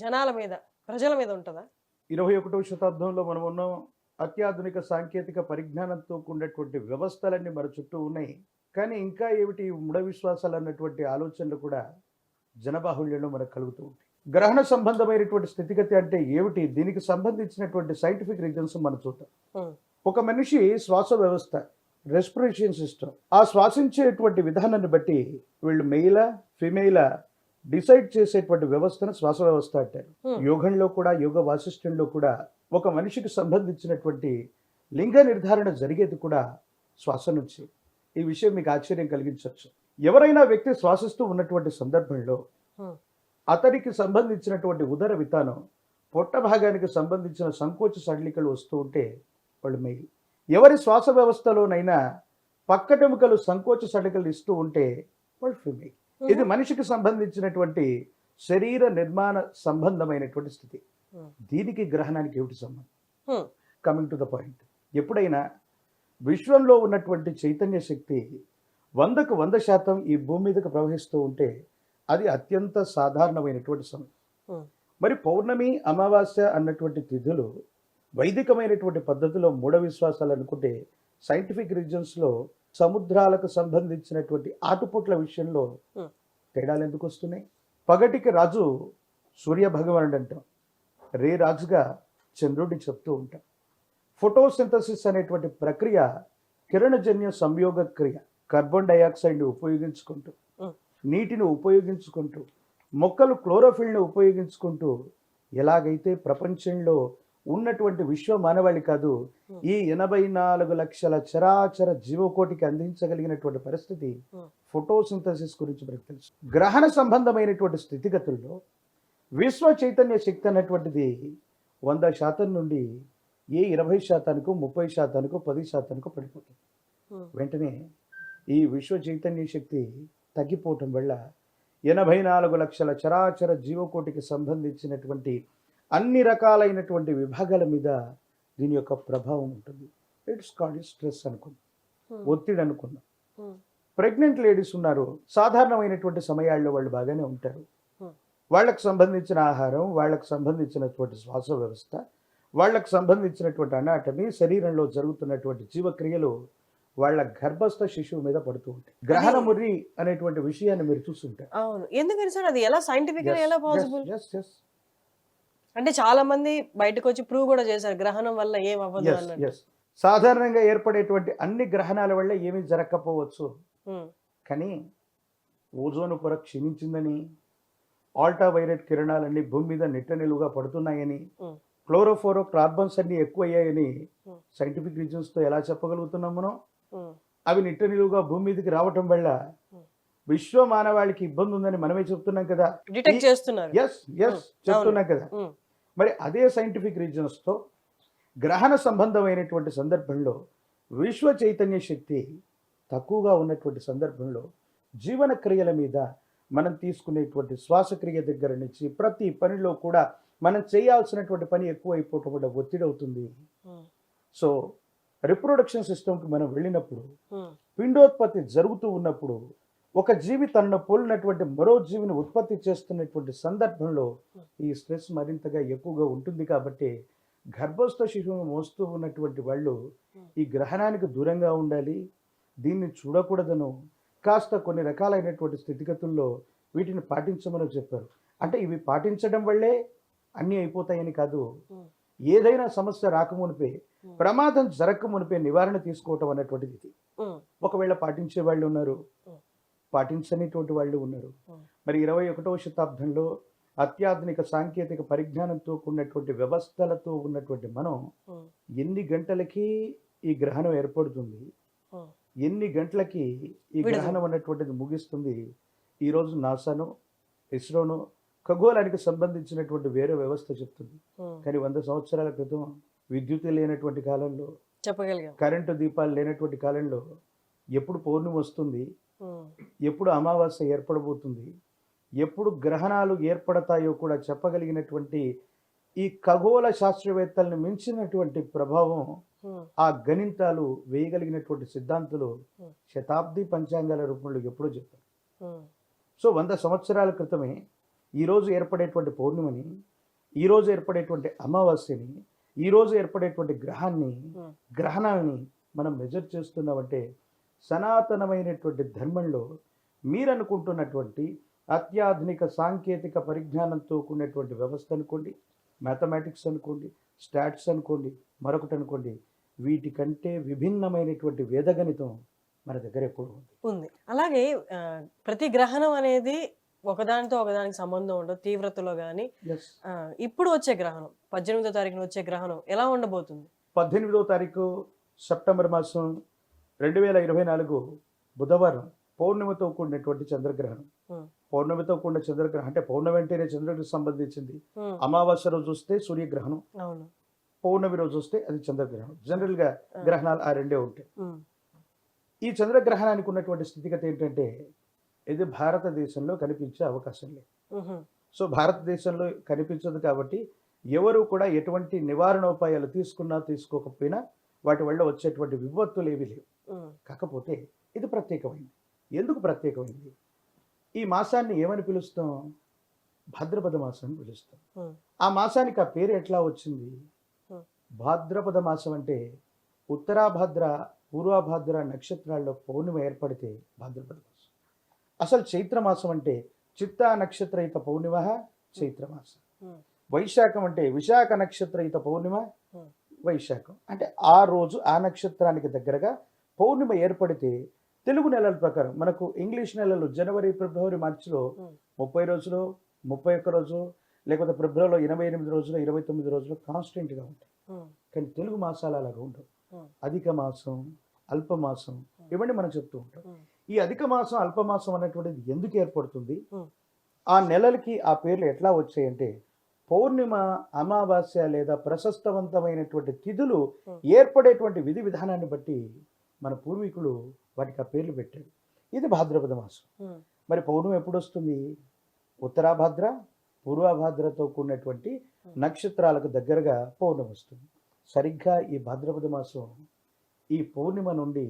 జనాల మీద, ప్రజల మీద ఉంటుందా? 21వ శతాబ్దంలో మనం ఉన్నాం. అత్యాధునిక సాంకేతిక పరిజ్ఞానంతో కూడినటువంటి వ్యవస్థలన్నీ మన చుట్టూ ఉన్నాయి. కానీ ఇంకా ఏమిటి మూఢ విశ్వాసాలు అన్నటువంటి ఆలోచనలు కూడా జనబాహుళ్యంలో మనకు కలుగుతూ ఉంటాయి. గ్రహణ సంబంధమైనటువంటి స్థితిగతి అంటే ఏమిటి, దీనికి సంబంధించినటువంటి సైంటిఫిక్ రీజన్స్ మనం చూద్దాం. ఒక మనిషి శ్వాస వ్యవస్థ, రెస్పిరేషన్ సిస్టమ్, ఆ శ్వాసించేటువంటి విధానాన్ని బట్టి వీళ్ళు మెయిలా ఫిమేలా డిసైడ్ చేసేటువంటి వ్యవస్థను శ్వాస వ్యవస్థ అంటారు. యోగంలో కూడా, యోగ వాసిష్టంలో కూడా ఒక మనిషికి సంబంధించినటువంటి లింగ నిర్ధారణ జరిగేది కూడా శ్వాస నుంచి. ఈ విషయం మీకు ఆశ్చర్యం కలిగించవచ్చు. ఎవరైనా వ్యక్తి శ్వాసిస్తూ ఉన్నటువంటి సందర్భంలో అతనికి సంబంధించినటువంటి ఉదర వితానం, పొట్ట భాగానికి సంబంధించిన సంకోచ సడలికలు వస్తూ ఉంటే వాళ్ళు మెయిల్. ఎవరి శ్వాస వ్యవస్థలోనైనా పక్కటెముకలు సంకోచ సడలికలు ఇస్తూ ఉంటే వాళ్ళు ఫిమేల్. ఇది మనిషికి సంబంధించినటువంటి శరీర నిర్మాణ సంబంధమైనటువంటి స్థితి. దీనికి గ్రహణానికి ఏమిటి సంబంధం? Coming to the point. ఎప్పుడైనా విశ్వంలో ఉన్నటువంటి చైతన్య శక్తి 100కు 100% ఈ భూమి మీదకి ప్రవహిస్తూ ఉంటే అది అత్యంత సాధారణమైనటువంటి సమయం. మరి పౌర్ణమి, అమావాస్య అన్నటువంటి తిథులు వైదికమైనటువంటి పద్ధతిలో మూఢ విశ్వాసాలు అనుకుంటే, సైంటిఫిక్ రీజన్స్లో సముద్రాలకు సంబంధించినటువంటి ఆటుపోట్ల విషయంలో తేడాలు ఎందుకు వస్తున్నాయి? పగటికి రాజు సూర్య భగవానుడు అంటాం, రే రాజుగా చంద్రుడిని చెప్తూ ఉంటాం. ఫోటోసింథసిస్ అనేటువంటి ప్రక్రియ కిరణజన్య సంయోగ క్రియ. కార్బన్ డైఆక్సైడ్ని ఉపయోగించుకుంటూ, నీటిని ఉపయోగించుకుంటూ, మొక్కలు క్లోరోఫిల్ని ఉపయోగించుకుంటూ, ఎలాగైతే ప్రపంచంలో ఉన్నటువంటి విశ్వ మానవాళి కాదు, ఈ 84 లక్షల చరాచర జీవకోటికి అందించగలిగినటువంటి పరిస్థితి ఫోటోసింథసిస్ గురించి మనకు తెలుసు. గ్రహణ సంబంధమైనటువంటి స్థితిగతుల్లో విశ్వ చైతన్య శక్తి అన్నటువంటిది 100% నుండి 20%, 30%, 10% పడిపోతుంది. వెంటనే ఈ విశ్వ చైతన్య శక్తి తగ్గిపోవటం వల్ల 84 లక్షల చరాచర జీవకోటికి సంబంధించినటువంటి అన్ని రకాలైనటువంటి విభాగాల మీద దీని యొక్క ప్రభావం ఉంటుంది. ఇట్స్ కాల్డ్ స్ట్రెస్ అనుకుందాం, ఒత్తిడి అనుకుందాం. ప్రెగ్నెంట్ లేడీస్ ఉన్నారు, సాధారణమైనటువంటి సమయాల్లో వాళ్ళు బాగానే ఉంటారు. వాళ్ళకు సంబంధించిన ఆహారం, వాళ్ళకు సంబంధించినటువంటి శ్వాస వ్యవస్థ, వాళ్ళకు సంబంధించినటువంటి అనాటమీ, శరీరంలో జరుగుతున్నటువంటి జీవక్రియలు వాళ్ళ గర్భస్థ శిశువు మీద పడుతూ ఉంటాయి. గ్రహణ ముర్రి అనేటువంటి విషయాన్ని మీరు చూస్తుంటారు. అవును, ఎందుకని సార్ అది ఎలా సైంటిఫిక్ ఎలా పాసిబుల్? అంటే చాలా మంది బయటకు వచ్చి ప్రూవ్ కూడా చేశారు గ్రహణం వల్ల ఏం అవ్వదు అన్నట్టు. సాధారణంగా ఏర్పడేటువంటి అన్ని గ్రహణాల వల్ల ఏమీ జరగకపోవచ్చు, కానీ ఓజోను పొర క్షీణించిందని, ఆల్ట్రావైలెట్ కిరణాలన్నీ భూమి మీద నిట్ట నిలువుగా పడుతున్నాయని, క్లోరోఫోరో కార్బన్స్ అన్ని ఎక్కువయ్యాయని సైంటిఫిక్ రీజన్స్తో ఎలా చెప్పగలుగుతున్నాం మనం? అవి నిట్ట నిలువుగా భూమి మీదకి రావటం వల్ల విశ్వ మానవాళికి ఇబ్బంది ఉందని మనమే చెప్తున్నాం కదా, డిటెక్ట్ చేస్తున్నారు. చెప్తున్నాం కదా. మరి అదే సైంటిఫిక్ రీజన్స్తో గ్రహణ సంబంధమైనటువంటి సందర్భంలో విశ్వ చైతన్య శక్తి తక్కువగా ఉన్నటువంటి సందర్భంలో జీవన క్రియల మీద మనం తీసుకునేటువంటి శ్వాసక్రియ దగ్గర నుంచి ప్రతి పనిలో కూడా మనం చేయాల్సినటువంటి పని ఎక్కువ అయిపోవటం వల్ల ఒత్తిడి అవుతుంది. సో రిప్రొడక్షన్ సిస్టమ్కి మనం వెళ్ళినప్పుడు, పిండోత్పత్తి జరుగుతూ ఉన్నప్పుడు ఒక జీవి తనను పోలినటువంటి మరో జీవిని ఉత్పత్తి చేస్తున్నటువంటి సందర్భంలో ఈ స్ట్రెస్ మరింతగా ఎక్కువగా ఉంటుంది. కాబట్టి గర్భస్థ శిశువును మోస్తూ ఉన్నటువంటి వాళ్ళు ఈ గ్రహణానికి దూరంగా ఉండాలి, దీన్ని చూడకూడదను, కాస్త కొన్ని రకాలైనటువంటి స్థితిగతుల్లో వీటిని పాటించమని చెప్పారు. అంటే ఇవి పాటించడం వల్లే అన్నీ అయిపోతాయని కాదు, ఏదైనా సమస్య రాకమునిపే, ప్రమాదం జరగకమునిపే నివారణ తీసుకోవటం అన్నటువంటిది ఇది. ఒకవేళ పాటించే వాళ్ళు ఉన్నారు, పాటించనిటువంటి వాళ్ళు ఉన్నారు. మరి 21వ శతాబ్దంలో అత్యాధునిక సాంకేతిక పరిజ్ఞానంతో కూడినటువంటి వ్యవస్థలతో ఉన్నటువంటి మనం ఎన్ని గంటలకి ఈ గ్రహణం ఏర్పడుతుంది, ఎన్ని గంటలకి ఈ గ్రహణం అన్నటువంటిది ముగిస్తుంది, ఈరోజు నాసాను, ఇస్రోను ఖగోళానికి సంబంధించినటువంటి వేరే వ్యవస్థ చెప్తుంది. కానీ 100 సంవత్సరాల క్రితం విద్యుత్ లేనటువంటి కాలంలో, చెప్పగలిగాం, కరెంటు దీపాలు లేనటువంటి కాలంలో ఎప్పుడు పౌర్ణమి వస్తుంది, ఎప్పుడు అమావాస్య ఏర్పడబోతుంది, ఎప్పుడు గ్రహణాలు ఏర్పడతాయో కూడా చెప్పగలిగినటువంటి ఈ ఖగోళ శాస్త్రవేత్తలను మించినటువంటి ప్రభావం ఆ గణితాలు వేయగలిగినటువంటి సిద్ధాంతులు శతాబ్ది పంచాంగాల రూపంలో ఎప్పుడో చెప్పారు. సో 100 సంవత్సరాల క్రితమే ఈరోజు ఏర్పడేటువంటి పౌర్ణమిని, ఈరోజు ఏర్పడేటువంటి అమావాస్యని, ఈరోజు ఏర్పడేటువంటి గ్రహణాన్ని మనం మెజర్ చేస్తున్నామంటే సనాతనమైనటువంటి ధర్మంలో మీరనుకుంటున్నటువంటి అత్యాధునిక సాంకేతిక పరిజ్ఞానంతో కూడినటువంటి వ్యవస్థ అనుకోండి, మ్యాథమెటిక్స్ అనుకోండి, స్టాట్స్ అనుకోండి, మరొకటి అనుకోండి, వీటికంటే విభిన్నమైనటువంటి వేదగణితం మన దగ్గర ఎప్పుడు ఉంది. అలాగే ప్రతి గ్రహణం అనేది ఒకదానితో ఒకదానికి సంబంధం ఉండదు తీవ్రతలో కానీ. ఇప్పుడు వచ్చే గ్రహణం 18వ తారీఖున వచ్చే గ్రహణం ఎలా ఉండబోతుంది? 18వ తారీఖు సెప్టెంబర్ మాసం 2024 బుధవారం పౌర్ణమితో కూడినటువంటి చంద్రగ్రహణం. పౌర్ణమితో కూడిన చంద్రగ్రహణం అంటే పౌర్ణమి అంటేనే చంద్రుడికి సంబంధించింది. అమావాస్య రోజు వస్తే సూర్యగ్రహణం, పౌర్ణమి రోజు వస్తే అది చంద్రగ్రహణం. జనరల్ గా గ్రహణాలు ఆ రెండే ఉంటాయి. ఈ చంద్రగ్రహణానికి ఉన్నటువంటి స్థితిగతి ఏంటంటే ఇది భారతదేశంలో కనిపించే అవకాశం లేదు. సో భారతదేశంలో కనిపించదు కాబట్టి ఎవరు కూడా ఎటువంటి నివారణోపాయాలు తీసుకున్నా తీసుకోకపోయినా వాటి వల్ల వచ్చేటువంటి విపత్తులు ఏవి లేవు. కాకపోతే ఇది ప్రత్యేకమైంది. ఎందుకు ప్రత్యేకమైంది? ఈ మాసాన్ని ఏమని పిలుస్తాం? భాద్రపద మాసం అని పిలుస్తాం. ఆ మాసానికి ఆ పేరు ఎట్లా వచ్చింది? భాద్రపద మాసం అంటే ఉత్తరాభాద్ర పూర్వభాద్ర నక్షత్రాల్లో పౌర్ణమి ఏర్పడితే భాద్రపద మాసం. అసలు చైత్రమాసం అంటే చిత్తా నక్షత్రయుత పౌర్ణిమ చైత్రమాసం. వైశాఖం అంటే విశాఖ నక్షత్రయుత పౌర్ణిమ వైశాఖం. అంటే ఆ రోజు ఆ నక్షత్రానికి దగ్గరగా పౌర్ణిమ ఏర్పడితే తెలుగు నెలల ప్రకారం మనకు ఇంగ్లీష్ నెలలు జనవరి, ఫిబ్రవరి, మార్చిలో 30 రోజులు, 31 రోజు, లేకపోతే ఫిబ్రవరిలో 28 రోజులు, 29 రోజులు కాన్స్టెంట్గా ఉంటాయి. కానీ తెలుగు మాసాలు అలాగా ఉండవు. అధిక మాసం, అల్పమాసం ఇవన్నీ మనం చెప్తూ ఉంటాం. ఈ అధిక మాసం, అల్పమాసం అనేటువంటిది ఎందుకు ఏర్పడుతుంది? ఆ నెలలకి ఆ పేర్లు ఎట్లా వచ్చాయంటే పౌర్ణిమ, అమావాస్య లేదా ప్రశస్తవంతమైనటువంటి తిథులు ఏర్పడేటువంటి విధి విధానాన్ని బట్టి మన పూర్వీకులు వాటికి ఆ పేర్లు పెట్టారు. ఇది భాద్రపద మాసం. ఉమ్, మరి పౌర్ణమి ఎప్పుడు వస్తుంది? ఉత్తరాభాద్ర పూర్వభాద్రతో కూడినటువంటి నక్షత్రాలకు దగ్గరగా పౌర్ణమి వస్తుంది. సరిగ్గా ఈ భాద్రపద మాసం ఈ పౌర్ణిమ నుండి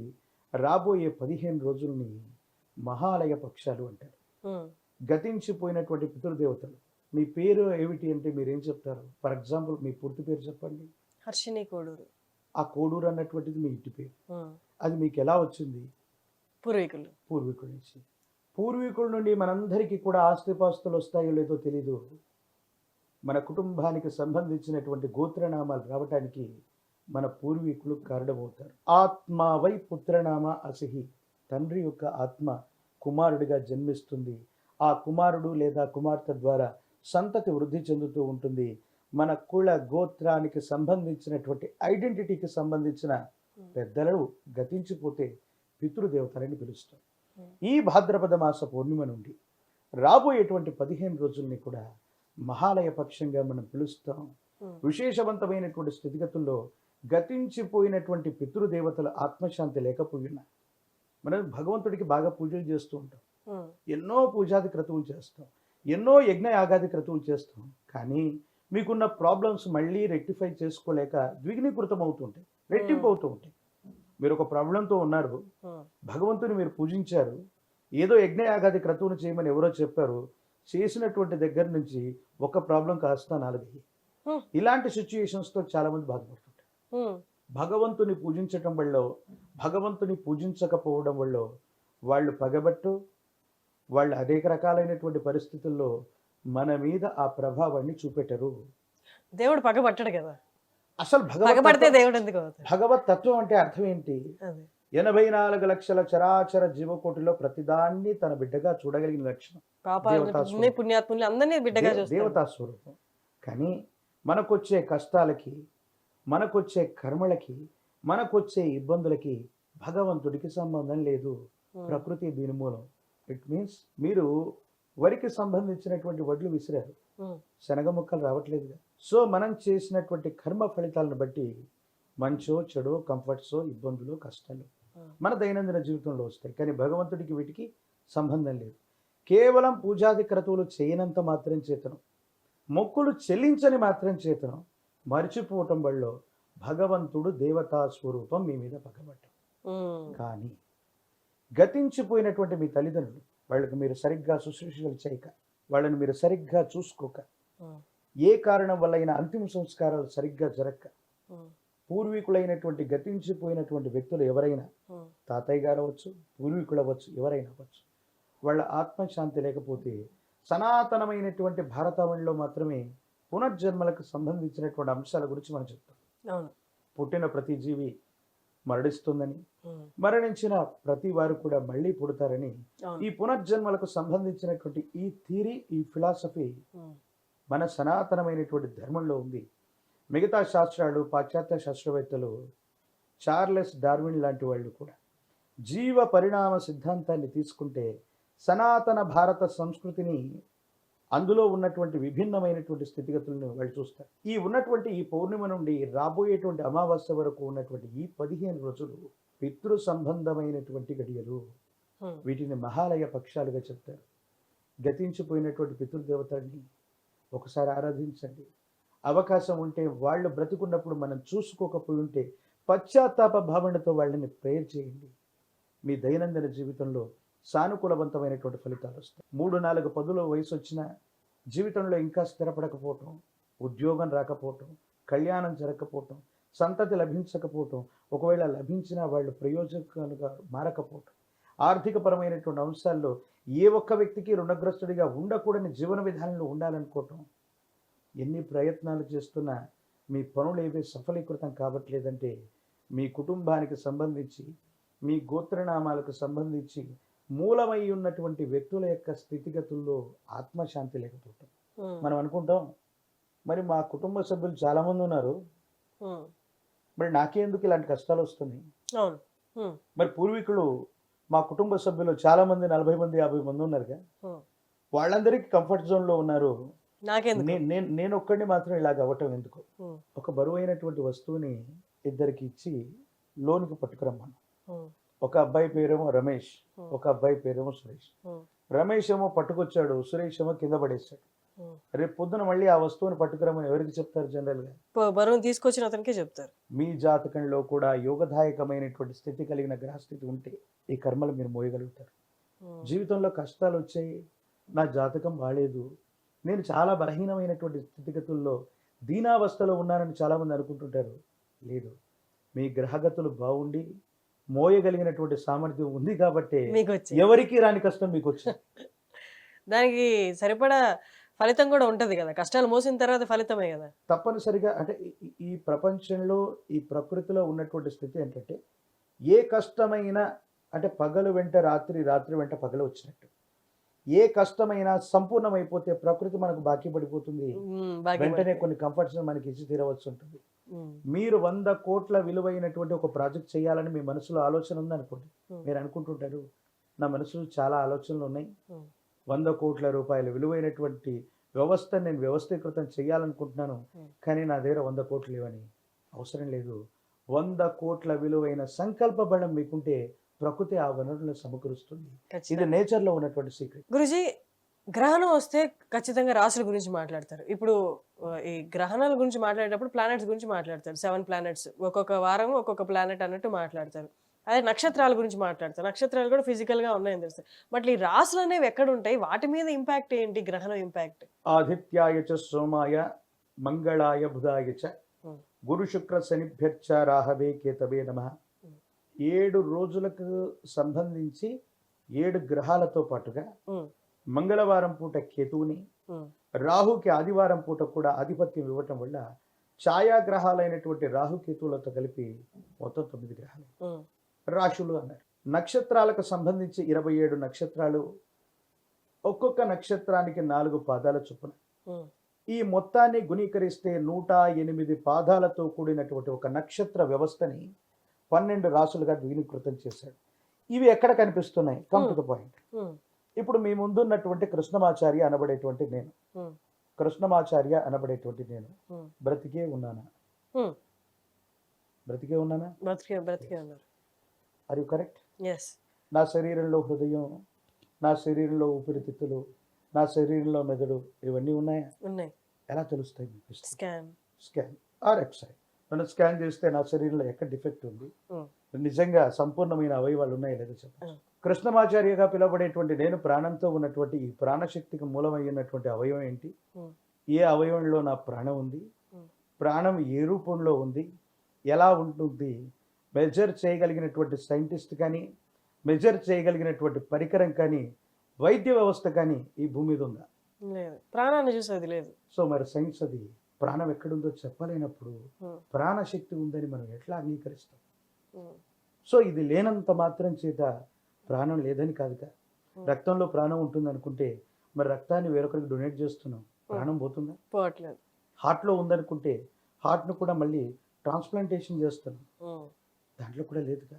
రాబోయే 15 రోజుల్ని మహాలయ పక్షాలు అంటారు. ఉమ్, గతించిపోయినటువంటి పితృదేవతలు. మీ పేరు ఏమిటి అంటే మీరేం చెప్తారు? ఫర్ ఎగ్జాంపుల్ మీ పూర్తి పేరు చెప్పండి. హర్షిని కోడూరు. ఆ కోడూరు అన్నటువంటిది మీ ఇంటి పేరు. ఉమ్, అది మీకు ఎలా వచ్చింది? పూర్వీకులు. పూర్వీకుల నుంచి. పూర్వీకుల నుండి మనందరికీ కూడా ఆస్తిపాస్తులు వస్తాయో లేదో తెలీదు. మన కుటుంబానికి సంబంధించినటువంటి గోత్రనామాలు రావటానికి మన పూర్వీకులు కారణమవుతారు. ఆత్మ వై పుత్రనామ అసిహి. తండ్రి యొక్క ఆత్మ కుమారుడిగా జన్మిస్తుంది. ఆ కుమారుడు లేదా కుమార్తె ద్వారా సంతతి వృద్ధి చెందుతూ ఉంటుంది. మన కుల గోత్రానికి సంబంధించినటువంటి ఐడెంటిటీకి సంబంధించిన పెద్దలు గతించిపోతే పితృదేవతలని పిలుస్తాం. ఈ భాద్రపద మాస పౌర్ణిమ నుండి రాబోయేటువంటి 15 రోజుల్ని కూడా మహాలయ పక్షంగా మనం పిలుస్తాం. విశేషవంతమైనటువంటి స్థితిగతుల్లో గతించిపోయినటువంటి పితృదేవతల ఆత్మశాంతి లేకపోయినా మనం భగవంతుడికి బాగా పూజలు చేస్తూ ఉంటాం. ఉమ్, ఎన్నో పూజాది క్రతువులు చేస్తాం, ఎన్నో యజ్ఞ యాగాది క్రతువులు చేస్తాం. కానీ మీకున్న ప్రాబ్లమ్స్ మళ్ళీ రెక్టిఫై చేసుకోలేక ద్విగుణీకృతం అవుతుంటాయి, రెట్టింపు అవుతూ ఉంటాయి. మీరు ఒక ప్రాబ్లంతో ఉన్నారు, ఉమ్, భగవంతుని మీరు పూజించారు, ఏదో యజ్ఞ యాగాది క్రతువును చేయమని ఎవరో చెప్పారు, చేసినటువంటి దగ్గర నుంచి ఒక ప్రాబ్లం కాస్త 4. Hmm. ఇలాంటి సిచ్యుయేషన్స్తో చాలామంది బాధపడుతుంటారు. ఉమ్, భగవంతుని పూజించటం వల్ల, భగవంతుని పూజించకపోవడం వల్ల వాళ్ళు పగబట్టు, వాళ్ళు అనేక రకాలైనటువంటి పరిస్థితుల్లో మన మీద ఆ ప్రభావాన్ని చూపెట్టరు. దేవుడు పగబట్టడు కదా. అసలు పగబడితే దేవుడు ఎందుకు అవుతాడు? భగవత్ తత్వం అంటే అర్థం ఏంటి? అదే. 84 లక్షల చరాచర జీవకోటిలో ప్రతిదాన్ని తన బిడ్డగా చూడగలిగిన లక్షణం పాపాలని పుణ్యాత్ముల్ని అందరినీ బిడ్డగా చూస్తాడు. దేవతా స్వరూపం. కానీ మనకొచ్చే కష్టాలకి, మనకొచ్చే కర్మలకి, మనకొచ్చే ఇబ్బందులకి భగవంతుడికి సంబంధం లేదు. ప్రకృతి దీని మూలం. ఇట్ మీన్స్ మీరు వరికి సంబంధించినటువంటి వడ్లు విసిరారు, శనగ ముక్కలు రావట్లేదుగా. సో మనం చేసినటువంటి కర్మ ఫలితాలను బట్టి మంచో చెడో, కంఫర్ట్సో, ఇబ్బందులు, కష్టాలు మన దైనందిన జీవితంలో వస్తాయి. కానీ భగవంతుడికి వీటికి సంబంధం లేదు. కేవలం పూజాది క్రతువులు చేయనంత మాత్రం చేతనం, మొక్కులు చెల్లించని మాత్రం చేతనం మర్చిపోవటం వల్ల భగవంతుడు దేవతా స్వరూపం మీ మీద పగబట్టం. కానీ గతించిపోయినటువంటి మీ తల్లిదండ్రులు, వాళ్ళకి మీరు సరిగ్గా శుశ్రూషలు చేయక, వాళ్ళని మీరు సరిగ్గా చూసుకోక, ఏ కారణం వల్ల అయినా అంతిమ సంస్కారాలు సరిగ్గా జరగక, పూర్వీకులైనటువంటి గతించిపోయినటువంటి వ్యక్తులు ఎవరైనా, తాతయ్య గారు అవ్వచ్చు, పూర్వీకులు అవ్వచ్చు, ఎవరైనా అవ్వచ్చు, వాళ్ళ ఆత్మశాంతి లేకపోతే సనాతనమైనటువంటి భారతావనిలో మాత్రమే పునర్జన్మలకు సంబంధించినటువంటి అంశాల గురించి మనం చెప్తాం. పుట్టిన ప్రతి జీవి మరణిస్తుందని, మరణించిన ప్రతి వారు కూడా మళ్ళీ పుడతారని, ఈ పునర్జన్మలకు సంబంధించినటువంటి ఈ థియరీ, ఈ ఫిలాసఫీ మన సనాతనమైనటువంటి ధర్మంలో ఉంది. మిగతా శాస్త్రాలు, పాశ్చాత్య శాస్త్రవేత్తలు, చార్లెస్ డార్విన్ లాంటి వాళ్ళు కూడా జీవ పరిణామ సిద్ధాంతాన్ని తీసుకుంటే సనాతన భారత సంస్కృతిని, అందులో ఉన్నటువంటి విభిన్నమైనటువంటి స్థితిగతులను వాళ్ళు చూస్తారు. ఈ ఉన్నటువంటి ఈ పౌర్ణిమ నుండి రాబోయేటువంటి అమావాస్య వరకు ఉన్నటువంటి ఈ 15 రోజులు పితృ సంబంధమైనటువంటి గడియలు. వీటిని మహాలయ పక్షాలుగా చెప్తారు. గతించిపోయినటువంటి పితృదేవతల్ని ఒకసారి ఆరాధించండి. అవకాశం ఉంటే వాళ్ళు బ్రతికున్నప్పుడు మనం చూసుకోకపోయి ఉంటే పశ్చాత్తాప భావనతో వాళ్ళని ప్రేయర్ చేయండి. మీ దైనందిన జీవితంలో సానుకూలవంతమైనటువంటి ఫలితాలు వస్తాయి. 3-4 పదుల వయసు వచ్చిన జీవితంలో ఇంకా స్థిరపడకపోవటం, ఉద్యోగం రాకపోవటం, కళ్యాణం జరగకపోవటం, సంతతి లభించకపోవటం, ఒకవేళ లభించినా వాళ్ళు ప్రయోజకులుగా మారకపోవటం, ఆర్థికపరమైనటువంటి అంశాల్లో ఏ ఒక్క వ్యక్తికి రుణగ్రస్తుడిగా ఉండకూడని జీవన విధానంలో ఉండాలనుకోవటం, ఎన్ని ప్రయత్నాలు చేస్తున్నా మీ పనులు ఏవీ సఫలీకృతం కావట్లేదంటే మీ కుటుంబానికి సంబంధించి, మీ గోత్రనామాలకు సంబంధించి మూలమై ఉన్నటువంటి వ్యక్తుల యొక్క స్థితిగతుల్లో ఆత్మశాంతి లేకపోవటం. మనం అనుకుంటాం, మరి మా కుటుంబ సభ్యులు చాలామంది ఉన్నారు, మరి నాకెందుకు ఇలాంటి కష్టాలు వస్తున్నాయి? మరి పూర్వీకులు, మా కుటుంబ సభ్యులు చాలామంది 40 మంది 50 మంది ఉన్నారుగా, వాళ్ళందరికీ కంఫర్ట్ జోన్లో ఉన్నారు, నేను ఒక్కడిని మాత్రం ఇలాగ అవ్వటం ఎందుకు? ఒక బరువైనటువంటి వస్తువుని ఇద్దరికి ఇచ్చి లోనికి పట్టుకురమ్మను. ఒక అబ్బాయి పేరేమో రమేష్, ఒక అబ్బాయి పేరేమో సురేష్. రమేష్ ఏమో పట్టుకొచ్చాడు, సురేష్ ఏమో కింద పడేశాడు. రేపు పొద్దున మళ్ళీ ఆ వస్తువుని పట్టుకురమని ఎవరికి చెప్తారు జనరల్గా? బరువును తీసుకొచ్చిన అతనికే చెప్తారు. మీ జాతకంలో కూడా యోగదాయకమైనటువంటి స్థితి కలిగిన గ్రహస్థితి ఉంటే ఈ కర్మలు మీరు మోయగలుగుతారు. జీవితంలో కష్టాలు వచ్చాయి, నా జాతకం బాలేదు, నేను చాలా బలహీనమైనటువంటి స్థితిగతుల్లో దీనావస్థలో ఉన్నానని చాలామంది అనుకుంటుంటారు. లేదు, మీ గ్రహగతులు బాగుండి మోయగలిగినటువంటి సామర్థ్యం ఉంది కాబట్టి మీకు వచ్చి ఎవరికి రాని కష్టం మీకు వచ్చింది. దానికి సరిపడా ఫలితం కూడా ఉంటది కదా, కష్టాలు మోసిన తర్వాత ఫలితమే కదా. తప్పనిసరిగా అంటే ఈ ప్రపంచంలో ఈ ప్రకృతిలో ఉన్నటువంటి స్థితి ఏంటంటే ఏ కష్టమైనా అంటే పగలు వెంట రాత్రి, రాత్రి వెంట పగలు వచ్చినట్టు. ఏ కష్టమైనా సంపూర్ణమైపోతే ప్రకృతి మనకు బాకీ పడిపోతుంది, వెంటనే కొన్ని కంఫర్ట్స్ మనకి ఇచ్చి తీరవచ్చు ఉంటుంది. మీరు 100 కోట్ల విలువైనటువంటి ఒక ప్రాజెక్ట్ చేయాలని మీ మనసులో ఆలోచన ఉందనుకోండి, మీరు అనుకుంటుంటారు నా మనసులో చాలా ఆలోచనలు ఉన్నాయి, 100 కోట్ల రూపాయల విలువైనటువంటి వ్యవస్థను నేను వ్యవస్థీకృతం చేయాలనుకుంటున్నాను, కానీ నా దగ్గర 100 కోట్లు లేవని. అవసరం లేదు, 100 కోట్ల విలువైన సంకల్ప బలం మీకుంటే ప్రకృతి ఆ వనరులను సమకూరుస్తుంది. ఇది నేచర్లో ఉన్నటువంటి సీక్రెట్. గురుజీ, గ్రహణం వస్తే ఖచ్చితంగా రాశుల గురించి మాట్లాడతారు. ఇప్పుడు ఈ గ్రహణాల గురించి మాట్లాడేటప్పుడు ప్లానెట్స్ గురించి మాట్లాడతారు. 7 ప్లానెట్స్, ఒక్కొక్క వారం ఒక్కొక్క ప్లానెట్ అన్నట్టు మాట్లాడతారు. అదే నక్షత్రాల గురించి మాట్లాడతారు. నక్షత్రాలు కూడా ఫిజికల్ గా ఉన్నాయని తెలుస్తాయి. బట్ ఈ రాశులు అనేవి ఎక్కడ ఉంటాయి, వాటి మీద ఇంపాక్ట్ ఏంటి, గ్రహణం ఇంపాక్ట్? ఆదిత్యాయ చ సోమాయ మంగళాయ బుధాయ చ గురు శుక్ర శనిభ్యర్చ రాహవే కేతవే నమః. 7 రోజులకు సంబంధించి 7 గ్రహాలతో పాటుగా మంగళవారం పూట కేతువుని, రాహుకి ఆదివారం పూట కూడా ఆధిపత్యం ఇవ్వటం వల్ల ఛాయాగ్రహాలైనటువంటి రాహుకేతువులతో కలిపి మొత్తం 9 గ్రహాలు రాశులు అన్నారు. నక్షత్రాలకు సంబంధించి 27 నక్షత్రాలు, ఒక్కొక్క నక్షత్రానికి 4 పాదాల చొప్పున. ఈ మొత్తాన్ని గుణీకరిస్తే 108 పాదాలతో కూడినటువంటి ఒక నక్షత్ర వ్యవస్థని 12 రాశులుగా ద్వినీకృతం చేశాడు. ఇవి ఎక్కడ కనిపిస్తున్నాయి? Come to the point. ఇప్పుడు మీ ముందున్నటువంటి కృష్ణమాచార్య అనబడేటువంటి నేను, కృష్ణమాచార్య అనబడేటువంటి నేను బ్రతికే ఉన్నానా? బ్రతికే ఉన్నానా? బ్రతికే ఉన్నారు. Are you correct? yes. నా శరీరంలో హృదయం, నా శరీరంలో ఊపిరితిత్తులు, నా శరీరంలో మెదడు ఇవన్నీ ఉన్నాయా? ఉన్నాయి. ఎలా తెలుస్తాయి మీకు? Scan or x-ray. నన్ను స్కాన్ చేస్తే నా శరీరంలో ఎక్కడ డిఫెక్ట్ ఉంది, నిజంగా సంపూర్ణమైన అవయవాలు ఉన్నాయా లేదా చెప్పండి. కృష్ణమాచార్యగా పిలువబడేటువంటి నేను ప్రాణంతో ఉన్నటువంటి ఈ ప్రాణశక్తికి మూలమైనటువంటి అవయవం ఏంటి? ఏ అవయవంలో నా ప్రాణం ఉంది, ప్రాణం ఏ రూపంలో ఉంది, ఎలా ఉంటుంది, మెజర్ చేయగలిగినటువంటి సైంటిస్ట్ కానీ, మెజర్ చేయగలిగినటువంటి పరికరం కానీ, వైద్య వ్యవస్థ కానీ ఈ భూమి మీద ఉందా? లేదు. ప్రాణాన్ని చూసేది లేదు. సో మరి సైన్స్ అది ప్రాణం ఎక్కడుందో చెప్పలేనప్పుడు ప్రాణశక్తి ఉందని మనం ఎట్లా అంగీకరిస్తాం? సో ఇది లేనంత మాత్రం చేత ప్రాణం లేదని కాదుగా. రక్తంలో ప్రాణం ఉంటుంది అనుకుంటే మరి రక్తాన్ని వేరొకరికి డొనేట్ చేస్తున్నాం, ప్రాణం పోతుందా? పోవట్లేదు. హార్ట్లో ఉందనుకుంటే హార్ట్ను కూడా మళ్ళీ ట్రాన్స్ప్లాంటేషన్ చేస్తున్నాం, దాంట్లో కూడా లేదుగా.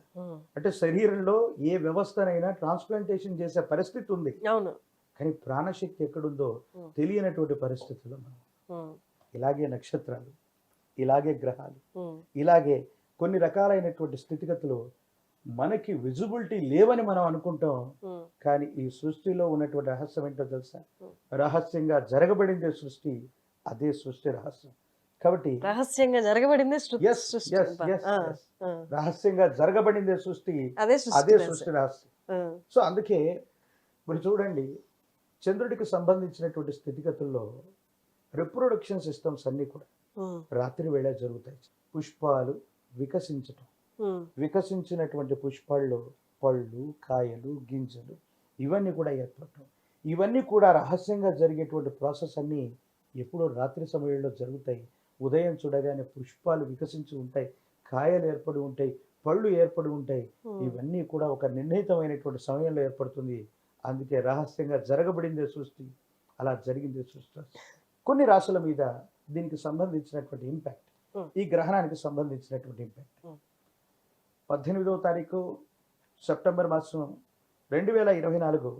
అంటే శరీరంలో ఏ వ్యవస్థనైనా ట్రాన్స్ప్లాంటేషన్ చేసే పరిస్థితి ఉంది, అవును, కానీ ప్రాణశక్తి ఎక్కడుందో తెలియనటువంటి పరిస్థితుల్లో మనం. ఇలాగే నక్షత్రాలు, ఇలాగే గ్రహాలు, ఇలాగే కొన్ని రకాలైనటువంటి స్థితిగతులు మనకి విజిబిలిటీ లేవని మనం అనుకుంటాం. కానీ ఈ సృష్టిలో ఉన్నటువంటి రహస్యం ఏంటో తెలుసా? రహస్యంగా జరగబడిందే సృష్టి, అదే సృష్టి రహస్యం. కాబట్టి రహస్యంగా జరగబడిందే రహస్యంగా జరగబడిందే సృష్టి, అదే సృష్టి రహస్యం. సో అందుకే ఇప్పుడు చూడండి, చంద్రుడికి సంబంధించినటువంటి స్థితిగతుల్లో రిప్రొడక్షన్ సిస్టమ్స్ అన్ని కూడా రాత్రి వేళ జరుగుతాయి. పుష్పాలు వికసించటం, వికసించినటువంటి పుష్పాల్లో పళ్ళు, కాయలు, గింజలు ఇవన్నీ కూడా ఏర్పడటం, ఇవన్నీ కూడా రహస్యంగా జరిగేటువంటి ప్రాసెస్ అన్నీ ఎప్పుడో రాత్రి సమయంలో జరుగుతాయి. ఉదయం చూడగానే పుష్పాలు వికసించి ఉంటాయి, కాయలు ఏర్పడి ఉంటాయి, పళ్ళు ఏర్పడి ఉంటాయి. ఇవన్నీ కూడా ఒక నిర్ణీతమైనటువంటి సమయంలో ఏర్పడుతుంది. అందుకే రహస్యంగా జరగబడిందే సృష్టి, అలా జరిగిందే సృష్టి. కొన్ని రాశుల మీద దీనికి సంబంధించినటువంటి ఇంపాక్ట్, ఈ గ్రహణానికి సంబంధించినటువంటి ఇంపాక్ట్ 18వ తారీఖు సెప్టెంబర్ మాసం 2024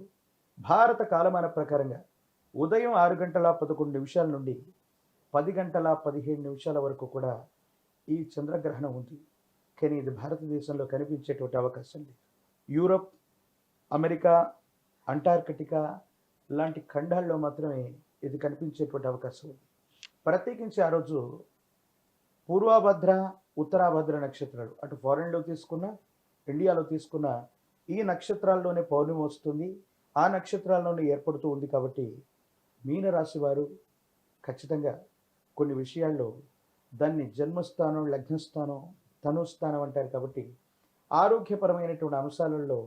భారత కాలమాన ప్రకారంగా ఉదయం 6:11 నుండి 10:17 వరకు కూడా ఈ చంద్రగ్రహణం ఉంది. కానీ ఇది భారతదేశంలో కనిపించేటువంటి అవకాశం లేదు. యూరప్, అమెరికా, అంటార్కిటికా లాంటి ఖండాల్లో మాత్రమే ఇది కనిపించేటువంటి అవకాశం ఉంది. ప్రత్యేకించి ఆ రోజు పూర్వభద్ర, ఉత్తరాభద్ర నక్షత్రాలు, అటు ఫారెన్లో తీసుకున్న, ఇండియాలో తీసుకున్న ఈ నక్షత్రాల్లోనే పౌర్ణమి వస్తుంది. ఆ నక్షత్రాల్లోనే ఏర్పడుతూ ఉంది. కాబట్టి మీనరాశి వారు ఖచ్చితంగా కొన్ని విషయాల్లో దాన్ని జన్మస్థానం, లగ్నస్థానం, తనుస్థానం అంటారు. కాబట్టి ఆరోగ్యపరమైనటువంటి అంశాలలో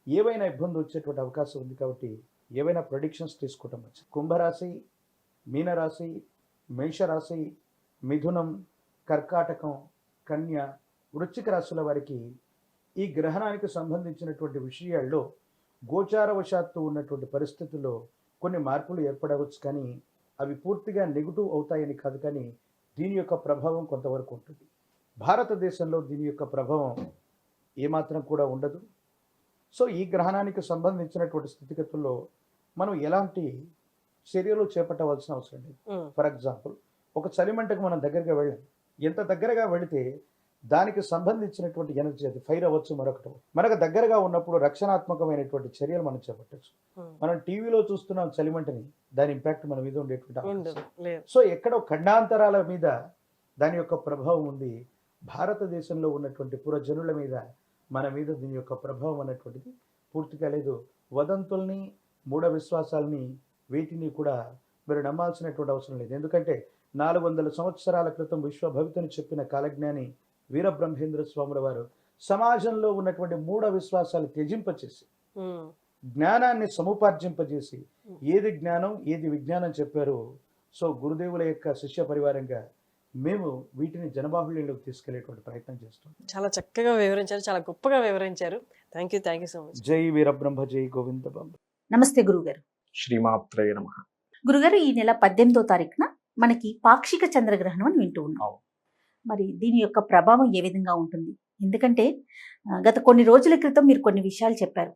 ఏవైనా ఇబ్బంది వచ్చేటువంటి అవకాశం ఉంది. కాబట్టి ఏవైనా ప్రొడిక్షన్స్ తీసుకోవటం మంచిది. కుంభరాశి, మీనరాశి, మేషరాశి, మిథునం, కర్కాటకం, కన్య, వృశ్చిక రాశుల వారికి ఈ గ్రహణానికి సంబంధించినటువంటి విషయాల్లో గోచారవశాత్తు ఉన్నటువంటి పరిస్థితుల్లో కొన్ని మార్పులు ఏర్పడవచ్చు. కానీ అవి పూర్తిగా నెగిటివ్ అవుతాయని కాదు, కానీ దీని యొక్క ప్రభావం కొంతవరకు ఉంటుంది. భారతదేశంలో దీని యొక్క ప్రభావం ఏమాత్రం కూడా ఉండదు. సో ఈ గ్రహణానికి సంబంధించినటువంటి స్థితిగతుల్లో మనం ఎలాంటి చర్యలు చేపట్టవలసిన అవసరం లేదు. ఫర్ ఎగ్జాంపుల్, ఒక చలిమంటకు మనం దగ్గరగా వెళ్ళాం. ఎంత దగ్గరగా వెళితే దానికి సంబంధించినటువంటి ఎనర్జీ అది ఫైర్ అవ్వచ్చు, మరొకటి మనకు దగ్గరగా ఉన్నప్పుడు రక్షణాత్మకమైనటువంటి చర్యలు మనం చేపట్టచ్చు. మనం టీవీలో చూస్తున్నాం చలిమంటని, దాని ఇంపాక్ట్ మన మీద ఉండేటువంటి సో ఎక్కడో ఖండాంతరాల మీద దాని యొక్క ప్రభావం ఉంది. భారతదేశంలో ఉన్నటువంటి పురజనుల మీద, మన మీద దీని యొక్క ప్రభావం అనేటువంటిది పూర్తిగా లేదు. వదంతుల్ని, మూఢ విశ్వాసాలని, వీటిని కూడా మీరు నమ్మాల్సినటువంటి అవసరం లేదు. ఎందుకంటే 400 సంవత్సరాల క్రితం విశ్వభవితని చెప్పిన కాలజ్ఞాని వీరబ్రహ్మేంద్ర స్వాముల వారు సమాజంలో ఉన్నటువంటి మూఢ విశ్వాసాలు త్యజింపచేసి జ్ఞానాన్ని సముపార్జింపజేసి ఏది జ్ఞానం, ఏది విజ్ఞానం చెప్పారు. సో గురుదేవుల యొక్క శిష్య పరివారంగా మేము వీటిని జనబాహుళ్యంలోకి తీసుకెళ్లేటువంటి ప్రయత్నం చేస్తాం. చాలా చక్కగా వివరించారు, చాలా గొప్పగా వివరించారు. Thank you so much. జై వీరబ్రహ్మ, జై గోవింద బాబు. నమస్తే గురుగారు. శ్రీమాత్రే నమః. గురుగారు, ఈ నెల 18వ తారీఖున మనకి పాక్షిక చంద్రగ్రహణం అని వింటూ ఉన్నాం. మరి దీని యొక్క ప్రభావం ఏ విధంగా ఉంటుంది? ఎందుకంటే గత కొన్ని రోజుల క్రితం మీరు కొన్ని విషయాలు చెప్పారు.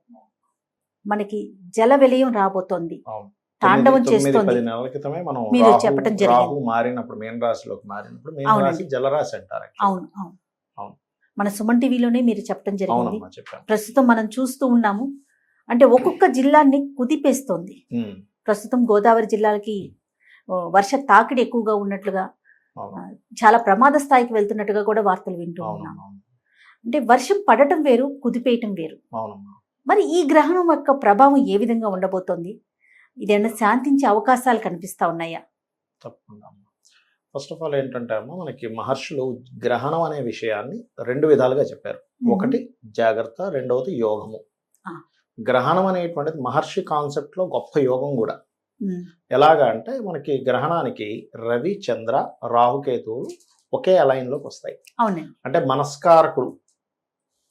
మనకి జల విలయం రాబోతోంది, తాండవం చేస్తోంది. 9 నెలల క్రితమే మనం మీరు చెప్పడం జరిగింది. రాహు మారినప్పుడు, మీన రాశిలోకి మారినప్పుడు, మీన రాశి జలరాశి అంటారు. అవును అవును, మన సుమన్ టీవీలోనే మీరు చెప్పడం జరిగింది. అవునమ్మా, చెప్పాను. ప్రస్తుతం మనం చూస్తూ ఉన్నాము. అంటే ఒక్కొక్క జిల్లాని కుదిపేస్తోంది. ప్రస్తుతం గోదావరి జిల్లాలకి వర్ష తాకిడి ఎక్కువగా ఉన్నట్లుగా, చాలా ప్రమాద స్థాయికి వెళ్తున్నట్టుగా కూడా వార్తలు వింటూ ఉన్నాం. అంటే వర్షం పడటం వేరు, కుదిపేయటం వేరు. మరి ఈ గ్రహణం యొక్క ప్రభావం ఏ విధంగా ఉండబోతోంది? ఇదేమన్నా శాంతించే అవకాశాలు కనిపిస్తా ఉన్నాయా? తప్పకుండా. ఫస్ట్ ఆఫ్ ఆల్ ఏంటంటే అమ్మ, మనకి మహర్షులు గ్రహణం అనే విషయాన్ని 2 విధాలుగా చెప్పారు. ఒకటి జాగ్రత్త, రెండవది యోగము. గ్రహణం అనేటువంటిది మహర్షి కాన్సెప్ట్ లో గొప్ప యోగం కూడా. ఎలాగా అంటే మనకి గ్రహణానికి రవి, చంద్ర, రాహుకేతువులు ఒకే అలైన్ లోకి వస్తాయి. అంటే మనస్కారకుడు,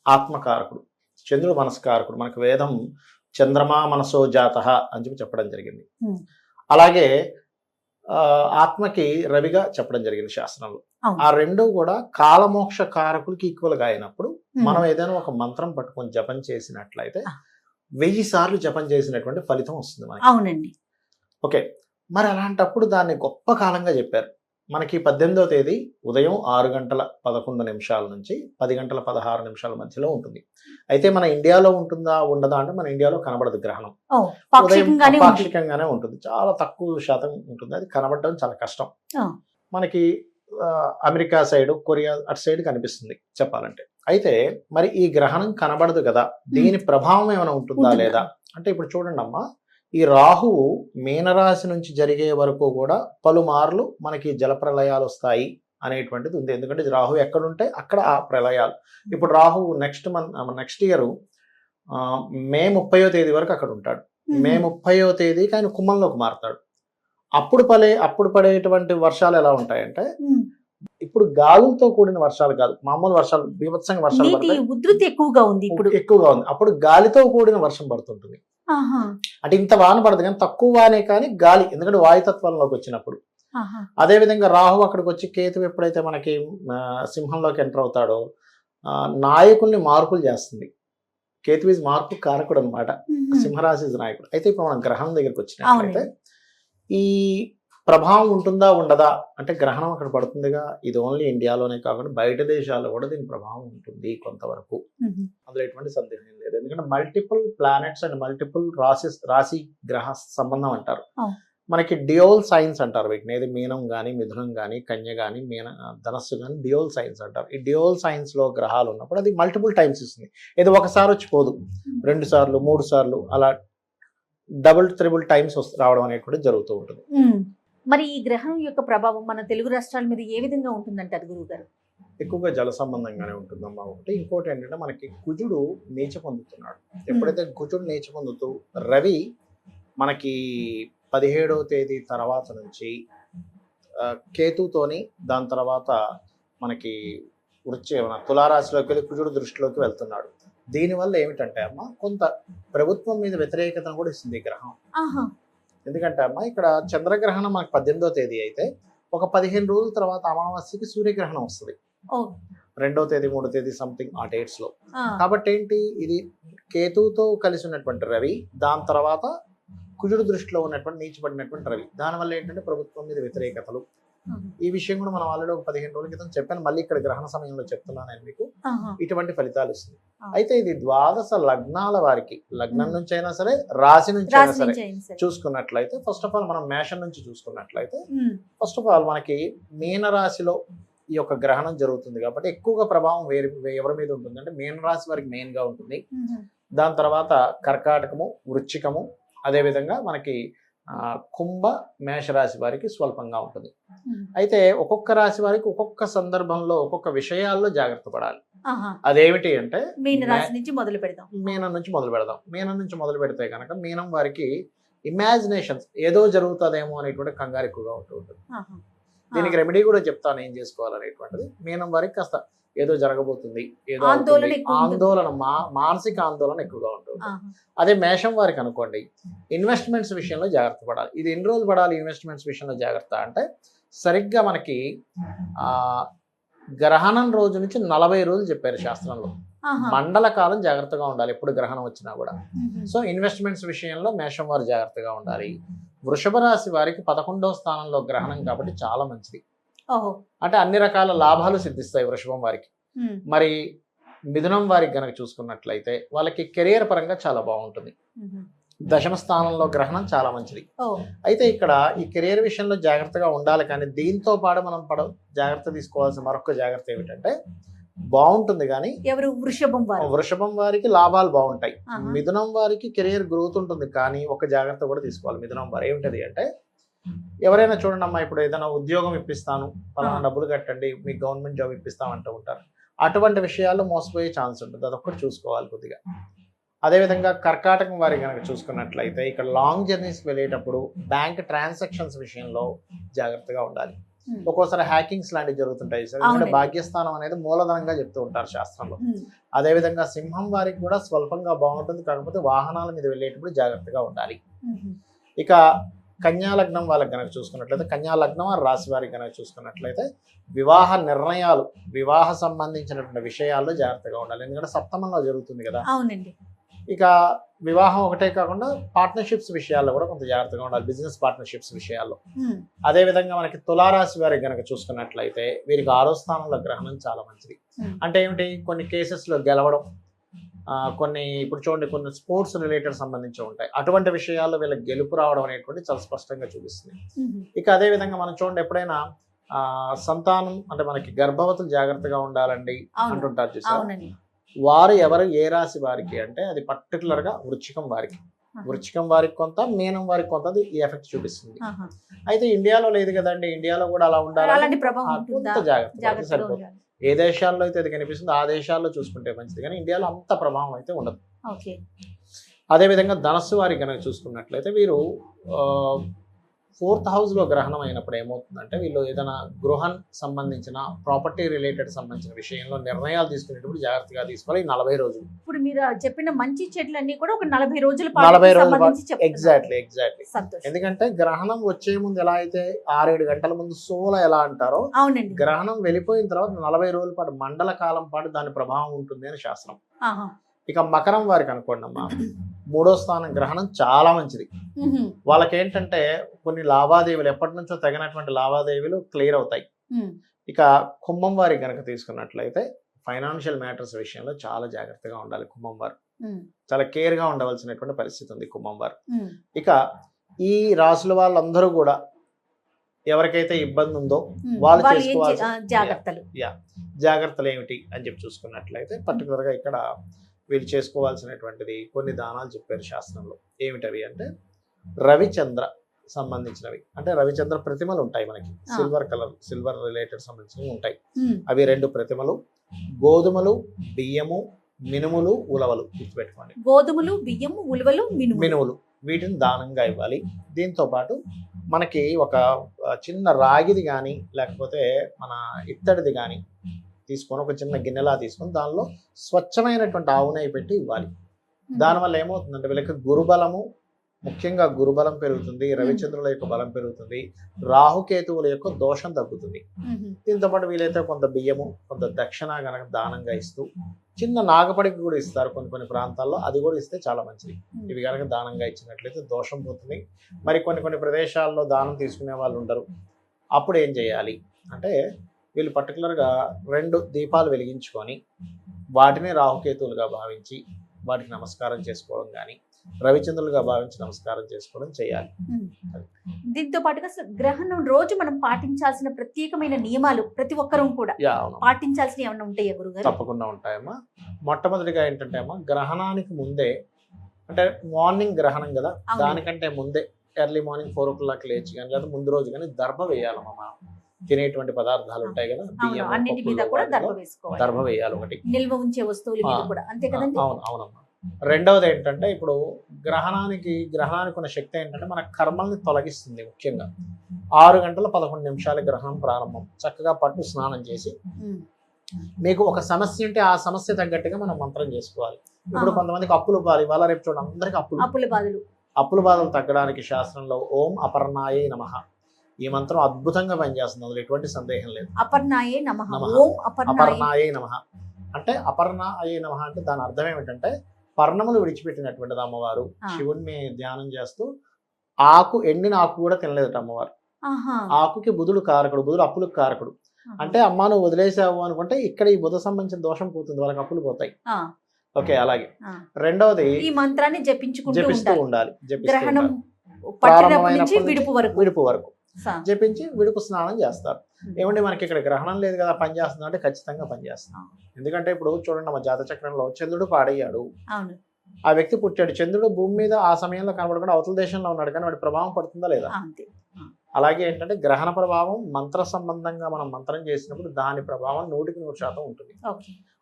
ఆత్మకారకుడు. చంద్రుడు మనస్కారకుడు. మనకు వేదం చంద్రమా మనసో జాతః అని చెప్పడం జరిగింది. అలాగే ఆత్మకి రవిగా చెప్పడం జరిగింది శాస్త్రంలో. ఆ రెండు కూడా కాలమోక్ష కారకులకి ఈక్వల్ గా అయినప్పుడు మనం ఏదైనా ఒక మంత్రం పట్టుకొని జపం చేసినట్లయితే 1000 సార్లు జపం చేసినటువంటి ఫలితం వస్తుంది మనకి. అవునండి. ఓకే, మరి అలాంటప్పుడు దాన్ని గొప్ప కాలంగా చెప్పారు. మనకి 18వ తేదీ ఉదయం 6:11 నుంచి 10:16 మధ్యలో ఉంటుంది. అయితే మన ఇండియాలో ఉంటుందా ఉండదా అంటే మన ఇండియాలో కనబడదు గ్రహణం. పాక్షికంగానే ఉంటుంది, చాలా తక్కువ శాతం ఉంటుంది. అది కనబడడం చాలా కష్టం. మనకి అమెరికా సైడ్, కొరియా అటు సైడ్ కనిపిస్తుంది చెప్పాలంటే. అయితే మరి ఈ గ్రహణం కనబడదు కదా, దీని ప్రభావం ఏమైనా ఉంటుందా లేదా అంటే, ఇప్పుడు చూడండి అమ్మా, ఈ రాహువు మీనరాశి నుంచి జరిగే వరకు కూడా పలుమార్లు మనకి జలప్రలయాలు వస్తాయి అనేటువంటిది ఉంది. ఎందుకంటే రాహు ఎక్కడుంటే అక్కడ ఆ ప్రళయాలు. ఇప్పుడు రాహు నెక్స్ట్ ఇయర్ మే 30వ తేదీ వరకు అక్కడ ఉంటాడు. మే 30వ తేదీకి ఆయన కుంభంలోకి మారుతాడు. అప్పుడు పడేటువంటి వర్షాలు ఎలా ఉంటాయంటే, ఇప్పుడు గాలులతో కూడిన వర్షాలు కాదు, మామూలు వర్షాలు, బీభత్సంగా వర్షాలు పడతాయి. ఉధృతి ఎక్కువగా ఉంది, ఇప్పుడు ఎక్కువగా ఉంది. అప్పుడు గాలితో కూడిన వర్షం పడుతుంటుంది. అంటే ఇంత వాన పడదు కానీ తక్కువ వానే, కానీ గాలి, ఎందుకంటే వాయుతత్వంలోకి వచ్చినప్పుడు. అదే విధంగా రాహు అక్కడికి వచ్చి, కేతు ఎప్పుడైతే మనకి సింహంలోకి ఎంటర్ అవుతాడో నాయకుల్ని మార్పులు చేస్తుంది. కేతు ఈజ్ మార్పు కారకుడు అనమాట, సింహరాశి నాయకుడు. అయితే ఇప్పుడు మనం గ్రహణం దగ్గరికి వచ్చినట్లయితే ఈ ప్రభావం ఉంటుందా ఉండదా అంటే గ్రహణం అక్కడ పడుతుందిగా, ఇది ఓన్లీ ఇండియాలోనే కాకుండా బయట దేశాల్లో కూడా దీని ప్రభావం ఉంటుంది కొంతవరకు, అందులో ఎటువంటి సందేహం లేదు. ఎందుకంటే మల్టిపుల్ ప్లానెట్స్ అండ్ మల్టిపుల్ రాశి గ్రహ సంబంధం అంటారు. మనకి డియోల్ సైన్స్ అంటారు వీటిని, ఏది మీనం కానీ మిథునం కానీ కన్య కానీ ధనస్సు కానీ డియోల్ సైన్స్ అంటారు. ఈ డియోల్ సైన్స్ లో గ్రహాలు ఉన్నప్పుడు అది మల్టిపుల్ టైమ్స్ ఇస్తుంది. ఇది ఒకసారి వచ్చి పోదు, 2 సార్లు 3 సార్లు అలా డబుల్ ట్రిబుల్ టైమ్స్ రావడం అనేది కూడా జరుగుతూ ఉంటుంది. మరి ఈ గ్రహణం యొక్క ప్రభావం మన తెలుగు రాష్ట్రాల మీద ఏ విధంగా ఉంటుందంటారు గురువు గారు? ఎక్కువగా జల సంబంధంగానే ఉంటుందమ్మా ఒకటి. ఇంకోటి ఏంటంటే మనకి కుజుడు నీచ పొందుతున్నాడు. ఎప్పుడైతే కుజుడు నీచ పొందుతూ రవి మనకి 17వ తేదీ తర్వాత నుంచి కేతుతోని, దాని తర్వాత మనకి తులారాశిలోకి వెళ్ళి కుజుడు దృష్టిలోకి వెళ్తున్నాడు. దీనివల్ల ఏమిటంటే అమ్మ కొంత ప్రభుత్వం మీద వ్యతిరేకతను కూడా ఇస్తుంది ఈ గ్రహం. ఎందుకంటే అమ్మ ఇక్కడ చంద్రగ్రహణం మనకు 18వ తేదీ అయితే ఒక 15 రోజుల తర్వాత అమావాస్యకి సూర్యగ్రహణం వస్తుంది. 2వ తేదీ 3వ తేదీ సంథింగ్ ఆ డేట్స్ లో. కాబట్టి ఏంటి, ఇది కేతువుతో కలిసి ఉన్నటువంటి రవి, దాని తర్వాత కుజుడు దృష్టిలో ఉన్నటువంటి నీచబడినటువంటి రవి, దానివల్ల ఏంటంటే ప్రభుత్వం మీద వ్యతిరేకతలు. ఈ విషయం కూడా మనం ఆల్రెడీ ఒక 15 రోజుల క్రితం చెప్పాను, మళ్ళీ ఇక్కడ గ్రహణ సమయంలో చెప్తున్నాను నేను మీకు. ఇటువంటి ఫలితాలు ఇస్తుంది. అయితే ఇది ద్వాదశ లగ్నాల వారికి, లగ్నం నుంచి అయినా సరే రాశి నుంచి అయినా సరే చూసుకున్నట్లయితే, ఫస్ట్ ఆఫ్ ఆల్ మనం మేషం నుంచి చూసుకున్నట్లయితే, ఫస్ట్ ఆఫ్ ఆల్ మనకి మీనరాశిలో ఈ యొక్క గ్రహణం జరుగుతుంది కాబట్టి ఎక్కువగా ప్రభావం ఎవరి మీద ఉంటుంది అంటే మీనరాశి వారికి మెయిన్ గా ఉంటుంది. దాని తర్వాత కర్కాటకము, వృశ్చికము, అదేవిధంగా మనకి కుంభ, మేషరాశి వారికి స్వల్పంగా ఉంటుంది. అయితే ఒక్కొక్క రాశి వారికి ఒక్కొక్క సందర్భంలో ఒక్కొక్క విషయాల్లో జాగ్రత్త పడాలి. అదేమిటి అంటే మీనం నుంచి మొదలు పెడదాం. మీనం నుంచి మొదలు పెడితే కనుక మీనం వారికి ఇమాజినేషన్స్ ఏదో జరుగుతుందేమో అనేటువంటి కంగారు ఎక్కువగా ఉంటుంది. దీనికి రెమెడీ కూడా చెప్తాను ఏం చేసుకోవాలనేటువంటిది. మీనం వారికి కాస్త ఏదో జరగబోతుంది, ఏదో ఆందోళన, మానసిక ఆందోళన ఎక్కువగా ఉంటుంది. అదే మేషం వారికి అనుకోండి, ఇన్వెస్ట్మెంట్స్ విషయంలో జాగ్రత్త పడాలి. ఇది ఎన్ని రోజులు పడాలి ఇన్వెస్ట్మెంట్స్ విషయంలో జాగ్రత్త అంటే, సరిగ్గా మనకి గ్రహణం రోజు నుంచి 40 రోజులు చెప్పారు శాస్త్రంలో. మండల కాలం జాగ్రత్తగా ఉండాలి ఎప్పుడు గ్రహణం వచ్చినా కూడా. సో ఇన్వెస్ట్మెంట్స్ విషయంలో మేషం వారు జాగ్రత్తగా ఉండాలి. వృషభ రాశి వారికి 11వ స్థానంలో గ్రహణం కాబట్టి చాలా మంచిది. అంటే అన్ని రకాల లాభాలు సిద్ధిస్తాయి వృషభం వారికి. మరి మిథునం వారికి గనక చూసుకున్నట్లయితే వాళ్ళకి కెరియర్ పరంగా చాలా బాగుంటుంది. 10వ స్థానంలో గ్రహణం చాలా మంచిది. అయితే ఇక్కడ ఈ కెరియర్ విషయంలో జాగ్రత్తగా ఉండాలి. కానీ దీంతో పాటు మనం జాగ్రత్త తీసుకోవాల్సిన మరొక జాగ్రత్త ఏమిటంటే, బాగుంటుంది కానీ వృషభం వారికి లాభాలు బాగుంటాయి, మిథునం వారికి కెరియర్ గ్రోత్ ఉంటుంది. కానీ ఒక జాగ్రత్త కూడా తీసుకోవాలి మిథునం వారు. ఏమిటది అంటే, ఎవరైనా చూడండి అమ్మా, ఇప్పుడు ఏదైనా ఉద్యోగం ఇప్పిస్తాను, పలానా డబ్బులు కట్టండి, మీకు గవర్నమెంట్ జాబ్ ఇప్పిస్తామంటూ ఉంటారు. అటువంటి విషయాల్లో మోసపోయే ఛాన్స్ ఉంటుంది, అదొక్కటి చూసుకోవాలి కొద్దిగా. అదేవిధంగా కర్కాటకం వారికి కనుక చూసుకున్నట్లయితే, ఇక్కడ లాంగ్ జర్నీస్కి వెళ్ళేటప్పుడు బ్యాంక్ ట్రాన్సాక్షన్స్ విషయంలో జాగ్రత్తగా ఉండాలి. ఒక్కోసారి హ్యాకింగ్స్ లాంటివి జరుగుతుంటాయి సార్. ఎందుకంటే భాగ్యస్థానం అనేది మూలధనంగా చెప్తూ ఉంటారు శాస్త్రంలో. అదేవిధంగా సింహం వారికి కూడా స్వల్పంగా బాగుంటుంది, కాకపోతే వాహనాల మీద వెళ్ళేటప్పుడు జాగ్రత్తగా ఉండాలి. ఇక కన్యా లగ్నం వాళ్ళకి కనుక చూసుకున్నట్లయితే, కన్యా లగ్నం రాశి వారికి కనుక చూసుకున్నట్లయితే వివాహ నిర్ణయాలు, వివాహ సంబంధించినటువంటి విషయాల్లో జాగ్రత్తగా ఉండాలి. ఎందుకంటే సప్తమంలో జరుగుతుంది కదా. ఇక వివాహం ఒకటే కాకుండా పార్ట్నర్షిప్స్ విషయాల్లో కూడా కొంత జాగ్రత్తగా ఉండాలి, బిజినెస్ పార్ట్నర్షిప్స్ విషయాల్లో. అదేవిధంగా మనకి తులారాశి వారికి కనుక చూసుకున్నట్లయితే వీరికి 6వ స్థానంలో గ్రహణం చాలా మంచిది. అంటే ఏమిటి, కొన్ని కేసెస్లో గెలవడం, కొన్ని ఇప్పుడు చూడండి కొన్ని స్పోర్ట్స్ రిలేటెడ్ సంబంధించి ఉంటాయి. అటువంటి విషయాల్లో వీళ్ళకి గెలుపు రావడం అనేటువంటి చాలా స్పష్టంగా చూపిస్తుంది. ఇక అదే విధంగా మనం చూడండి, ఎప్పుడైనా సంతానం అంటే మనకి గర్భవతులు జాగ్రత్తగా ఉండాలండి అంటుంటారు చూసారు. వారు ఎవరు ఏ రాశి వారికి అంటే అది పర్టికులర్ గా వృశ్చికం వారికి. వృశ్చికం వారికి కొంత, మీనం వారికి కొంత ఈ ఎఫెక్ట్ చూపిస్తుంది. అయితే ఇండియాలో లేదు కదండి, ఇండియాలో కూడా అలా ఉండాలి, కొంత జాగ్రత్త సరిపోతుంది. ఏ దేశాల్లో అయితే అది కనిపిస్తుందో ఆ దేశాల్లో చూసుకుంటే మంచిది, కానీ ఇండియాలో అంత ప్రభావం అయితే ఉండదు. అదేవిధంగా ధనస్సు వారికి కనుక చూసుకున్నట్లయితే వీరు 4th హౌస్లో గ్రహణం అయినప్పుడు ఏమవుతుందంటే, వీళ్ళు ఏదైనా గృహం సంబంధించిన ప్రాపర్టీ రిలేటెడ్ సంబంధించిన విషయంలో నిర్ణయాలు తీసుకునేటప్పుడు జాగ్రత్తగా తీసుకోవాలి. 40 రోజులు. ఇప్పుడు మీరు చెప్పిన మంచి చెట్లన్నీ కూడా ఒక 40 రోజులు ఎగ్జాక్ట్లీ. ఎందుకంటే గ్రహణం వచ్చే ముందు ఎలా అయితే 6-7 గంటల ముందు సోల ఎలా అంటారో, గ్రహణం వెళ్ళిపోయిన తర్వాత 40 రోజుల పాటు మండల కాలం పాటు దాని ప్రభావం ఉంటుంది అని శాస్త్రం. ఇక మకరం వారికి అనుకోండి అమ్మా, 3వ స్థానం గ్రహణం చాలా మంచిది. వాళ్ళకి ఏంటంటే కొన్ని లావాదేవీలు ఎప్పటి నుంచో తగినటువంటి లావాదేవీలు క్లియర్ అవుతాయి. ఇక కుంభం వారికి కనుక తీసుకున్నట్లయితే ఫైనాన్షియల్ మ్యాటర్స్ విషయంలో చాలా జాగ్రత్తగా ఉండాలి. కుంభం వారు చాలా కేర్గా ఉండవలసినటువంటి పరిస్థితి ఉంది కుంభం వారు. ఇక ఈ రాసుల వాళ్ళందరూ కూడా ఎవరికైతే ఇబ్బంది ఉందో వాళ్ళు చేసుకోవాల్సిన జాగ్రత్తలు ఏమిటి అని చెప్పి చూసుకున్నట్లయితే పర్టికులర్గా ఇక్కడ వీళ్ళు చేసుకోవాల్సినటువంటిది కొన్ని దానాలు చెప్పారు శాస్త్రంలో. ఏమిటవి అంటే రవిచంద్ర సంబంధించినవి, అంటే రవిచంద్ర ప్రతిమలు ఉంటాయి మనకి, సిల్వర్ రిలేటెడ్ సంబంధించినవి ఉంటాయి. అవి 2 ప్రతిమలు, గోధుమలు, బియ్యము, మినుములు, ఉలవలు గుర్తుపెట్టుకోండి. గోధుమలు, బియ్యము, ఉలవలు, మినుములు వీటిని దానంగా ఇవ్వాలి. దీంతో పాటు మనకి ఒక చిన్న రాగిది కానీ లేకపోతే మన ఇత్తడిది కానీ తీసుకొని ఒక చిన్న గిన్నెలా తీసుకొని దానిలో స్వచ్ఛమైనటువంటి ఆవు నెయ్యి పెట్టి ఇవ్వాలి. దానివల్ల ఏమవుతుందంటే వీళ్ళకి గురుబలము, ముఖ్యంగా గురుబలం పెరుగుతుంది, రవిచంద్రుల యొక్క బలం పెరుగుతుంది, రాహుకేతువుల యొక్క దోషం తగ్గుతుంది. దీంతో పాటు వీలైతే కొంత బియ్యము, కొంత దక్షిణ గనక దానంగా ఇస్తూ, చిన్న నాగపడికి కూడా ఇస్తారు కొన్ని ప్రాంతాల్లో, అది కూడా ఇస్తే చాలా మంచిది. ఇవి కనుక దానంగా ఇచ్చినట్లయితే దోషం పోతుంది. మరి కొన్ని ప్రదేశాల్లో దానం తీసుకునే వాళ్ళు ఉంటారు. అప్పుడు ఏం చేయాలి అంటే వీళ్ళు పర్టికులర్గా 2 దీపాలు వెలిగించుకొని వాటిని రాహుకేతువులుగా భావించి వాటికి నమస్కారం చేసుకోవడం కానీ, రవిచంద్రులుగా భావించి నమస్కారం చేసుకోవడం చేయాలి. దీంతో పాటుగా గ్రహణం రోజు మనం పాటించాల్సిన ప్రత్యేకమైన నియమాలు ప్రతి ఒక్కరూ కూడా పాటించాల్సిన ఏమైనా ఉంటాయా గురుగారు? తప్పకుండా ఉంటాయమ్మా. మొట్టమొదటిగా ఏంటంటే అమ్మా, గ్రహణానికి ముందే, అంటే మార్నింగ్ గ్రహణం కదా, దానికంటే ముందే ఎర్లీ మార్నింగ్ 4 o'clock లేచి కానీ లేదా ముందు రోజు కానీ దర్భ వేయాలమ్మా. మనం తినేటువంటి పదార్థాలు ఉంటాయి కదా, బియ్యం, అన్నిటి మీద కూడా దర్భ వేయాలి ఒకటి, నిల్వ ఉంచే వస్తువుల మీద కూడా, అంతే కదండి? అవునమ్మా. రెండవది ఏంటంటే ఇప్పుడు గ్రహణానికి ఉన్న శక్తి ఏంటంటే మన కర్మల్ని తొలగిస్తుంది. ముఖ్యంగా 6:11 గ్రహణం ప్రారంభం. చక్కగా పట్టు స్నానం చేసి మీకు ఒక సమస్య ఉంటే ఆ సమస్య తగ్గట్టుగా మనం మంత్రం చేసుకోవాలి. ఇప్పుడు కొంతమందికి అప్పులు బాధ, ఇవాళ రేపు చూడండి అందరికి అప్పుల బాధలు తగ్గడానికి శాస్త్రంలో ఓం అపర్ణాయే నమః ఈ మంత్రం అద్భుతంగా పనిచేస్తుంది, అందులో ఎటువంటి సందేహం లేదు. అపర్ణాయే నమః, ఓం అపర్ణాయే నమః అంటే అపర్ణాయే నమః అంటే దాని అర్థం ఏమిటంటే పర్ణములు విడిచిపెట్టినటువంటిది అమ్మవారు. శివుడిని ధ్యానం చేస్తూ ఎండిన ఆకు కూడా తినలేదట అమ్మవారు. ఆకుకి బుధుడు కారకుడు, బుధుడు అప్పులకు కారకుడు. అంటే అమ్మా నువ్వు వదిలేసావు అనుకుంటే ఇక్కడ ఈ బుధ సంబంధించిన దోషం పోతుంది, వాళ్ళకి అప్పులు పోతాయి. ఓకే, అలాగే రెండవది ఈ మంత్రాన్ని జపిస్తూ ఉండాలి. విడుపు వరకు జపించి విడుపు స్నానం చేస్తారు. ఏమంటే మనకి ఇక్కడ గ్రహణం లేదు కదా, పని చేస్తుంది అంటే ఖచ్చితంగా పనిచేస్తాం. ఎందుకంటే ఇప్పుడు చూడండి మా జాత చక్రంలో చంద్రుడు పాడయ్యాడు, ఆ వ్యక్తి పుట్టాడు, చంద్రుడు భూమి మీద ఆ సమయంలో కనబడకుండా అవతల దేశంలో ఉన్నాడు, కానీ వాడి ప్రభావం పడుతుందా లేదా? అలాగే ఏంటంటే గ్రహణ ప్రభావం మంత్ర సంబంధంగా మనం మంత్రం చేసినప్పుడు దాని ప్రభావం 100% ఉంటుంది.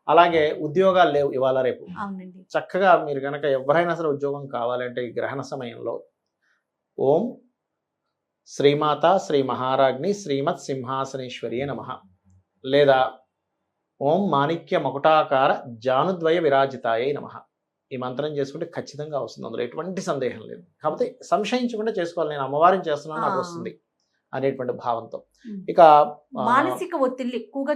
అలాగే ఉద్యోగాలు లేవు ఇవాళ రేపు, చక్కగా మీరు కనుక ఎవరైనా సరే ఉద్యోగం కావాలంటే ఈ గ్రహణ సమయంలో ఓం శ్రీమాత శ్రీ మహారాజ్ని శ్రీమత్ సింహాసనేశ్వరియే నమః లేదా ఓం మాణిక్య మకుటాకార జానుద్వయ విరాజితాయే నమః ఈ మంత్రం చేసుకుంటే ఖచ్చితంగా వస్తుంది, అందులో ఎటువంటి సందేహం లేదు. కాకపోతే సంశయించకుండా చేసుకోవాలి, నేను అమ్మవారిని చేస్తున్నాను నాకు వస్తుంది అనేటువంటి భావంతో. ఇక మానసిక ఒత్తిడి ఎక్కువగా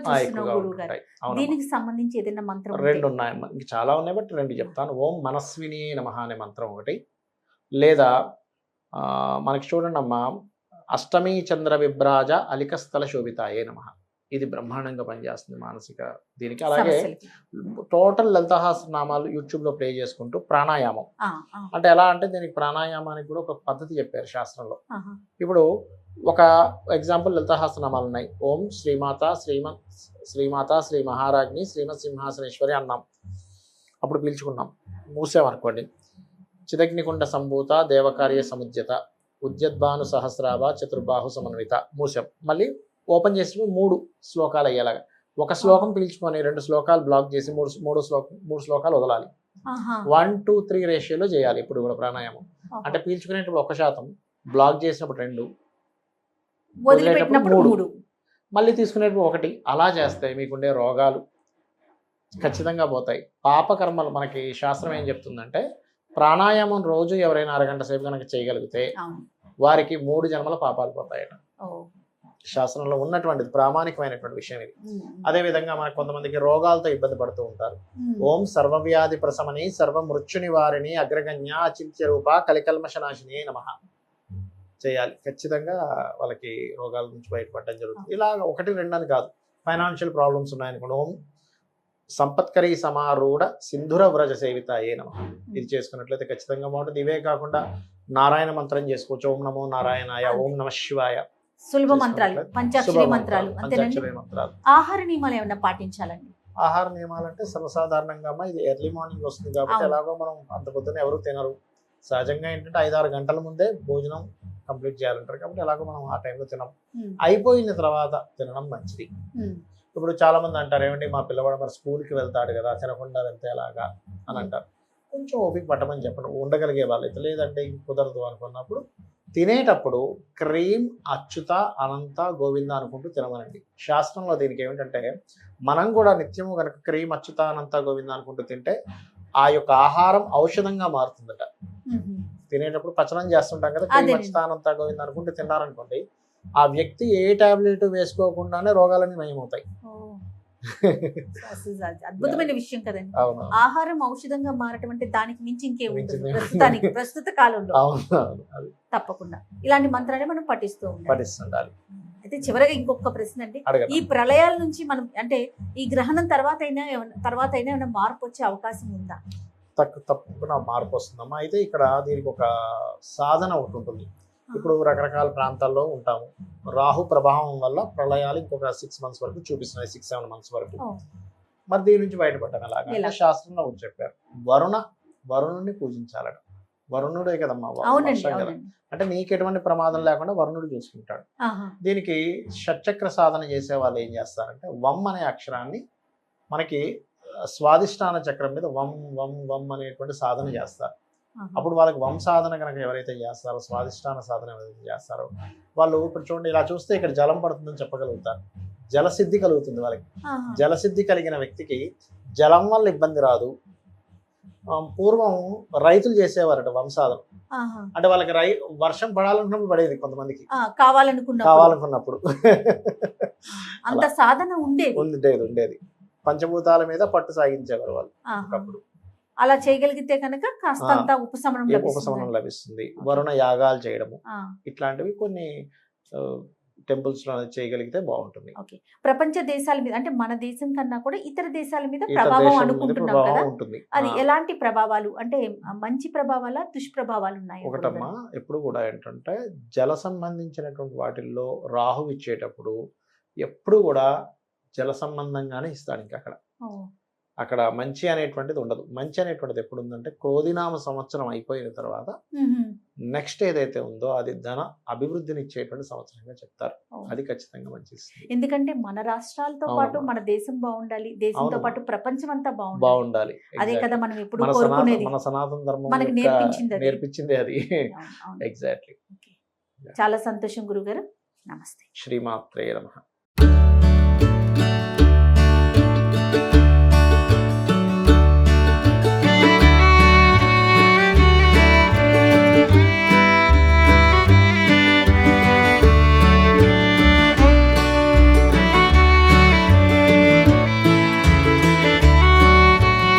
దీనికి సంబంధించి ఏదైనా మంత్రం? 2 ఉన్నాయి, ఇంక చాలా ఉన్నాయి బట్ 2 చెప్తాను. ఓం మనస్విని నమః అనే మంత్రం ఒకటి, లేదా మనకి చూడండి అమ్మా అష్టమి చంద్ర విభ్రాజ అలికస్థల శోభితాయే నమః ఇది బ్రహ్మాండంగా పనిచేస్తుంది మానసిక దీనికి. అలాగే టోటల్ లలితాసహస్రనామాలు యూట్యూబ్లో ప్లే చేసుకుంటూ ప్రాణాయామం అంటే ఎలా అంటే దీనికి ప్రాణాయామానికి కూడా ఒక పద్ధతి చెప్పారు శాస్త్రంలో. ఇప్పుడు ఒక ఎగ్జాంపుల్ లలితాసహస్రనామాలు ఉన్నాయి. ఓం శ్రీమాత శ్రీ మహారాజ్ని శ్రీమత్ సింహాసనేశ్వరి అన్నాం, అప్పుడు పీల్చుకున్నాం, మూసామనుకోండి. చిదగ్నికుండ సంభూత దేవకార్య సముద్యత ఉద్యద్భాను సహస్రాభ చతుర్బాహు సమన్విత మూసాం. మళ్ళీ ఓపెన్ చేసి 3 శ్లోకాలు అయ్యేలాగా ఒక శ్లోకం పీల్చుకొని 2 శ్లోకాలు బ్లాక్ చేసి 3 శ్లోకాలు వదలాలి. 1-2-3 రేషియోలో చేయాలి. ఇప్పుడు కూడా ప్రాణాయామం అంటే పీల్చుకునేటప్పుడు 1%, బ్లాక్ చేసినప్పుడు 2, వదిలేటప్పుడు 3, మళ్ళీ తీసుకునేటప్పుడు 1. అలా చేస్తే మీకుండే రోగాలు ఖచ్చితంగా పోతాయి. పాపకర్మలు మనకి శాస్త్రం ఏం చెప్తుందంటే ప్రాణాయామం రోజు ఎవరైనా 1/2 గంట సేపు కనుక చేయగలిగితే వారికి 3 జన్మల పాపాలు పోతాయట శాస్త్రంలో ఉన్నటువంటిది ప్రామాణికమైనటువంటి విషయం ఇది. అదే విధంగా మనకు కొంతమందికి రోగాలతో ఇబ్బంది పడుతూ ఉంటారు. ఓం సర్వవ్యాధి ప్రశమని సర్వ మృత్యు నివారిణి అగ్రగణ్య అచింత్య రూప కలికల్మషనాశిని నమః చేయాలి. ఖచ్చితంగా వాళ్ళకి రోగాల నుంచి బయటపడడం జరుగుతుంది. ఇలా 1-2 అని కాదు. ఫైనాన్షియల్ ప్రాబ్లమ్స్ ఉన్నాయనుకోండి, ఓం సంపత్కరీ సమారూఢ సింధుర వ్రజ సేవితాయే నమః ఇది చేసుకున్నట్లయితే ఖచ్చితంగా బాగుంటుంది. ఇవే కాకుండా నారాయణ మంత్రం చేసుకోవచ్చు. ఓం నమో నారాయణాయ, ఓం నమ శివాయ, సులభ మంత్రాలు, పంచాక్షరి మంత్రాలు అంతేనండి. పంచాక్షరి మంత్రాలు. ఆహార నియమాలు ఏమైనా పాటించాలండి? ఆహార నియమాలు అంటే సర్వసాధారణంగా అమ్మా ఇది ఎర్లీ మార్నింగ్ వస్తుంది కాబట్టి ఎలాగో మనం అంత పొద్దున ఎవరు తినరు. సహజంగా ఏంటంటే 5-6 గంటల ముందే భోజనం కంప్లీట్ చేయాలంటారు కాబట్టి ఎలాగో మనం ఆ టైంలో తినం. అయిపోయిన తర్వాత తినడం మంచిది. ఇప్పుడు చాలా మంది అంటారు ఏమండి మా పిల్లవాడు మరి స్కూల్కి వెళ్తాడు కదా తినకుండా వెళ్తే ఎలాగా అని అంటారు. కొంచెం ఓపిక పట్టమని చెప్పండి ఉండగలిగే వాళ్ళైతే. లేదంటే ఇంక కుదరదు అనుకున్నప్పుడు తినేటప్పుడు క్రీమ్ అచ్యుత అనంత గోవింద అనుకుంటూ తినమనండి. శాస్త్రంలో దీనికి ఏమిటంటే మనం కూడా నిత్యము కనుక క్రీమ్ అచ్యుత అనంత గోవింద అనుకుంటూ తింటే ఆ యొక్క ఆహారం ఔషధంగా మారుతుందట. తినేటప్పుడు పచనం చేస్తుంటాం కదా, క్రీమ్ అచ్యుత అనంత గోవింద అనుకుంటూ తిన్నారనుకోండి ఆ వ్యక్తి ఏ టాబ్లెట్ వేసుకోకుండానే రోగాలన్నీ నయమవుతాయి. అద్భుతమైన విషయం కదండి. అవును, ఆహారం ఔషధంగా మారటం అంటే దానికి మించి ఇంకేముంటుంది ప్రస్తుత కాలంలో. అవును, తప్పకుండా ఇలాంటి మంత్రాన్ని మనం పఠిస్తుండాలి. అయితే చివరగా ఇంకొక ప్రశ్న అండి, అడగండి. ఈ ప్రళయాల నుంచి మనం అంటే ఈ గ్రహణం తర్వాత అయినా ఏమైనా మార్పు వచ్చే అవకాశం ఉందా? తప్పకుండా మార్పు వస్తుందమ్మా. అయితే ఇక్కడ దీనికి ఒక సాధన ఒకటి ఉంటుంది. ఇప్పుడు రకరకాల ప్రాంతాల్లో ఉంటాము. రాహు ప్రభావం వల్ల ప్రళయాలు ఇంకొక 6 months వరకు చూపిస్తున్నాయి, 6-7 months వరకు. మరి దీని నుంచి బయటపడ్డాం ఎలాగా? శాస్త్రంలో ఒకటి చెప్పారు, వరుణుడిని పూజించాలట. వరుణుడే కదమ్మా వర్షం కదా, అంటే నీకు ఎటువంటి ప్రమాదం లేకుండా వరుణుడు చూసుకుంటాడు. దీనికి షట్చక్ర సాధన చేసే వాళ్ళు ఏం చేస్తారంటే వం అనే అక్షరాన్ని మనకి స్వాదిష్టాన చక్రం మీద వం వం వం అనేటువంటి సాధన చేస్తారు. అప్పుడు వాళ్ళకి వం సాధన కనుక ఎవరైతే చేస్తారో, స్వాదిష్టాన సాధన ఎవరైతే చేస్తారో వాళ్ళు ఇప్పుడు చూడండి ఇలా చూస్తే ఇక్కడ జలం పడుతుందని చెప్పగలుగుతారు. జలసిద్ధి కలుగుతుంది వాళ్ళకి. జలసిద్ధి కలిగిన వ్యక్తికి జలం వల్ల ఇబ్బంది రాదు. పూర్వం రైతులు చేసేవారట వంశాదం. అంటే వాళ్ళకి వర్షం పడాలనుకున్నప్పుడు పడేది, కొంతమందికి కావాలనుకున్నప్పుడు అంత సాధన ఉండేది. పంచభూతాల మీద పట్టు సాగించేవారు వాళ్ళు ఒకప్పుడు. అలా చేయగలిగితే కనుక కాస్తంత ఉపశమనం లభిస్తుంది. వరుణ యాగాలు చేయడము ఇట్లాంటివి కొన్ని టెంపుల్స్ లో చేయగలిగితే బాగుంటుంది. ప్రపంచ దేశాల మీద అంటే మన దేశం కన్నా కూడా ఇతర దేశాల మీద ప్రభావం అనుకుంటున్నాం కదా, అది ఎలాంటి ప్రభావాలు అంటే మంచి ప్రభావాలా దుష్ప్రభావాలు ఉన్నాయి? ఒకటమ్మా ఎప్పుడు కూడా ఏంటంటే జల సంబంధించినటువంటి వాటిల్లో రాహు ఇచ్చేటప్పుడు ఎప్పుడు కూడా జల సంబంధంగానే ఇస్తాడు. ఇంకా అక్కడ మంచి అనేటువంటిది ఉండదు. మంచి అనేటువంటిది ఎప్పుడు ఉందంటే క్రోధినామ సంవత్సరం అయిపోయిన తర్వాత నెక్స్ట్ ఏదైతే ఉందో అది ధన అభివృద్ధిని ఇచ్చేటువంటి సంవత్సరంగా చెప్తారు. అది ఖచ్చితంగా మంచిది. ఎందుకంటే మన రాష్ట్రాలతో పాటు మన దేశం బాగుండాలి, దేశంతో పాటు ప్రపంచం అంతా బాగుండాలి. అదే కదా మనం ఎప్పుడు కోరుకునేది. మన సనాతన ధర్మం మనకి నేర్పించింది అది. ఎగ్జాక్ట్లీ. చాలా సంతోషం గురుగారు. నమస్తే. శ్రీమాత్రే నమః.